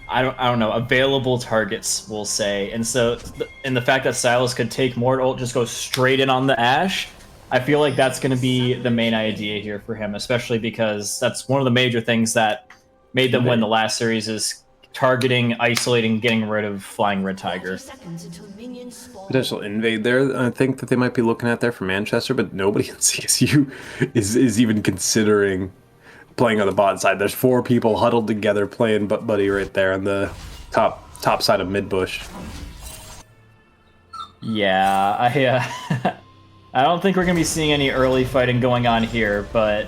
I don't know, available targets, we'll say. And so, and the fact that Sylas could take Mord ult, just go straight in on the Ashe, I feel like that's going to be the main idea here for him, especially because that's one of the major things that made them win the last series is targeting, isolating, getting rid of Flying Red Tiger. Potential invade there, I think that they might be looking at there for Manchester, but nobody in CSU is even considering playing on the bot side. There's 4 people huddled together playing butt buddy right there on the top side of mid bush. Yeah, I don't think we're gonna be seeing any early fighting going on here, but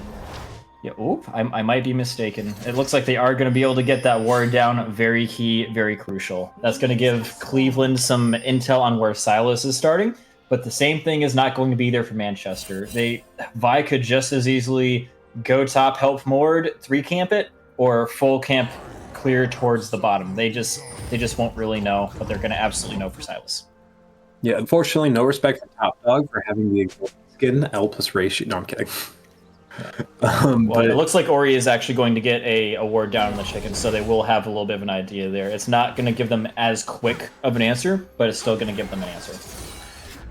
yeah, oop, I might be mistaken. It looks like they are gonna be able to get that ward down. Very key, very crucial. That's gonna give Cleveland some intel on where Sylas is starting, but the same thing is not going to be there for Manchester. Vi could just as easily go top, help Mord, 3-camp it, or full camp clear towards the bottom. They just won't really know, but they're gonna absolutely know for Sylas. Yeah, unfortunately, no respect for Top Dog for having the skin L plus ratio. No, I'm kidding. Well, but it looks like Ori is actually going to get a ward down on the chicken, so they will have a little bit of an idea there. It's not going to give them as quick of an answer, but it's still going to give them an answer.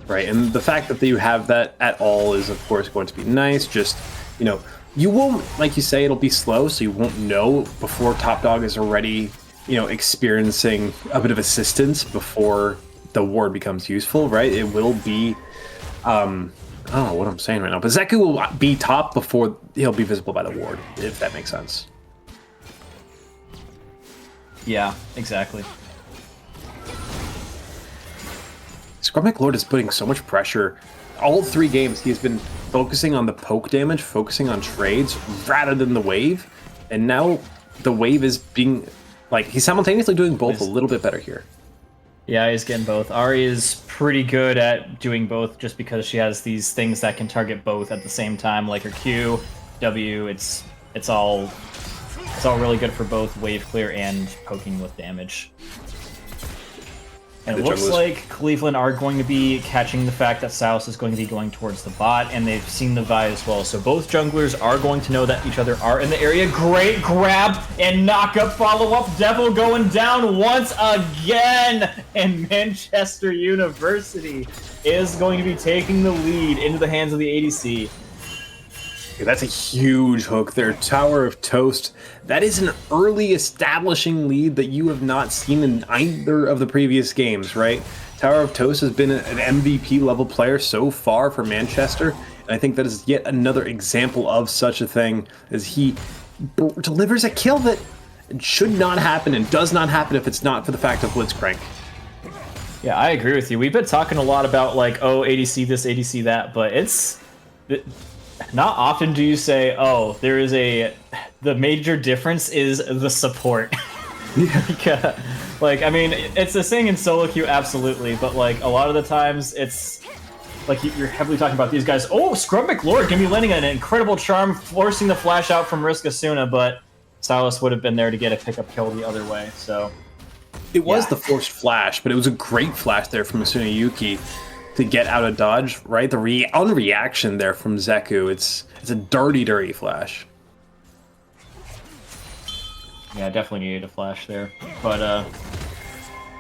Right, and the fact that you have that at all is, of course, going to be nice. Just, you know, you won't, like you say, it'll be slow, so you won't know before Top Dog is already, you know, experiencing a bit of assistance before the ward becomes useful, right? It will be, I don't know what I'm saying right now, but Zeku will be top before he'll be visible by the ward, if that makes sense. Yeah, exactly. Scrummack Lord is putting so much pressure. All 3 games, he's been focusing on the poke damage, focusing on trades, rather than the wave. And now the wave is being, like, he's simultaneously doing both a little bit better here. Yeah, he's getting both. Ari is pretty good at doing both just because she has these things that can target both at the same time, like her Q, W, it's all really good for both wave clear and poking with damage. And it looks like Cleveland are going to be catching the fact that Sylas is going to be going towards the bot, and they've seen the Vi as well. So both junglers are going to know that each other are in the area. Great grab and knock-up follow-up. Devil going down once again. And Manchester University is going to be taking the lead into the hands of the ADC. That's a huge hook there. Tower of Toast. That is an early establishing lead that you have not seen in either of the previous games, right? Tower of Toast has been an MVP level player so far for Manchester, and I think that is yet another example of such a thing, as he delivers a kill that should not happen and does not happen if it's not for the fact of Blitzcrank. Yeah, I agree with you. We've been talking a lot about, like, oh, ADC this, ADC that, but not often do you say, oh, the major difference is the support. Like, I mean, it's the thing in solo queue, absolutely, but, like, a lot of the times it's, like, you're heavily talking about these guys, oh, Scrummack Lord can be landing an incredible charm, forcing the flash out from Risk Asuna, but Sylas would have been there to get a pickup kill the other way, so. It was the forced flash, but it was a great flash there from Asuna Yuki to get out of dodge, right? The reaction there from Zeku, it's a dirty flash. Yeah, definitely needed a flash there. But,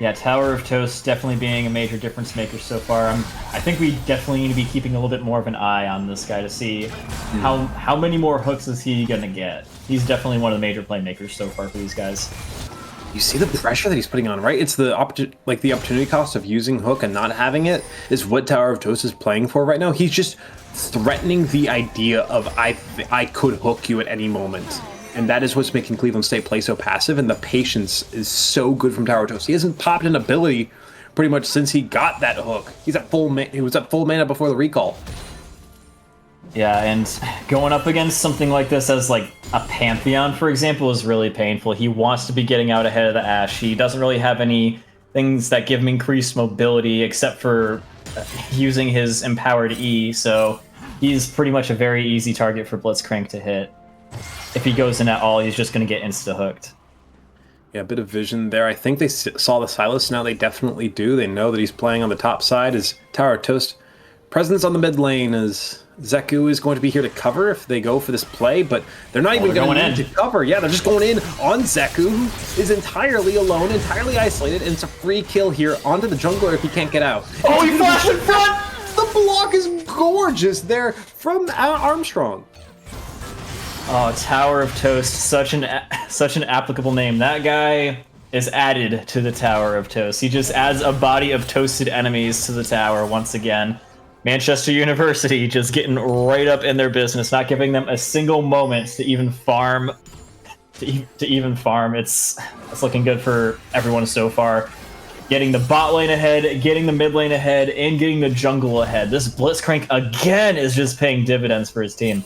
yeah, Tower of Toast definitely being a major difference maker so far. I think we definitely need to be keeping a little bit more of an eye on this guy to see how many more hooks is he going to get. He's definitely one of the major playmakers so far for these guys. You see the pressure that he's putting on, right? It's the opportunity cost of using hook and not having it is what Tower of Toast is playing for right now. He's just threatening the idea of I could hook you at any moment. And that is what's making Cleveland State play so passive, and the patience is so good from Tower of Toast. He hasn't popped an ability pretty much since he got that hook. He was at full mana before the recall. Yeah, and going up against something like this as, like, a Pantheon, for example, is really painful. He wants to be getting out ahead of the Ashe. He doesn't really have any things that give him increased mobility except for using his empowered E, so he's pretty much a very easy target for Blitzcrank to hit. if he goes in at all, he's just going to get insta-hooked. Yeah, a bit of vision there. I think they saw the Silas. Now they definitely do. They know that he's playing on the top side. His Tower of Toast presence on the mid lane as Zeku is going to be here to cover if they go for this play, but they're not even going to need to cover. Yeah, they're just going in on Zeku, who is entirely alone, entirely isolated, and it's a free kill here onto the jungler if he can't get out. Oh, he flashed in front! The block is gorgeous there from Armstrong. Oh, Tower of Toast, such an applicable name. That guy is added to the Tower of Toast. He just adds a body of toasted enemies to the tower once again. Manchester University just getting right up in their business, not giving them a single moment to even farm. It's looking good for everyone so far. Getting the bot lane ahead, getting the mid lane ahead, and getting the jungle ahead. This Blitzcrank again is just paying dividends for his team.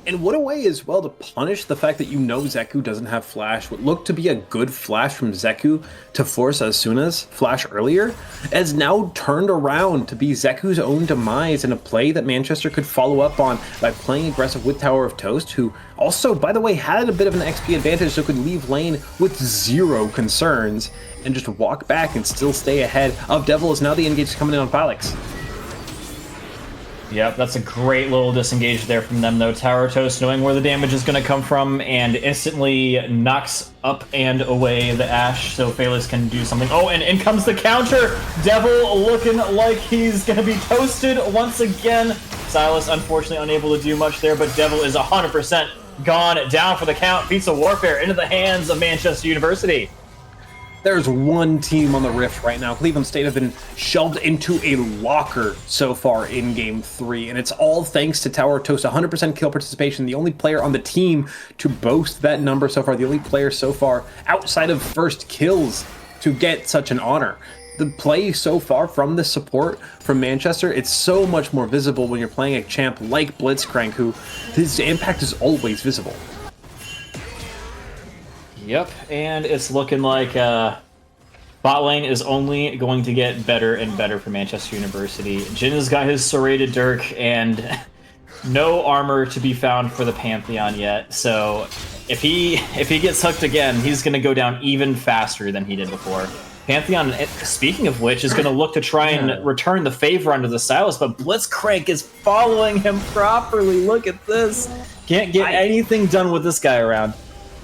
And what a way as well to punish the fact that you know Zeku doesn't have flash. What looked to be a good flash from Zeku to force Asuna's flash earlier has now turned around to be Zeku's own demise in a play that Manchester could follow up on by playing aggressive with Tower of Toast, who also, by the way, had a bit of an XP advantage, so could leave lane with zero concerns and just walk back and still stay ahead of Devil as now the engage is coming in on Phylex. Yep, that's a great little disengage there from them, though. Tower Toast knowing where the damage is going to come from and instantly knocks up and away the Ashe so Phylex can do something. Oh, and in comes the counter! Devil looking like he's going to be toasted once again. Silas unfortunately unable to do much there, but Devil is 100% gone down for the count. Pizza Warfare into the hands of Manchester University. There's one team on the Rift right now. Cleveland State have been shoved into a locker so far in Game 3, and it's all thanks to Tower Toast. 100% kill participation, the only player on the team to boast that number so far, the only player so far outside of first kills to get such an honor. The play so far from the support from Manchester, it's so much more visible when you're playing a champ like Blitzcrank, who his impact is always visible. Yep, and it's looking like bot lane is only going to get better and better for Manchester University. Jin has got his serrated Dirk and no armor to be found for the Pantheon yet, so if he gets hooked again, he's going to go down even faster than he did before. Pantheon, speaking of which, is going to look to try and return the favor onto the Silas, but Blitzcrank is following him properly. Look at this. Can't get anything done with this guy around.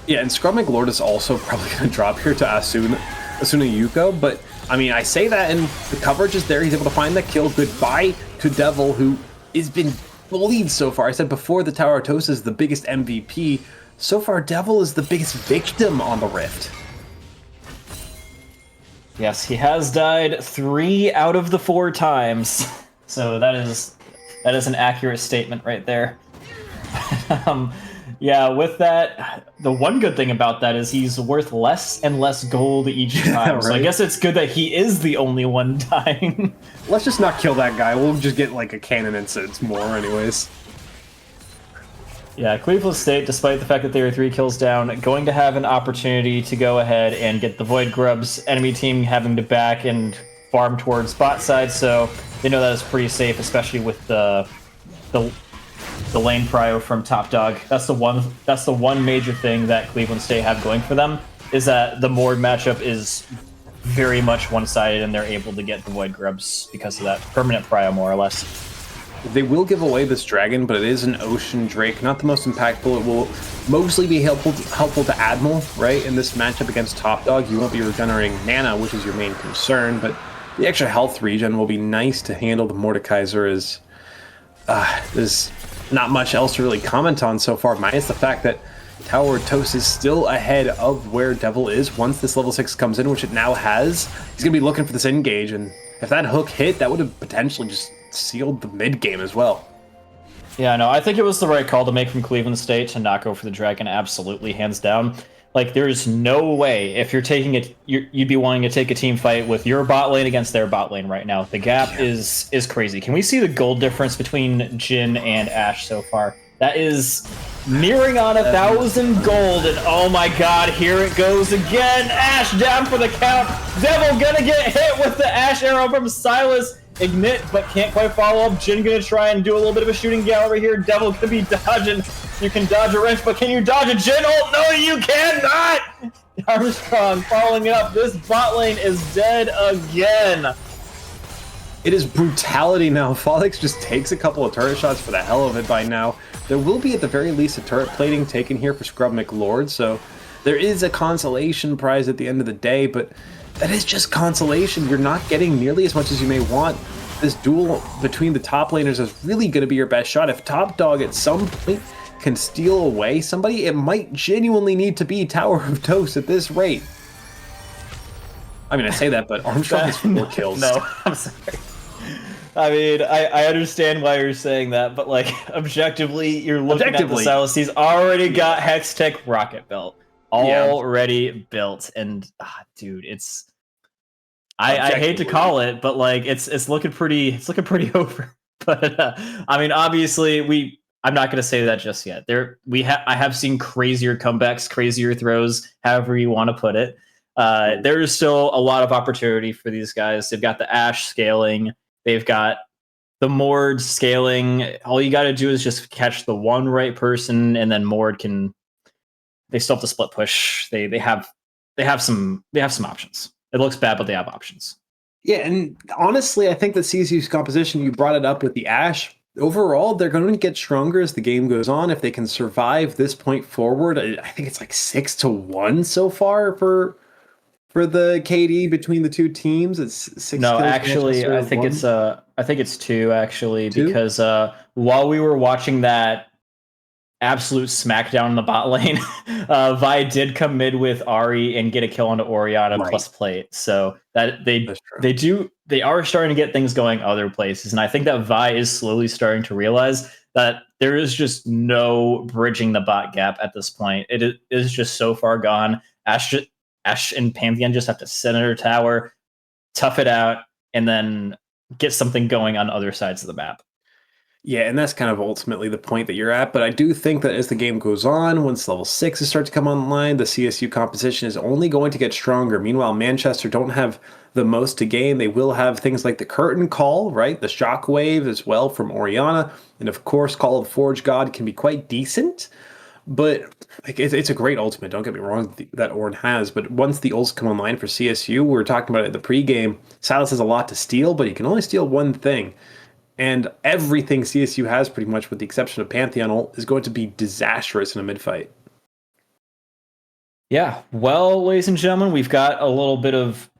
Yeah, and Scrum Lord is also probably going to drop here to Asuna Yuko, but I mean, I say that and the coverage is there. He's able to find that kill. Goodbye to Devil, who has been bullied so far. I said before the Tower of Toast is the biggest MVP. So far, Devil is the biggest victim on the Rift. Yes, he has died 3 out of the 4 times. So that is an accurate statement right there. Yeah, with that, the one good thing about that is he's worth less and less gold each time. Yeah, right? So I guess it's good that he is the only one dying. Let's just not kill that guy. We'll just get like a cannon instance more anyways. Yeah, Cleveland State, despite the fact that they were 3 kills down, going to have an opportunity to go ahead and get the Void Grubs. Enemy team having to back and farm towards bot side, so they know that is pretty safe, especially with the lane prio from Top Dog. That's the one major thing that Cleveland State have going for them, is that the Mord matchup is very much one-sided and they're able to get the Void Grubs because of that permanent prio, more or less. They will give away this dragon, but it is an Ocean Drake, not the most impactful. It will mostly be helpful to Admiral, right? In this matchup against Top Dog, you won't be regenerating mana, which is your main concern, but the extra health regen will be nice to handle. The Mordekaiser is there's not much else to really comment on so far, minus the fact that Tower Toast is still ahead of where Devil is once this level 6 comes in, which it now has. He's going to be looking for this engage, and if that hook hit, that would have potentially just sealed the mid game as well. Yeah, no, I think it was the right call to make from Cleveland State to not go for the dragon, absolutely, hands down. Like, there's no way, if you're taking it, you'd be wanting to take a team fight with your bot lane against their bot lane right now. The gap is crazy. Can we see the gold difference between Jin and Ashe so far? That is nearing on 1,000 gold, and oh my god, here it goes again. Ashe down for the count. Devil gonna get hit with the Ashe arrow from Silas. Ignite, but can't quite follow up. Jin gonna try and do a little bit of a shooting gallery here. Devil gonna be dodging You can dodge a wrench, but can you dodge a Jhin ult? No, you cannot! Armstrong following it up. This bot lane is dead again. It is brutality now. Folix just takes a couple of turret shots for the hell of it by now. There will be, at the very least, a turret plating taken here for Scrub McLord, so there is a consolation prize at the end of the day, but that is just consolation. You're not getting nearly as much as you may want. This duel between the top laners is really going to be your best shot. If Top Dog at some point can steal away somebody, it might genuinely need to be Tower of Toast at this rate. I mean, I say that, but Armstrong has 4 kills. No, I'm sorry. I mean, I understand why you're saying that, but like objectively, you're looking at the Sylas. He's already got Hextech Rocket Belt already built, and dude, it's I hate to call it, but like it's looking pretty over. But I mean, obviously I'm not going to say that just yet. I have seen crazier comebacks, crazier throws, however you want to put it. There is still a lot of opportunity for these guys. They've got the Ashe scaling. They've got the Mord scaling. All you got to do is just catch the one right person, and then Mord can. They still have to split push. They have some options. It looks bad, but they have options. Yeah, and honestly, I think that CSU's composition, you brought it up with the Ashe. Overall, they're going to get stronger as the game goes on. If they can survive this point forward, I think it's like 6-1 so far for the KD between the two teams. It's 6. No, actually, I think it's 2 actually, 2? Because while we were watching that absolute smackdown in the bot lane, Vi did come mid with Ahri and get a kill onto Orianna plus plate. So that they are starting to get things going other places, and I think that Vi is slowly starting to realize that there is just no bridging the bot gap at this point. It is just so far gone. Ashe and Pantheon just have to sit in her tower, tough it out, and then get something going on other sides of the map. Yeah, and that's kind of ultimately the point that you're at. But I do think that as the game goes on, once level 6s start to come online, the CSU composition is only going to get stronger. Meanwhile, Manchester don't have the most to gain. They will have things like the Curtain Call, right? The Shockwave as well from Orianna. And of course, Call of the Forge God can be quite decent. But like, it's a great ultimate, don't get me wrong, that Ornn has. But once the ults come online for CSU, we were talking about it in the pregame, Sylas has a lot to steal, but he can only steal one thing. And everything CSU has, pretty much with the exception of Pantheon ult, is going to be disastrous in a mid-fight. Yeah, well, ladies and gentlemen, we've got a little bit of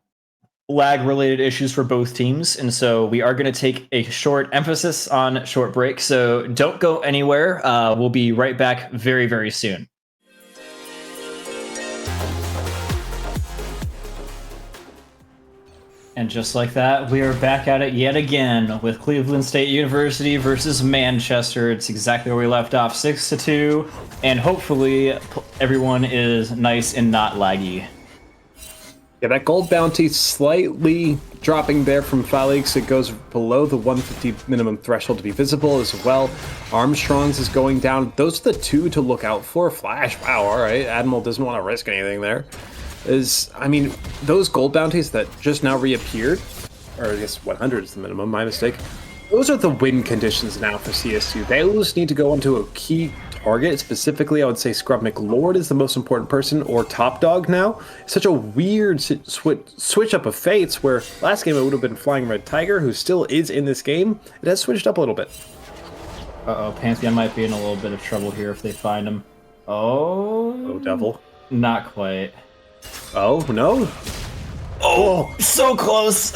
lag-related issues for both teams, and so we are going to take a short emphasis on short break, so don't go anywhere. We'll be right back very, very soon. And just like that, we are back at it yet again with Cleveland State University versus Manchester. It's exactly where we left off, 6-2, and hopefully everyone is nice and not laggy. Yeah, that gold bounty slightly dropping there from Felix. It goes below the 150 minimum threshold to be visible as well. Armstrong's is going down. Those are the two to look out for. Flash, wow, all right. Admiral doesn't want to risk anything there. I mean, those gold bounties that just now reappeared, or I guess 100 is the minimum, my mistake. Those are the win conditions now for CSU. They just need to go onto a key target. Specifically, I would say Scrub McLord is the most important person, or Top Dog now. It's such a weird switch up of fates, where last game it would have been Flying Red Tiger, who still is in this game. It has switched up a little bit. Uh-oh, Pantheon might be in a little bit of trouble here if they find him. Oh, devil. Not quite. Oh, no. Oh, so close.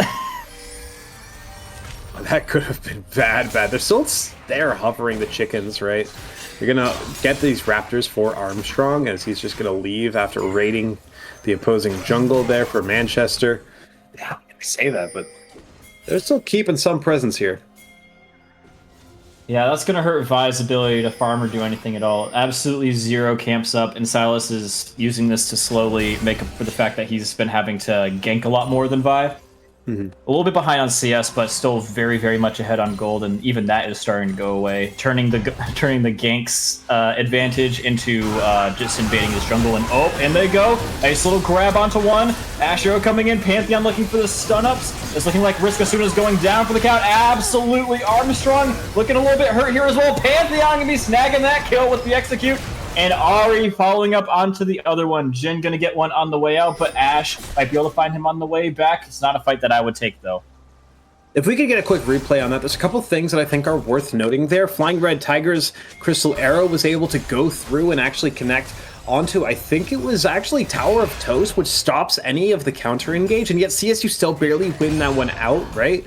That could have been bad. They're still there hovering the chickens, right? You're going to get these raptors for Armstrong, as he's just going to leave after raiding the opposing jungle there for Manchester. Yeah, I say that, but they're still keeping some presence here. Yeah, that's going to hurt Vi's ability to farm or do anything at all. Absolutely zero camps up, and Sylas is using this to slowly make up for the fact that he's been having to gank a lot more than Vi. A little bit behind on CS, but still very, very much ahead on gold, and even that is starting to go away, turning the gank's advantage into just invading his jungle. And oh, in they go! Nice little grab onto one. Ashero coming in. Pantheon looking for the stun ups. It's looking like Risk Asuna is going down for the count. Absolutely, Armstrong looking a little bit hurt here as well. Pantheon gonna be snagging that kill with the execute. And Ari following up onto the other one. Jin gonna get one on the way out, but Ash might be able to find him on the way back. It's not a fight that I would take, though. If we could get a quick replay on that, there's a couple things that I think are worth noting there. Flying Red Tiger's Crystal Arrow was able to go through and actually connect onto, I think it was actually Tower of Toast, which stops any of the counter engage, and yet CSU still barely win that one out, right?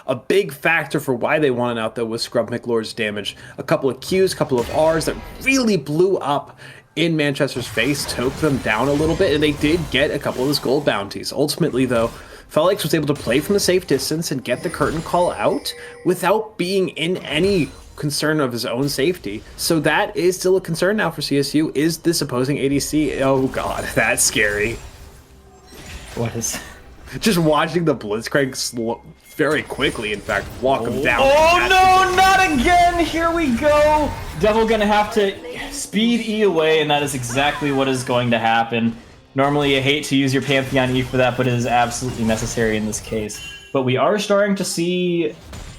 A big factor for why they won it out, though, was Scrub McLord's damage. A couple of Qs, a couple of Rs that really blew up in Manchester's face, took them down a little bit, and they did get a couple of those gold bounties. Ultimately, though, Felix was able to play from a safe distance and get the curtain call out without being in any concern of his own safety. So that is still a concern now for CSU. Is this opposing ADC? Oh god, that's scary. What is... Just watching the Blitzcrank very quickly, in fact, walk him down. Oh no, not again! Here we go! Devil gonna have to speed E away, and that is exactly what is going to happen. Normally, you hate to use your Pantheon E for that, but it is absolutely necessary in this case. But we are starting to see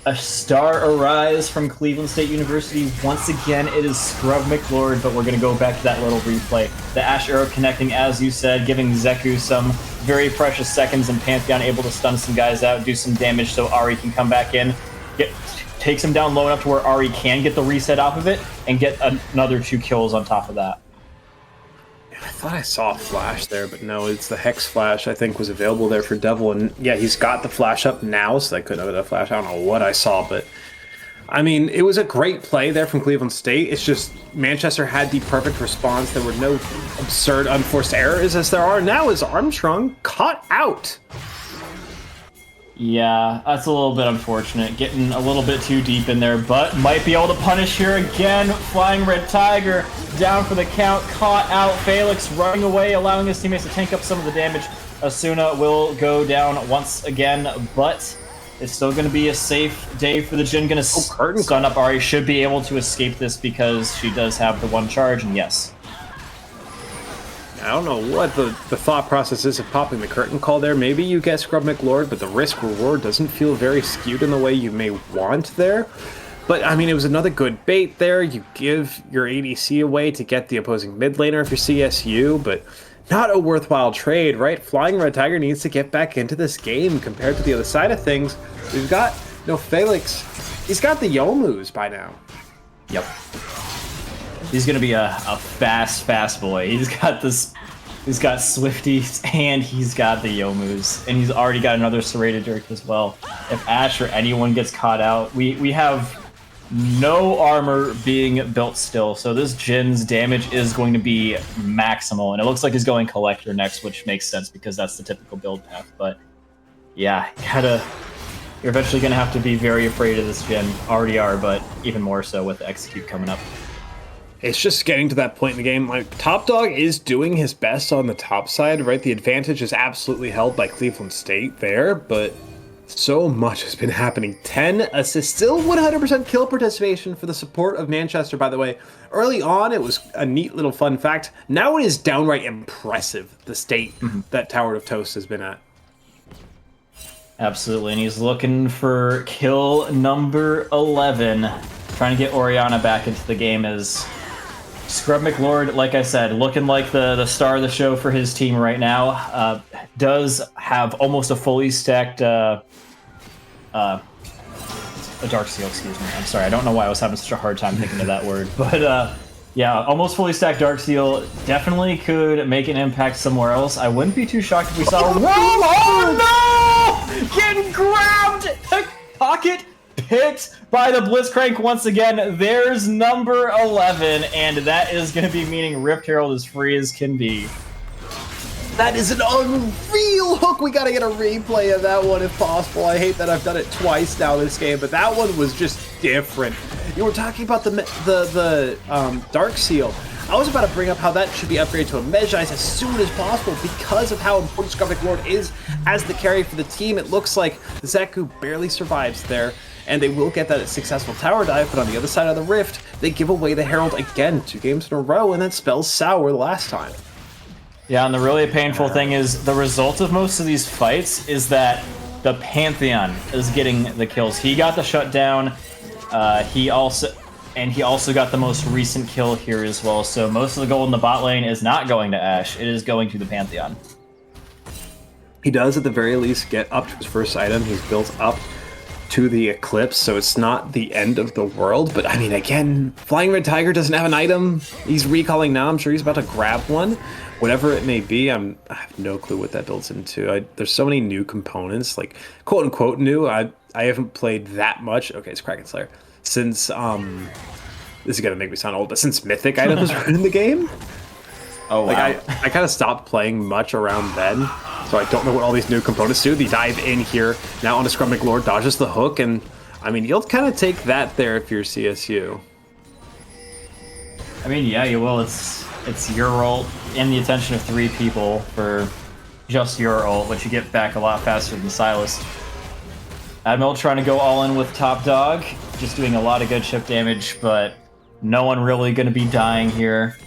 a star arise from Cleveland State University. Once again, it is Scrub McLord, but we're going to go back to that little replay. The Ash Arrow connecting, as you said, giving Zeku some very precious seconds, and Pantheon able to stun some guys out, do some damage so Ari can come back in. Takes him down low enough to where Ari can get the reset off of it, and get another 2 kills on top of that. I thought I saw a flash there, but no, it's the Hex Flash, I think, was available there for Devil. And yeah, he's got the flash up now, so I couldn't have that flash. I don't know what I saw, but I mean, it was a great play there from Cleveland State. It's just Manchester had the perfect response. There were no absurd, unforced errors as there are now as Armstrong caught out. Yeah, that's a little bit unfortunate. Getting a little bit too deep in there, but might be able to punish here again. Flying Red Tiger down for the count, caught out. Felix running away, allowing his teammates to tank up some of the damage. Asuna will go down once again, but it's still going to be a safe day for the Jin. Going to stun up Ari. Should be able to escape this because she does have the 1 charge, and yes. I don't know what the thought process is of popping the curtain call there. Maybe you get Scrub McLord, but the risk-reward doesn't feel very skewed in the way you may want there. But, I mean, it was another good bait there. You give your ADC away to get the opposing mid laner if you're CSU, but not a worthwhile trade, right? Flying Red Tiger needs to get back into this game compared to the other side of things. We've got, Felix, he's got the Yomus by now. Yep. He's gonna be a fast boy. He's got Swifties and he's got the Yomus, and he's already got another Serrated Dirk as well. If Ash or anyone gets caught out, we have no armor being built still, so this Jin's damage is going to be maximal, and it looks like he's going Collector next, which makes sense because that's the typical build path. But yeah, you're eventually gonna have to be very afraid of this Jin. Already are, but even more so with the Execute coming up. It's just getting to that point in the game. Like, Top Dog is doing his best on the top side, right? The advantage is absolutely held by Cleveland State there, but so much has been happening. 10 assists, still 100% kill participation for the support of Manchester, by the way. Early on, it was a neat little fun fact. Now it is downright impressive, the state that Tower of Toast has been at. Absolutely, and he's looking for kill number 11. Trying to get Orianna back into the game as Scrub McLord, like I said, looking like the star of the show for his team right now. Does have almost a fully stacked a Dark Seal, excuse me. I'm sorry, I don't know why I was having such a hard time thinking of that word. But yeah, almost fully stacked Dark Seal definitely could make an impact somewhere else. I wouldn't be too shocked if we saw... Oh no! Getting grabbed! Pocket picked by the Blitzcrank once again. There's number 11, and that is going to be meaning Rift Herald is free as can be. That is an unreal hook. We got to get a replay of that one if possible. I hate that I've done it twice now this game, but that one was just different. You were talking about the Dark Seal. I was about to bring up how that should be upgraded to a Mejai's as soon as possible because of how important Scrubbic Lord is as the carry for the team. It looks like Zeku barely survives there, and they will get that successful tower dive, but on the other side of the rift, they give away the Herald again 2 games in a row, and that spells sour the last time. Yeah, and the really painful thing is the result of most of these fights is that the Pantheon is getting the kills. He got the shutdown. He also got the most recent kill here as well. So most of the gold in the bot lane is not going to Ashe. It is going to the Pantheon. He does at the very least get up to his first item. He's built up to the Eclipse, so it's not the end of the world. But I mean, again, Flying Red Tiger doesn't have an item. He's recalling now. I'm sure he's about to grab one. Whatever it may be, I have no clue what that builds into. There's so many new components, like quote unquote new. I haven't played that much. Okay, it's Kraken Slayer. Since this is gonna make me sound old, but since Mythic items were in the game. Oh wow. Like I kind of stopped playing much around then, so I don't know what all these new components do. They dive in here now on a Scrubbic Lord, dodges the hook, and I mean you'll kind of take that there if you're CSU. I mean, yeah, you will. It's your ult and the attention of 3 people for just your ult, which you get back a lot faster than Silas. Admiral trying to go all in with Top Dog, just doing a lot of good chip damage, but no one really going to be dying here.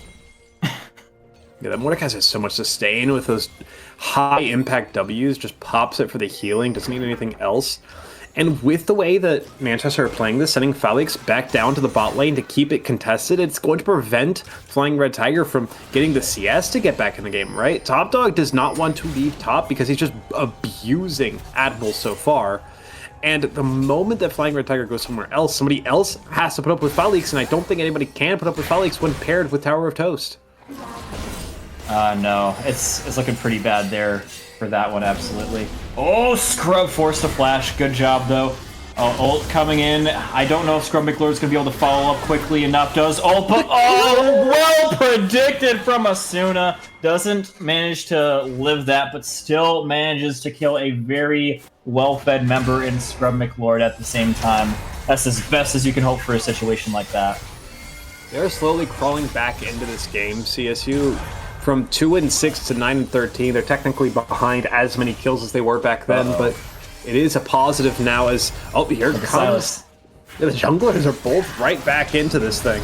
Yeah, that Mordekaiser has so much sustain with those high impact W's, just pops it for the healing, doesn't need anything else. And with the way that Manchester are playing this, sending Felix back down to the bot lane to keep it contested, it's going to prevent Flying Red Tiger from getting the CS to get back in the game, right? Top Dog does not want to leave top because he's just abusing Admiral so far. And the moment that Flying Red Tiger goes somewhere else, somebody else has to put up with Felix, and I don't think anybody can put up with Felix when paired with Tower of Toast. No, it's looking pretty bad there for that one, absolutely. Oh, Scrub forced a flash. Good job, though. Ult coming in. I don't know if Scrub McLord's going to be able to follow up quickly enough. Does ult, but oh, well predicted from Asuna. Doesn't manage to live that, but still manages to kill a very well-fed member in Scrub McLord at the same time. That's as best as you can hope for a situation like that. They're slowly crawling back into this game, CSU. From 2-6 to 9-13, they're technically behind as many kills as they were back then, but it is a positive now as, oh, here it comes. Yeah, the junglers are both right back into this thing.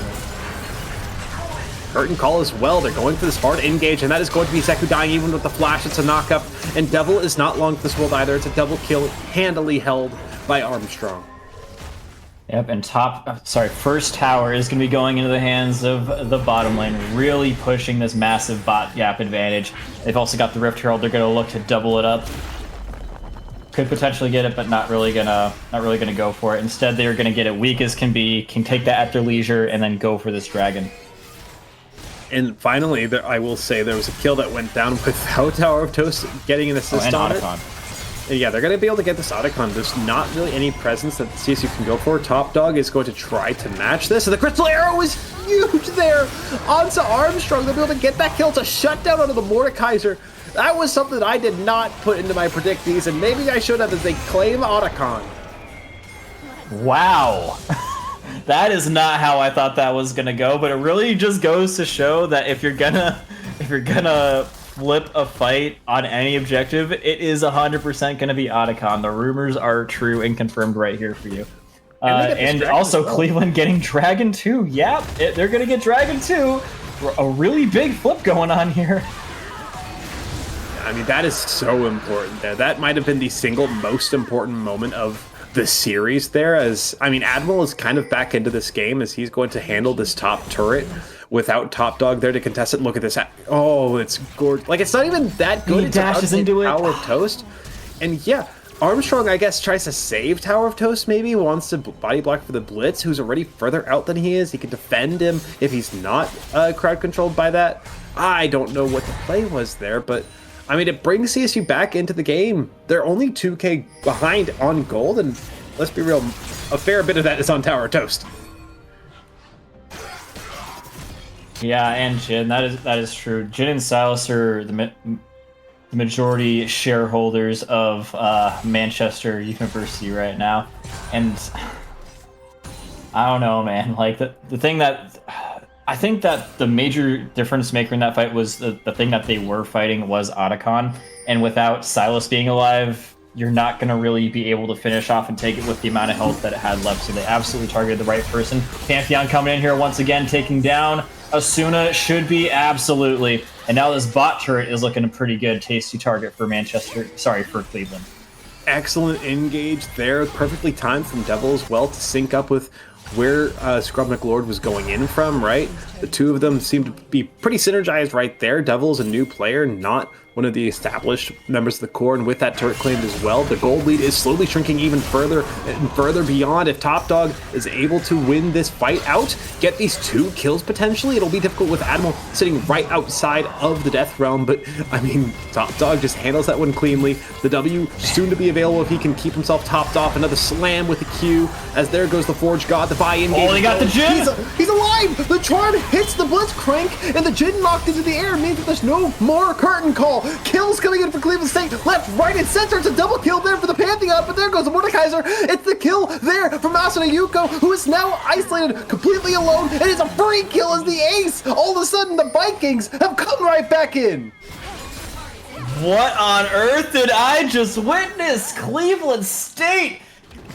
Curtain call as well, they're going for this hard engage, and that is going to be Zeku dying even with the flash. It's a knockup, and Devil is not long for this world either. It's a double kill, handily held by Armstrong. Yep, and first tower is going to be going into the hands of the bottom lane, really pushing this massive bot gap advantage. They've also got the Rift Herald. They're going to look to double it up. Could potentially get it, but not really gonna go for it. Instead, they're going to get it weak as can be, can take that at their leisure, and then go for this dragon. And finally, I will say there was a kill that went down without Tower of Toast getting an assist on it. Yeah, they're going to be able to get this Otacon. There's not really any presence that CSU can go for. Top Dog is going to try to match this, and the Crystal Arrow is huge there onto Armstrong. They'll be able to get that kill. It's a shutdown onto the Mordekaiser. That was something I did not put into my predictees, and maybe I should have, as they claim Otacon. Wow. That is not how I thought that was going to go, but it really just goes to show that if you're gonna flip a fight on any objective, it is 100% going to be Otacon. The rumors are true and confirmed right here for you. And also Cleveland getting Dragon 2. Yep, they're going to get Dragon 2. A really big flip going on here. I mean, that is so important there. That might have been the single most important moment of the series there, as, I mean, Admiral is kind of back into this game as he's going to handle this top turret without Top Dog there to contest it. Look at this. Oh, it's gorgeous. Like, it's not even that good. He dashes into it. Tower of Toast. And yeah, Armstrong, I guess, tries to save Tower of Toast maybe, wants to body block for the Blitz, who's already further out than he is. He can defend him if he's not crowd controlled by that. I don't know what the play was there, but I mean, it brings CSU back into the game. They're only 2K behind on gold, and let's be real, a fair bit of that is on Tower of Toast. Yeah, and Jin, that is true. Jin and Silas are the majority shareholders of Manchester University right now, and I don't know, man. Like the thing that I think that the major difference maker in that fight was the thing that they were fighting was Otacon, and without Silas being alive, you're not going to really be able to finish off and take it with the amount of health that it had left, so they absolutely targeted the right person. Pantheon coming in here once again, taking down Asuna, should be, absolutely. And now this bot turret is looking a pretty good tasty target for for Cleveland. Excellent engage there, perfectly timed from Devil as well to sync up with where Scrub McLord was going in from, right? The two of them seem to be pretty synergized right there. Devil's a new player, not one of the established members of the core, and with that turret claimed as well, the gold lead is slowly shrinking even further and further beyond. If Top Dog is able to win this fight out, get these 2 kills potentially, it'll be difficult with Admiral sitting right outside of the death realm, but I mean, Top Dog just handles that one cleanly. The W soon to be available if he can keep himself topped off. Another slam with the Q, as there goes the Forge God, the buy-in. Oh, he got the Jin! He's alive! The charm hits the Blitzcrank, and the Jin knocked into the air, means that there's no more curtain call. Kills coming in for Cleveland State, left, right, and center. It's a double kill there for the Pantheon, but there goes the Mordekaiser. It's the kill there from Asuna Yuko, who is now isolated, completely alone, and it's a free kill as the ace. All of a sudden, the Vikings have come right back in. What on earth did I just witness? Cleveland State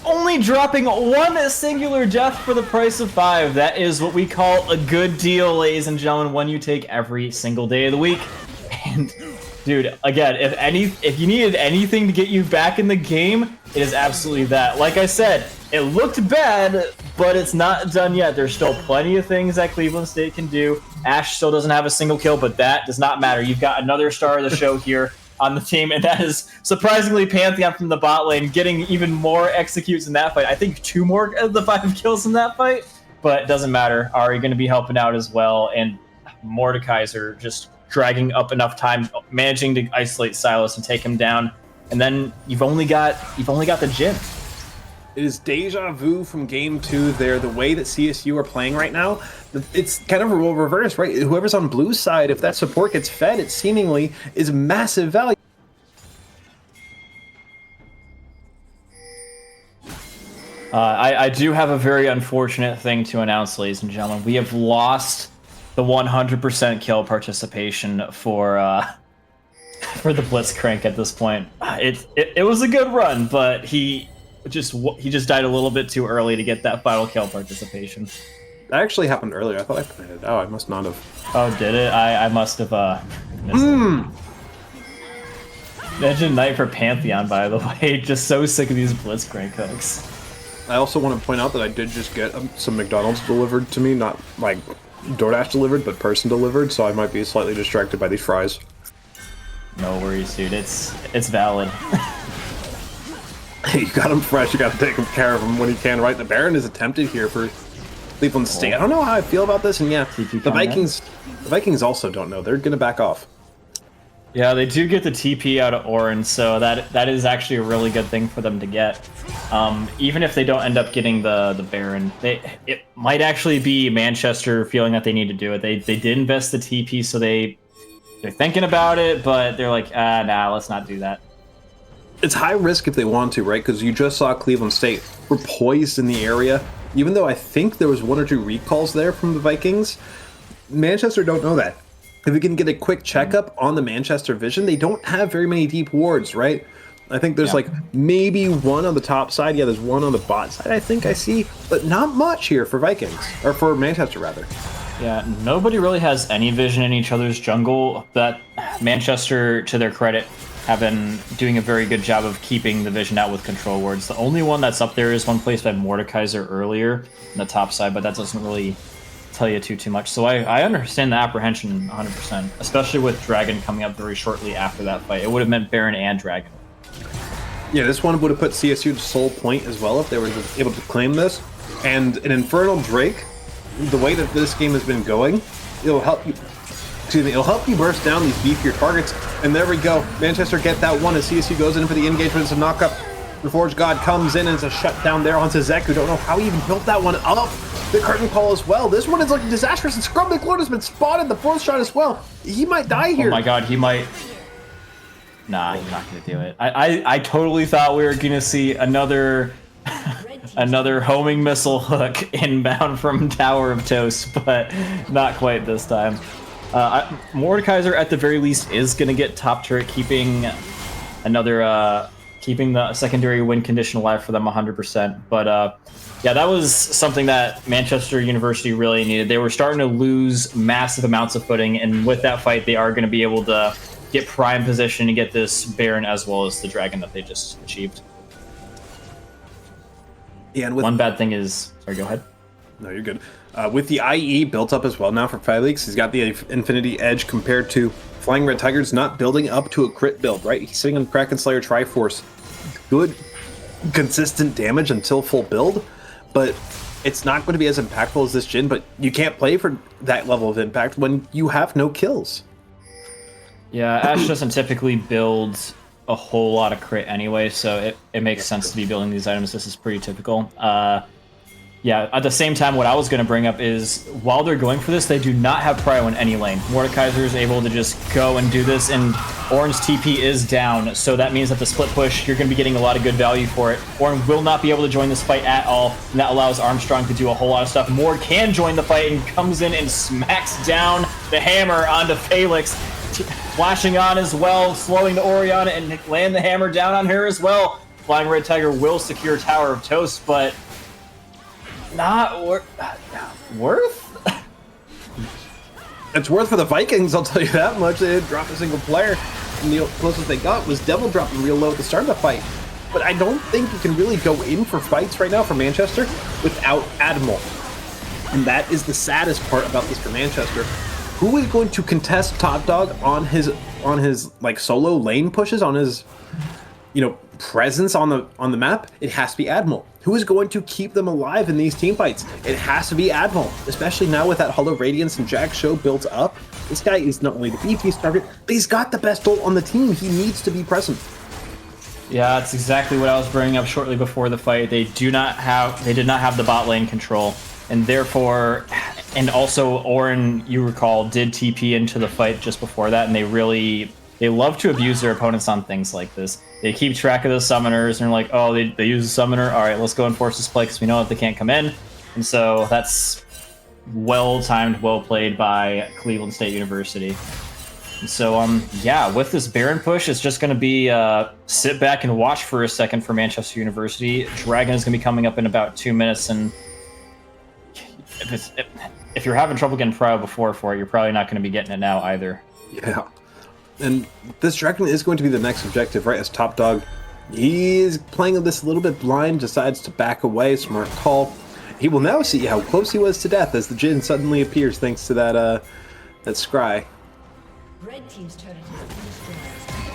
only dropping 1 singular death for the price of 5. That is what we call a good deal, ladies and gentlemen, when you take every single day of the week. And dude, again, if you needed anything to get you back in the game, it is absolutely that. Like I said, it looked bad, but it's not done yet. There's still plenty of things that Cleveland State can do. Ash still doesn't have a single kill, but that does not matter. You've got another star of the show here on the team, and that is surprisingly Pantheon from the bot lane, getting even more executes in that fight. I think 2 more of the 5 kills in that fight, but it doesn't matter. Ari going to be helping out as well, and Mordekaiser just dragging up enough time, managing to isolate Silas and take him down, and then you've only got the Jin. It is deja vu from game 2 there. The way that CSU are playing right now, it's kind of a role reverse, right? Whoever's on blue side, if that support gets fed, it seemingly is massive value. I do have a very unfortunate thing to announce, ladies and gentlemen. We have lost the 100% kill participation for the Blitzcrank at this point. It was a good run, but he just died a little bit too early to get that final kill participation. That actually happened earlier. I thought I pointed it out. I must not have. Oh, did it? I must have missed it. Legend Knight for Pantheon, by the way. Just so sick of these Blitzcrank hooks. I also want to point out that I did just get some McDonald's delivered to me, not like DoorDash delivered, but person delivered, so I might be slightly distracted by these fries. No worries, dude. It's valid. You got him fresh. You got to take care of him when you can, right? The Baron is attempted here for Cleveland State. I don't know how I feel about this, and yeah, the Vikings also don't know. They're gonna back off. Yeah, they do get the TP out of Orin, so that is actually a really good thing for them to get. Even if they don't end up getting the Baron, it might actually be Manchester feeling that they need to do it. They did invest the TP, so they're thinking about it, but they're like, nah, let's not do that. It's high risk if they want to, right? Because you just saw Cleveland State were poised in the area. Even though I think there was 1 or 2 recalls there from the Vikings, Manchester don't know that. If we can get a quick checkup on the Manchester vision, they don't have very many deep wards, right? I think there's like maybe 1 on the top side. Yeah, there's 1 on the bot side, I think I see. But not much here for Vikings, or for Manchester, rather. Yeah, nobody really has any vision in each other's jungle. That Manchester, to their credit, have been doing a very good job of keeping the vision out with control wards. The only one that's up there is one placed by Mordekaiser earlier on the top side, but that doesn't really tell you too much. So I understand the apprehension 100%, especially with Dragon coming up very shortly after that fight. It would have meant Baron and Dragon. Yeah, this one would have put CSU to sole point as well if they were able to claim this. And an Infernal Drake, the way that this game has been going, it'll help you. It'll help you burst down these beefier targets. And there we go. Manchester get that one as CSU goes in for the engagement. It's a knockup. The Forge God comes in and it's a shutdown there onto Zeku. Don't know how he even built that one up. The curtain call as well. This one is looking disastrous, and Scrub McLord has been spotted. The 4th shot as well. He might die here. Oh my god, he might. Nah, he's not gonna do it. I totally thought we were gonna see another Another homing missile hook inbound from Tower of Toast, but not quite this time. Mordekaiser, at the very least, is going to get top turret, keeping keeping the secondary win condition alive for them 100%. But yeah, that was something that Manchester University really needed. They were starting to lose massive amounts of footing, and with that fight, they are going to be able to get prime position and get this Baron as well as the Dragon that they just achieved. Yeah, and with one bad thing is... Sorry, go ahead. No, you're good. With the IE built up as well now for Felix, he's got the Infinity Edge compared to Flying Red Tiger's not building up to a crit build, right? He's sitting on Kraken Slayer Triforce. Good, consistent damage until full build, but it's not going to be as impactful as this Jhin, but you can't play for that level of impact when you have no kills. Yeah, Ashe doesn't typically build a whole lot of crit anyway, so it makes sense to be building these items. This is pretty typical. Yeah, at the same time, what I was going to bring up is, while they're going for this, they do not have prio in any lane. Mordekaiser is able to just go and do this, and Ornn's TP is down, so that means that the split push, you're going to be getting a lot of good value for it. Ornn will not be able to join this fight at all, and that allows Armstrong to do a whole lot of stuff. Mord can join the fight and comes in and smacks down the hammer onto Felix, flashing on as well, slowing the Orianna and land the hammer down on her as well. Flying Red Tiger will secure Tower of Toast, but not worth? It's worth for the Vikings, I'll tell you that much. They didn't drop a single player, and the closest they got was Devil dropping real low at the start of the fight. But I don't think you can really go in for fights right now for Manchester without Admiral. And that is the saddest part about this for Manchester. Who is going to contest Top Dog on his like solo lane pushes, on his presence on the map? It has to be Admiral. Who is going to keep them alive in these team fights? It has to be Admiral, especially now with that Hollow Radiance and Jack Show built up. This guy is not only the beefiest target, but he's got the best ult on the team. He needs to be present. Yeah, that's exactly what I was bringing up shortly before the fight. They did not have the bot lane control, and therefore, and also Ornn, you recall, did TP into the fight just before that, and they love to abuse their opponents on things like this. They keep track of the summoners, and they're like, oh, they use a summoner, all right, let's go and force this play because we know that they can't come in. And so that's well-timed, well-played by Cleveland State University. And so, yeah, with this Baron push, it's just going to be sit back and watch for a second for Manchester University. Dragon is going to be coming up in about 2 minutes, and if you're having trouble getting prio before for it, you're probably not going to be getting it now either. Yeah. And this Dragon is going to be the next objective, right? As Top Dog, he is playing this a little bit blind, decides to back away. Smart call. He will now see how close he was to death as the Jhin suddenly appears thanks to that scry. Red team's turret has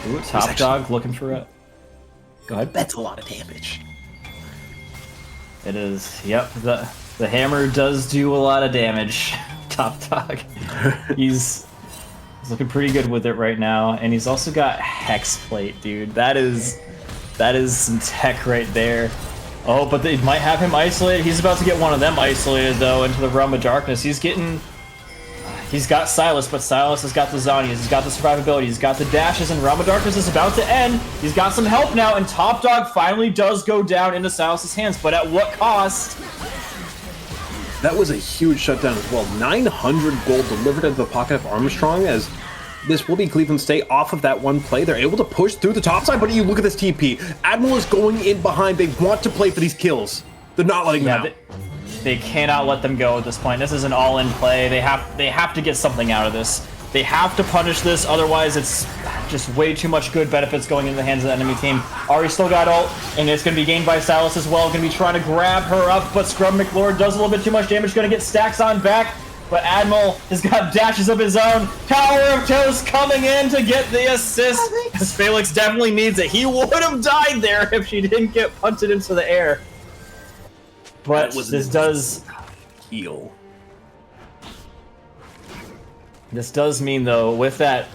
been destroyed. Top Dog looking for it. Go ahead. That's a lot of damage. It is. Yep. The hammer does do a lot of damage. Top Dog. He's looking pretty good with it right now, and he's also got Hex Plate, dude. That is some tech right there. Oh, but they might have him isolated. He's about to get one of them isolated, though, into the Realm of Darkness. He's got Silas, but Silas has got the Zhonya's. He's got the survivability. He's got the dashes, and Realm of Darkness is about to end. He's got some help now, and Top Dog finally does go down into Silas's hands, but at what cost? That was a huge shutdown as well. 900 gold delivered into the pocket of Armstrong, as this will be Cleveland State off of that one play. They're able to push through the top side, but you look at this TP. Admiral is going in behind. They want to play for these kills. They're not letting them out. They cannot let them go at this point. This is an all-in play. They have to get something out of this. They have to punish this, otherwise it's just way too much good benefits going into the hands of the enemy team. Ari still got ult, and it's going to be gained by Silas as well. Going to be trying to grab her up, but Scrum McLord does a little bit too much damage. Going to get stacks on back, but Admiral has got dashes of his own. Tower of Toast coming in to get the assist, because Felix definitely needs it. He would have died there if she didn't get punted into the air. But this does heal. This does mean, though, with that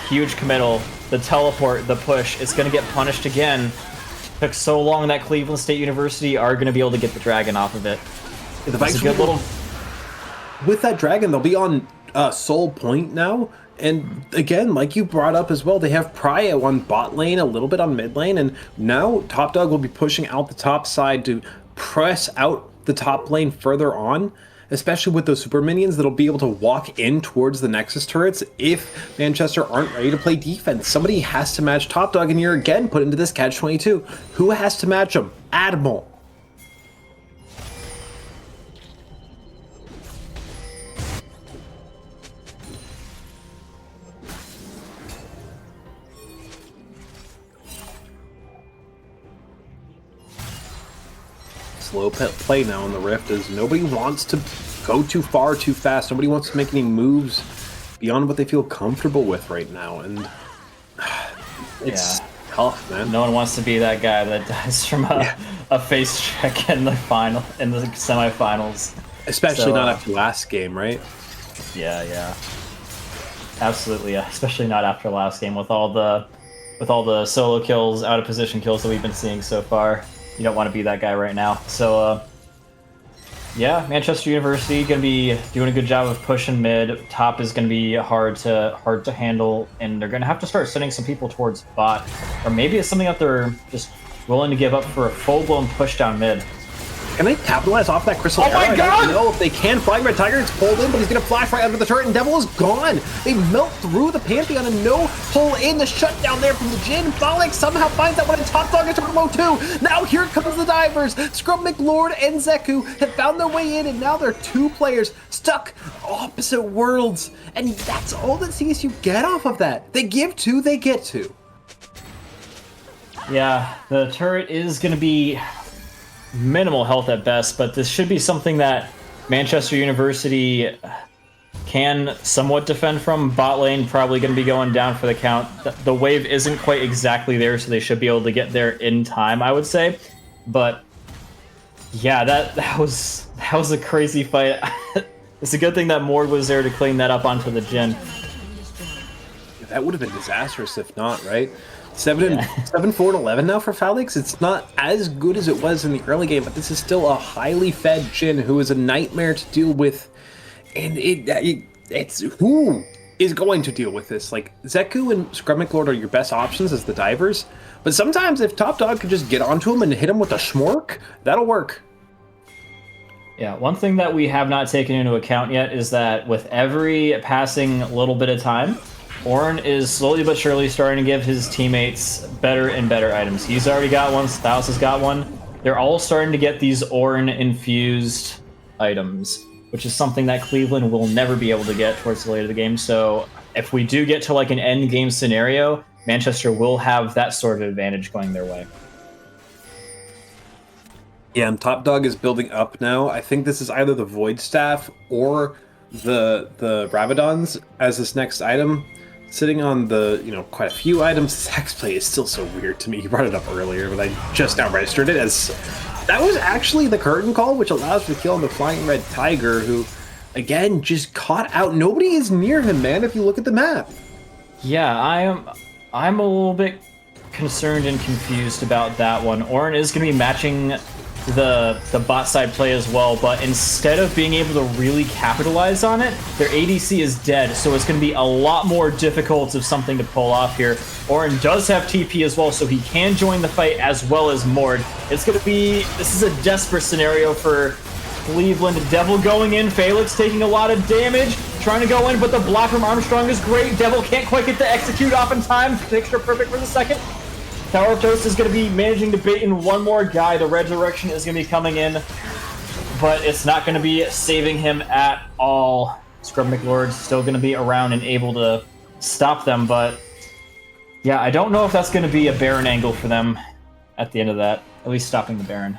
huge committal, the teleport, the push, it's going to get punished again. It took so long that Cleveland State University are going to be able to get the Dragon off of it. Yeah, the Vikings with that Dragon, they'll be on Soul Point now. And again, like you brought up as well, they have Prio on bot lane, a little bit on mid lane, and now Top Dog will be pushing out the top side to press out the top lane further on, especially with those super minions that'll be able to walk in towards the Nexus turrets if Manchester aren't ready to play defense. Somebody has to match Top Dog, and you're again put into this catch-22. Who has to match them? Admiral. Slow play now in the Rift is nobody wants to go too far too fast. Nobody wants to make any moves beyond what they feel comfortable with right now, and it's tough, man. No one wants to be that guy that dies from a face check in the semifinals. Especially not after last game, right? Yeah. Absolutely, yeah. Especially not after last game with all the solo kills, out of position kills that we've been seeing so far. You don't want to be that guy right now. So, yeah, Manchester University going to be doing a good job of pushing mid. Top is going to be hard to handle, and they're going to have to start sending some people towards bot. Or maybe it's something that they're just willing to give up for a full-blown push down mid. Can they capitalize off that crystal arrow? My God! I don't know if they can. Flying Red Tiger gets pulled in, but he's going to flash right under the turret, and Devil is gone. They melt through the Pantheon, and no pull in the shutdown there from the Jhin. Folix somehow finds that one, and Top Dog is to promote too. Now here comes the divers. Scrum McLord and Zeku have found their way in, and now they're two players stuck opposite worlds. And that's all that CSU get off of that. They give two, they get two. Yeah, the turret is going to be minimal health at best, but this should be something that Manchester University can somewhat defend from. Bot lane probably going to be going down for the count. The wave isn't quite exactly there, so they should be able to get there in time, I would say. But yeah, that was a crazy fight. It's a good thing that Mord was there to clean that up onto the Jhin. That would have been disastrous if not, right? 7-4-11 now for Felix. It's not as good as it was in the early game, but this is still a highly fed Jhin who is a nightmare to deal with. And it's who is going to deal with this? Like, Zeku and Scrum McLord are your best options as the divers, but sometimes if Top Dog could just get onto him and hit him with a Schmork, that'll work. Yeah, one thing that we have not taken into account yet is that with every passing little bit of time, Ornn is slowly but surely starting to give his teammates better and better items. He's already got one, Styles has got one. They're all starting to get these Ornn-infused items, which is something that Cleveland will never be able to get towards the late of the game. So if we do get to like an end game scenario, Manchester will have that sort of advantage going their way. Yeah, and Top Dog is building up now. I think this is either the Void Staff or the Rabadons as this next item. Sitting on the, quite a few items. This hex play is still so weird to me. You brought it up earlier, but I just now registered it as that was actually the curtain call, which allows for the kill on the Flying Red Tiger, who, again, just caught out. Nobody is near him, man, if you look at the map. Yeah, I'm a little bit concerned and confused about that one. Ornn is going to be matching the bot side play as well, but instead of being able to really capitalize on it, their ADC is dead, so it's going to be a lot more difficult of something to pull off here. Ornn does have TP as well, so he can join the fight as well as Mord. This is a desperate scenario for Cleveland. Devil going in, Felix taking a lot of damage, trying to go in, but the block from Armstrong is great. Devil can't quite get the execute off in time. Picture perfect for the second. Tower of Toast is going to be managing to bait in one more guy. The Resurrection is going to be coming in, but it's not going to be saving him at all. Scrub McLord's still going to be around and able to stop them, but yeah, I don't know if that's going to be a Baron angle for them at the end of that, at least stopping the Baron.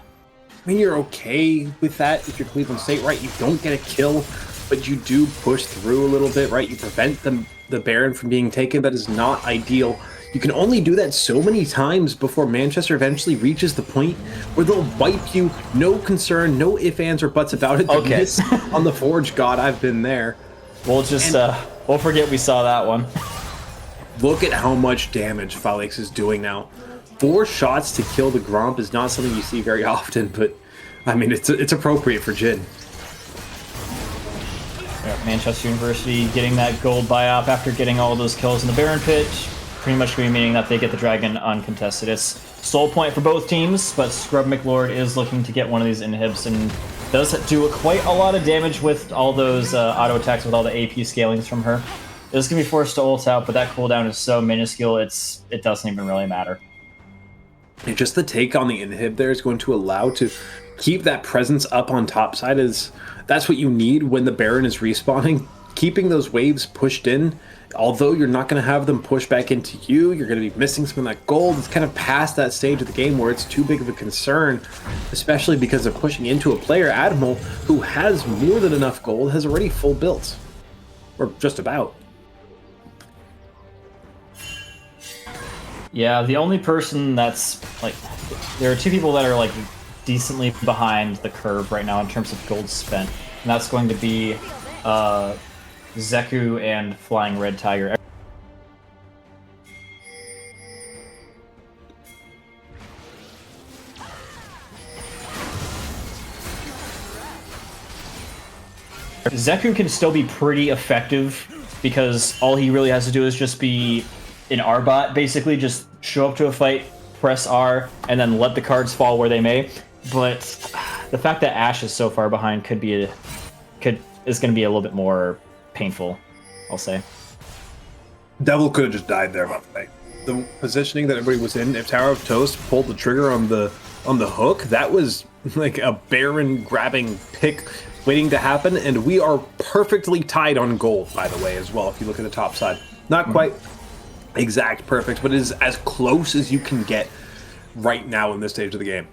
I mean, you're okay with that if you're Cleveland State, right? You don't get a kill, but you do push through a little bit, right? You prevent the Baron from being taken. That is not ideal. You can only do that so many times before Manchester eventually reaches the point where they'll wipe you. No concern, no ifs, ands, or buts about it. Okay. On the Forge God, I've been there. We'll just, we'll forget we saw that one. Look at how much damage Felix is doing now. 4 shots to kill the Gromp is not something you see very often, but I mean, it's appropriate for Jhin. Yeah, Manchester University getting that gold buy-up after getting all those kills in the Baron pit. pretty much going to be meaning that they get the dragon uncontested. It's soul point for both teams, but Scrub McLord is looking to get one of these inhibs and does do quite a lot of damage with all those auto attacks with all the AP scalings from her. It's going to be forced to ult out, but that cooldown is so minuscule, it doesn't even really matter. And just the take on the inhib there is going to allow to keep that presence up on top side. That's what you need when the Baron is respawning. Keeping those waves pushed in, although you're not going to have them push back into you, you're going to be missing some of that gold. It's kind of past that stage of the game where it's too big of a concern, especially because of pushing into a player, Admiral, who has more than enough gold, has already full builds. Or just about. Yeah, the only person that's, like, there are two people that are, like, decently behind the curve right now in terms of gold spent, and that's going to be Zeku and Flying Red Tiger. Zeku can still be pretty effective because all he really has to do is just be an R-bot, basically just show up to a fight, press R, and then let the cards fall where they may. But the fact that Ashe is so far behind is going to be a little bit more painful, I'll say. Devil could have just died there, by the way. The positioning that everybody was in, if Tower of Toast pulled the trigger on the hook, that was like a Baron grabbing pick waiting to happen, and we are perfectly tied on gold, by the way, as well, if you look at the top side. Not quite exact perfect, but it is as close as you can get right now in this stage of the game.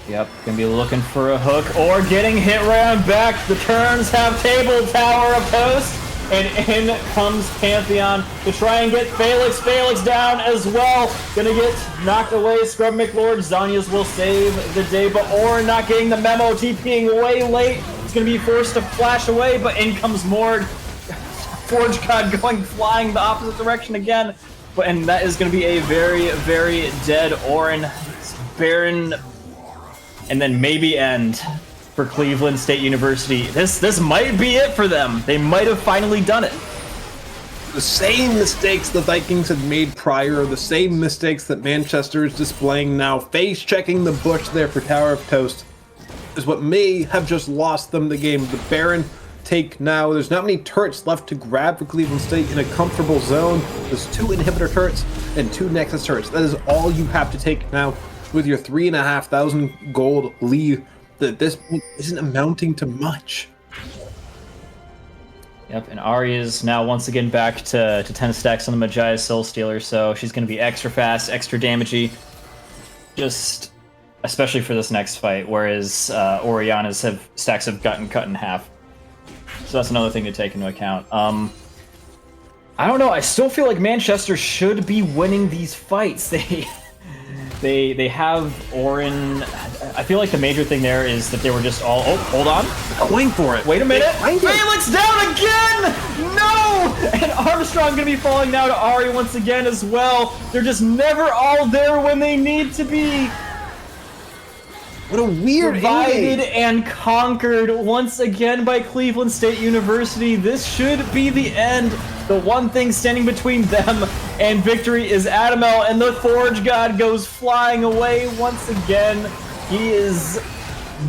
Yep, gonna be looking for a hook or getting hit round back. The turns have table Tower of Toast, and in comes Pantheon to try and get Felix. Felix down as well. Gonna get knocked away. Scrub McLord. Zhonya's will save the day, but Orin not getting the memo, TPing way late. It's gonna be forced to flash away, but in comes Mord. Forge God going flying the opposite direction again, and that is going to be a very, very dead Orin. Baron, and then maybe end for Cleveland State University. This might be it for them. They might have finally done it. The same mistakes the Vikings had made prior, the same mistakes that Manchester is displaying now, face checking the bush there for Tower of Toast, is what may have just lost them the game. The Baron take now. There's not many turrets left to grab for Cleveland State in a comfortable zone. There's 2 inhibitor turrets and 2 Nexus turrets. That is all you have to take now with your 3,500 gold lead. That at this point isn't amounting to much. Yep, and Ari is now once again back to 10 stacks on the Magi Soul Stealer, so she's going to be extra fast, extra damagey, just especially for this next fight, whereas Oriana's stacks have gotten cut in half. So that's another thing to take into account. I don't know. I still feel like Manchester should be winning these fights. They have Orin. I feel like the major thing there is that they were just all. Oh, hold on. Going for it. Wait a minute. Felix down again. No. And Armstrong gonna be falling now to Ari once again as well. They're just never all there when they need to be. What a weird Divided and conquered once again by Cleveland State University. This should be the end. The one thing standing between them and victory is Adamel, and the Forge God goes flying away once again. He is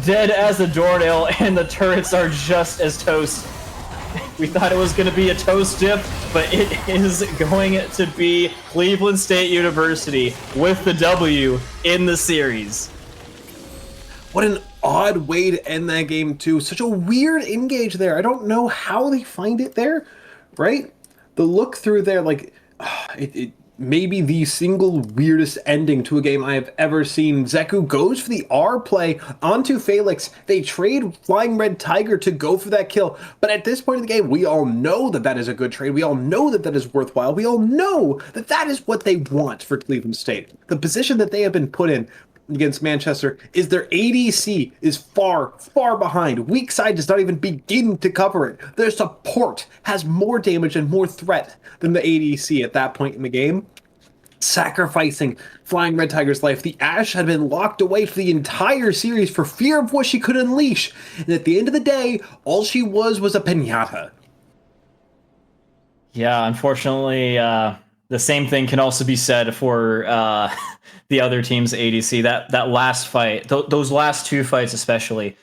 dead as a doornail, and the turrets are just as toast. We thought it was going to be a toast dip, but it is going to be Cleveland State University with the W in the series. What an odd way to end that game, too. Such a weird engage there. I don't know how they find it there, right? The look through there, like, it may be the single weirdest ending to a game I have ever seen. Zeku goes for the R play onto Felix. They trade Flying Red Tiger to go for that kill. But at this point in the game, we all know that that is a good trade. We all know that that is worthwhile. We all know that that is what they want for Cleveland State. The position that they have been put in against Manchester is their ADC is far, far behind. Weak side does not even begin to cover it. Their support has more damage and more threat than the ADC at that point in the game. Sacrificing Flying Red Tiger's life, the Ashe had been locked away for the entire series for fear of what she could unleash. And at the end of the day, all she was a pinata. Yeah, unfortunately, the same thing can also be said for the other team's ADC. That last fight, those last two fights especially,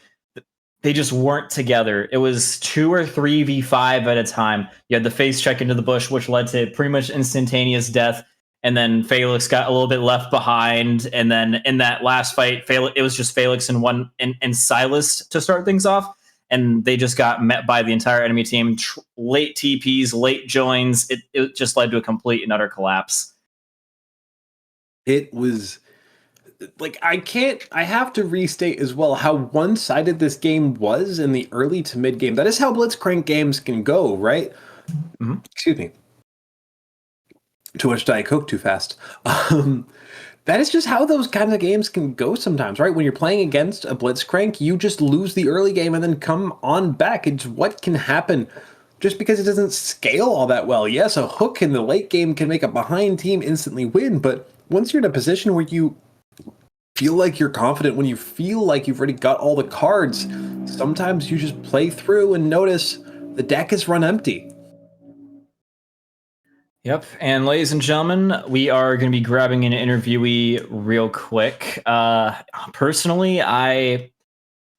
they just weren't together. It was 2 or 3v5 at a time. You had the face check into the bush, which led to pretty much instantaneous death. And then Felix got a little bit left behind. And then in that last fight, it was just Felix and Silas to start things off. And they just got met by the entire enemy team. Late TPs, late joins. It just led to a complete and utter collapse. It was like I have to restate as well how one-sided this game was in the early to mid game. That is how Blitzcrank games can go, right? Mm-hmm. Excuse me. Too much Diet Coke too fast. That is just how those kinds of games can go sometimes, right? When you're playing against a Blitzcrank, you just lose the early game and then come on back. It's what can happen just because it doesn't scale all that well. Yes, a hook in the late game can make a behind team instantly win, but once you're in a position where you feel like you're confident, when you feel like you've already got all the cards, sometimes you just play through and notice the deck is run empty. Yep. And ladies and gentlemen, we are going to be grabbing an interviewee real quick. Personally, I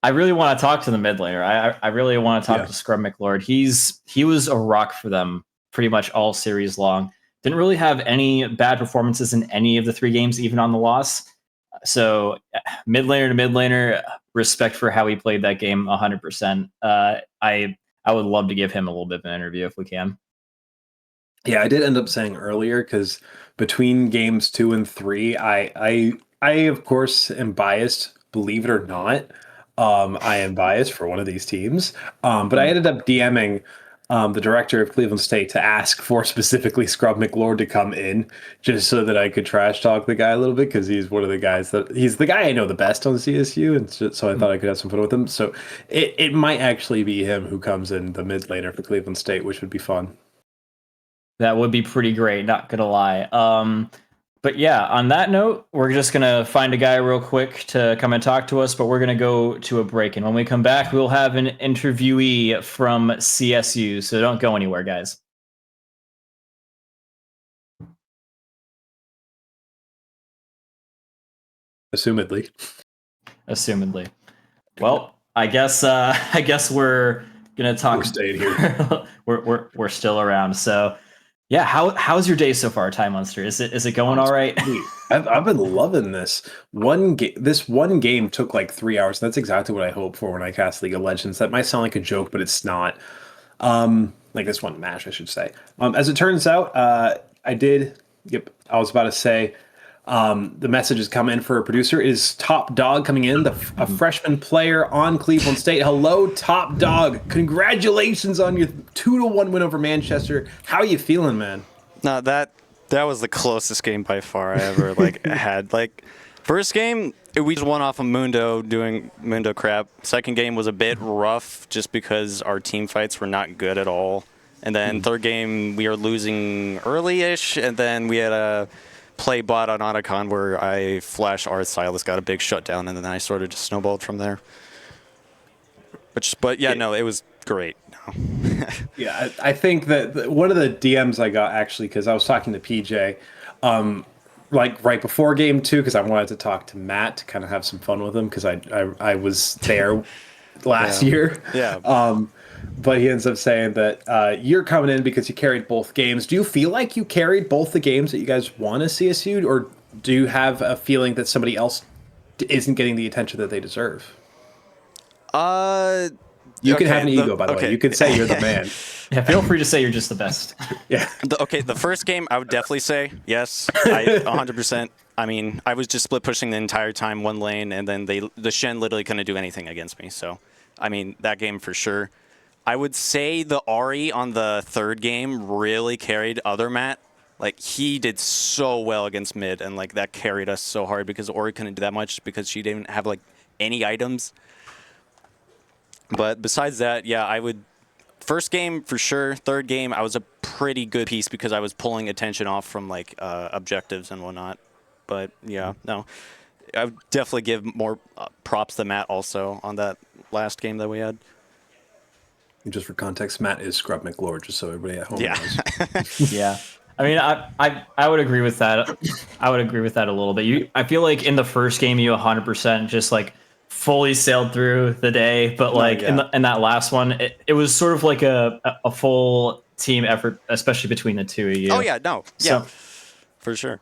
really want to talk to the mid laner. I really want to talk to Scrub McLord. He was a rock for them pretty much all series long. Didn't really have any bad performances in any of the 3 games, even on the loss. So mid laner to mid laner, respect for how he played that game 100%. I would love to give him a little bit of an interview if we can. Yeah, I did end up saying earlier because between games 2 and 3, I of course am biased, believe it or not. I am biased for one of these teams. But I ended up DMing the director of Cleveland State to ask for specifically Scrub McLord to come in just so that I could trash talk the guy a little bit because he's one of the guys he's the guy I know the best on CSU, and so I thought I could have some fun with him. So it might actually be him who comes in the mid laner for Cleveland State, which would be fun. That would be pretty great, not gonna lie. But yeah, on that note, we're just gonna find a guy real quick to come and talk to us, but we're gonna go to a break. And when we come back, we'll have an interviewee from CSU. So don't go anywhere, guys. Assumedly. Well, I guess we're gonna talk. We're staying here. we're still around. So yeah, how's your day so far, Time Monster? Is it going all right? I've been loving this. This one game took like 3 hours. That's exactly what I hope for when I cast League of Legends. That might sound like a joke, but it's not. Like this one match, I should say. As it turns out, I did. Yep, I was about to say. The message has come in for a producer. Is Top Dog coming in? A freshman player on Cleveland State. Hello, Top Dog. Congratulations on your 2-1 win over Manchester. How are you feeling, man? No, that was the closest game by far I ever had. Like, first game, we just won off of Mundo doing Mundo crap. Second game was a bit rough just because our team fights were not good at all. And then third game, we were losing early-ish, and then we had a play bot on Otacon where I flashed our Silas, got a big shutdown, and then I sort of just snowballed from there. But yeah, no, it was great. No. Yeah, I think that one of the DMs I got actually, because I was talking to PJ, like right before game 2, because I wanted to talk to Matt to kind of have some fun with him because I was there last year. Yeah. But he ends up saying that you're coming in because you carried both games. Do you feel like you carried both the games that you guys won as CSU, or do you have a feeling that somebody else isn't getting the attention that they deserve? You can have an ego, by the way. You could say you're the man. Yeah, feel free to say you're just the best. Yeah. The first game, I would definitely say yes, 100%. I mean, I was just split pushing the entire time, one lane, and then the Shen literally couldn't do anything against me. So, I mean, that game for sure. I would say the Ari on the third game really carried other Matt. Like, he did so well against mid, and like that carried us so hard because Ori couldn't do that much because she didn't have like any items. But besides that, yeah, I would. First game for sure. Third game, I was a pretty good piece because I was pulling attention off from like objectives and whatnot. But yeah, no, I would definitely give more props to Matt also on that last game that we had. And just for context, Matt is Scrub McLord, just so everybody at home Yeah. knows. Yeah. I mean, I would agree with that. I would agree with that a little bit. I feel like in the first game you 100% just like fully sailed through the day, but No, like yeah. in that last one, it was sort of like a full team effort, especially between the two of Oh you. yeah, no, yeah, So for sure.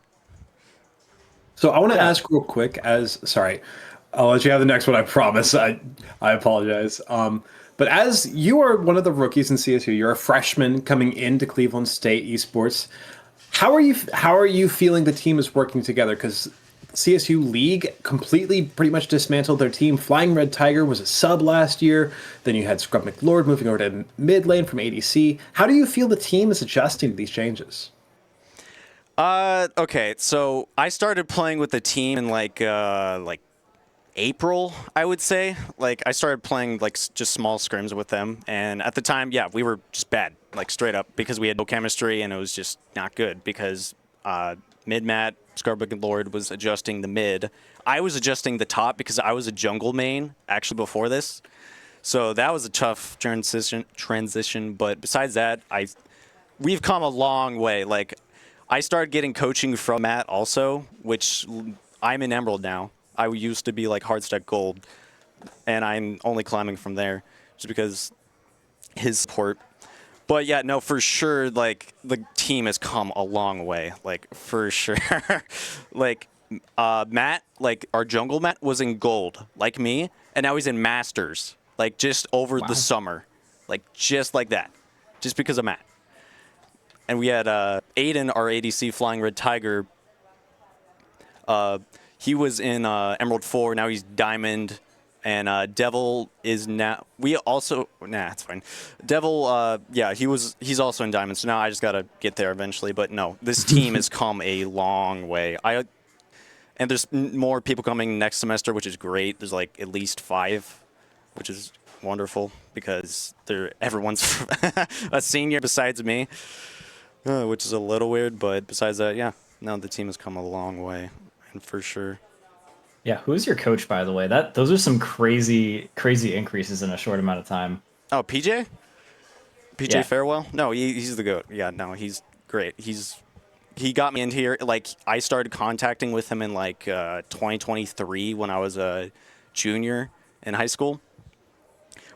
So I want to yeah, ask real quick. As sorry, I'll let you have the next one. I promise. I apologize. But as you are one of the rookies in CSU, you're a freshman coming into Cleveland State Esports. How are you feeling the team is working together? Because CSU League completely pretty much dismantled their team. Flying Red Tiger was a sub last year. Then you had Scrub McLord moving over to mid lane from ADC. How do you feel the team is adjusting to these changes? Okay, so I started playing with the team in like April, I would say. Like I started playing like just small scrims with them, and at the time, yeah, we were just bad, like straight up, because we had no chemistry and it was just not good. Because mid mat Scarborough Lord was adjusting the mid, I was adjusting the top because I was a jungle main actually before this, so that was a tough transition. But besides that, we've come a long way. Like I started getting coaching from Matt also, which I'm in Emerald now. I used to be like Hardstack Gold, and I'm only climbing from there just because his support. But yeah, no, for sure, like the team has come a long way, like for sure. Like Matt, like our jungle Matt was in gold, like me, and now he's in masters, like just over the wow. summer, like just like that, just because of Matt. And we had Aiden, our ADC Flying Red Tiger. He was in Emerald 4. Now he's Diamond. And Devil is now. We also. Nah, it's fine. Devil, yeah, he's also in Diamond. So now I just got to get there eventually. But no, this team has come a long way. And there's more people coming next semester, which is great. There's like at least 5, which is wonderful because everyone's a senior besides me. Which is a little weird, but besides that, yeah, no, the team has come a long way, and for sure. Yeah, who's your coach, by the way? Those are some crazy increases in a short amount of time. Oh, PJ Yeah. Farewell? No, he's the goat. Yeah, no, he's great. He got me in here. Like I started contacting with him in like 2023 when I was a junior in high school,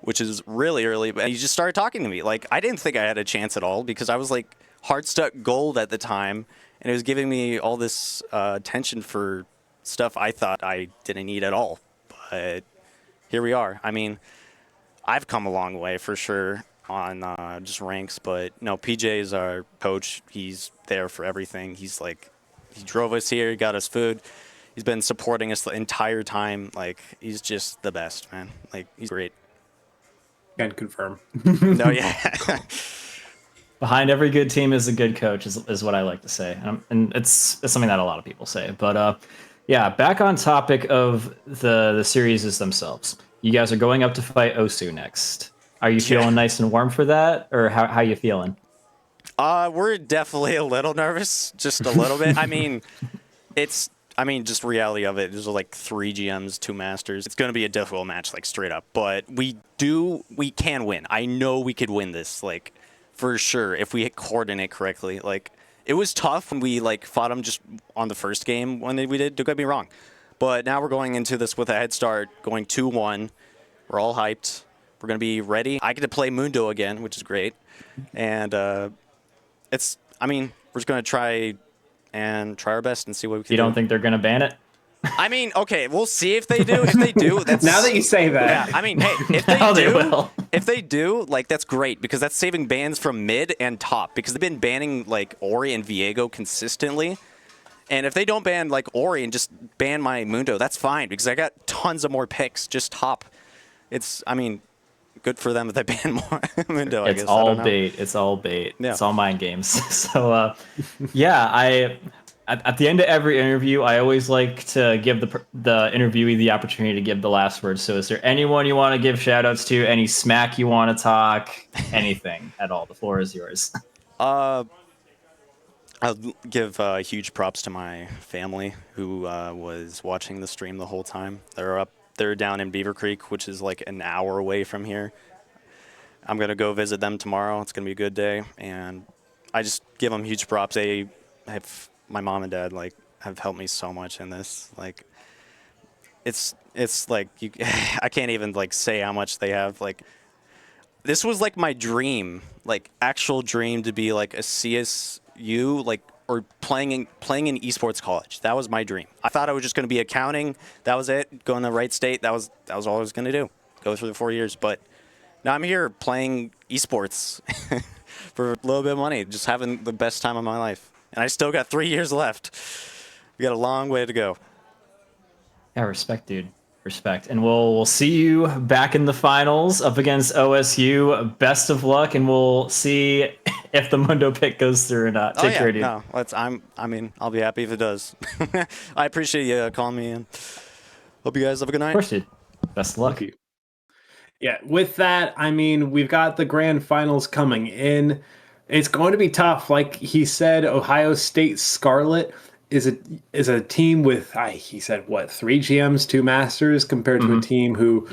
which is really early. But he just started talking to me. Like I didn't think I had a chance at all because I was like hard-stuck gold at the time, and it was giving me all this attention for stuff I thought I didn't need at all. But here we are. I mean, I've come a long way for sure on just ranks, but no, PJ is our coach. He's there for everything. He drove us here, he got us food. He's been supporting us the entire time. Like, he's just the best, man. Like, he's great. Can confirm. No, yeah. Behind every good team is a good coach, is what I like to say, and it's something that a lot of people say. But yeah, back on topic of the series themselves. You guys are going up to fight Osu next. Are you feeling nice and warm for that, or how you feeling? We're definitely a little nervous, just a little bit. Just reality of it. There's like 3 GMs, 2 masters. It's going to be a difficult match, like straight up. But we can win. I know we could win this, like for sure, if we coordinate correctly. Like it was tough when we like fought them just on the first game when we did. Don't get me wrong, but now we're going into this with a head start, going 2-1. We're all hyped. We're going to be ready. I get to play Mundo again, which is great, and we're just going to try our best and see what we can You do. don't think they're gonna ban it? I mean, okay, we'll see if they do. If they do, that's Now that you say that, yeah. I mean, hey, if Now they they do, will. if they do, like that's great because that's saving bans from mid and top because they've been banning like Ori and Viego consistently. And if they don't ban like Ori and just ban my Mundo, that's fine because I got tons of more picks just top. Good for them if they ban more Mundo. I It's guess. I all don't know. bait. It's all bait. Yeah. It's all mind games. So, yeah, at the end of every interview, I always like to give the interviewee the opportunity to give the last word. So, is there anyone you want to give shout outs to? Any smack you want to talk? Anything at all? The floor is yours. I'll give huge props to my family who was watching the stream the whole time. They're down in Beaver Creek, which is like an hour away from here. I'm gonna go visit them tomorrow. It's gonna be a good day, and I just give them huge props. They have my mom and dad like have helped me so much in this. Like, it's like you, I can't even like say how much they have. Like, this was like my dream, like actual dream to be like a CSU, like or playing in esports college. That was my dream. I thought I was just going to be accounting. That was it. Go in the right state. That was all I was going to do. Go through the 4 years. But now I'm here playing esports for a little bit of money, just having the best time of my life. And I still got 3 years left. We got a long way to go. Yeah, respect, dude. Respect. And we'll see you back in the finals up against OSU. Best of luck, and we'll see if the Mundo pick goes through or not. Take care, dude. No, I mean, I'll be happy if it does. I appreciate you calling me in. Hope you guys have a good night. Of course, dude. Best of luck. Yeah, with that, I mean, we've got the grand finals coming in. It's going to be tough. Like he said, Ohio State Scarlet is a team with he said what, 3 GMs, 2 masters, compared to a team who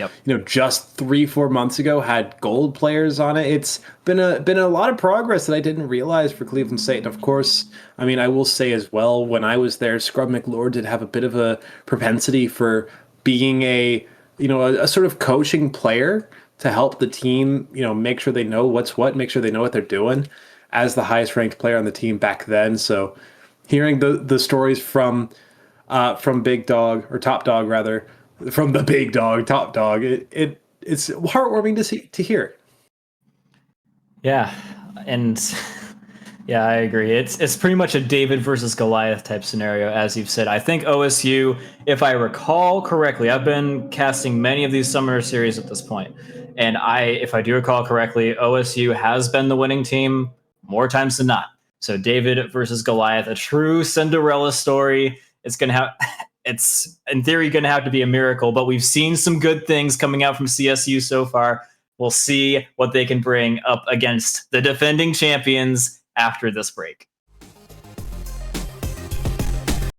just 3-4 months ago had gold players on it. It's been a lot of progress that I didn't realize for Cleveland State. And of course, I mean, I will say as well, when I was there, Scrub McLeod did have a bit of a propensity for being a sort of coaching player to help the team, make sure they know what's what, make sure they know what they're doing, as the highest ranked player on the team back then. So hearing the stories from Big Dog, or Top Dog rather, from the Big Dog, Top Dog, it's heartwarming to hear. Yeah, and yeah, I agree. It's pretty much a David versus Goliath type scenario, as you've said. I think OSU, if I recall correctly, I've been casting many of these Summoner series at this point, and if I do recall correctly, OSU has been the winning team more times than not. So David versus Goliath, a true Cinderella story. It's in theory going to have to be a miracle, but we've seen some good things coming out from CSU so far. We'll see what they can bring up against the defending champions after this break.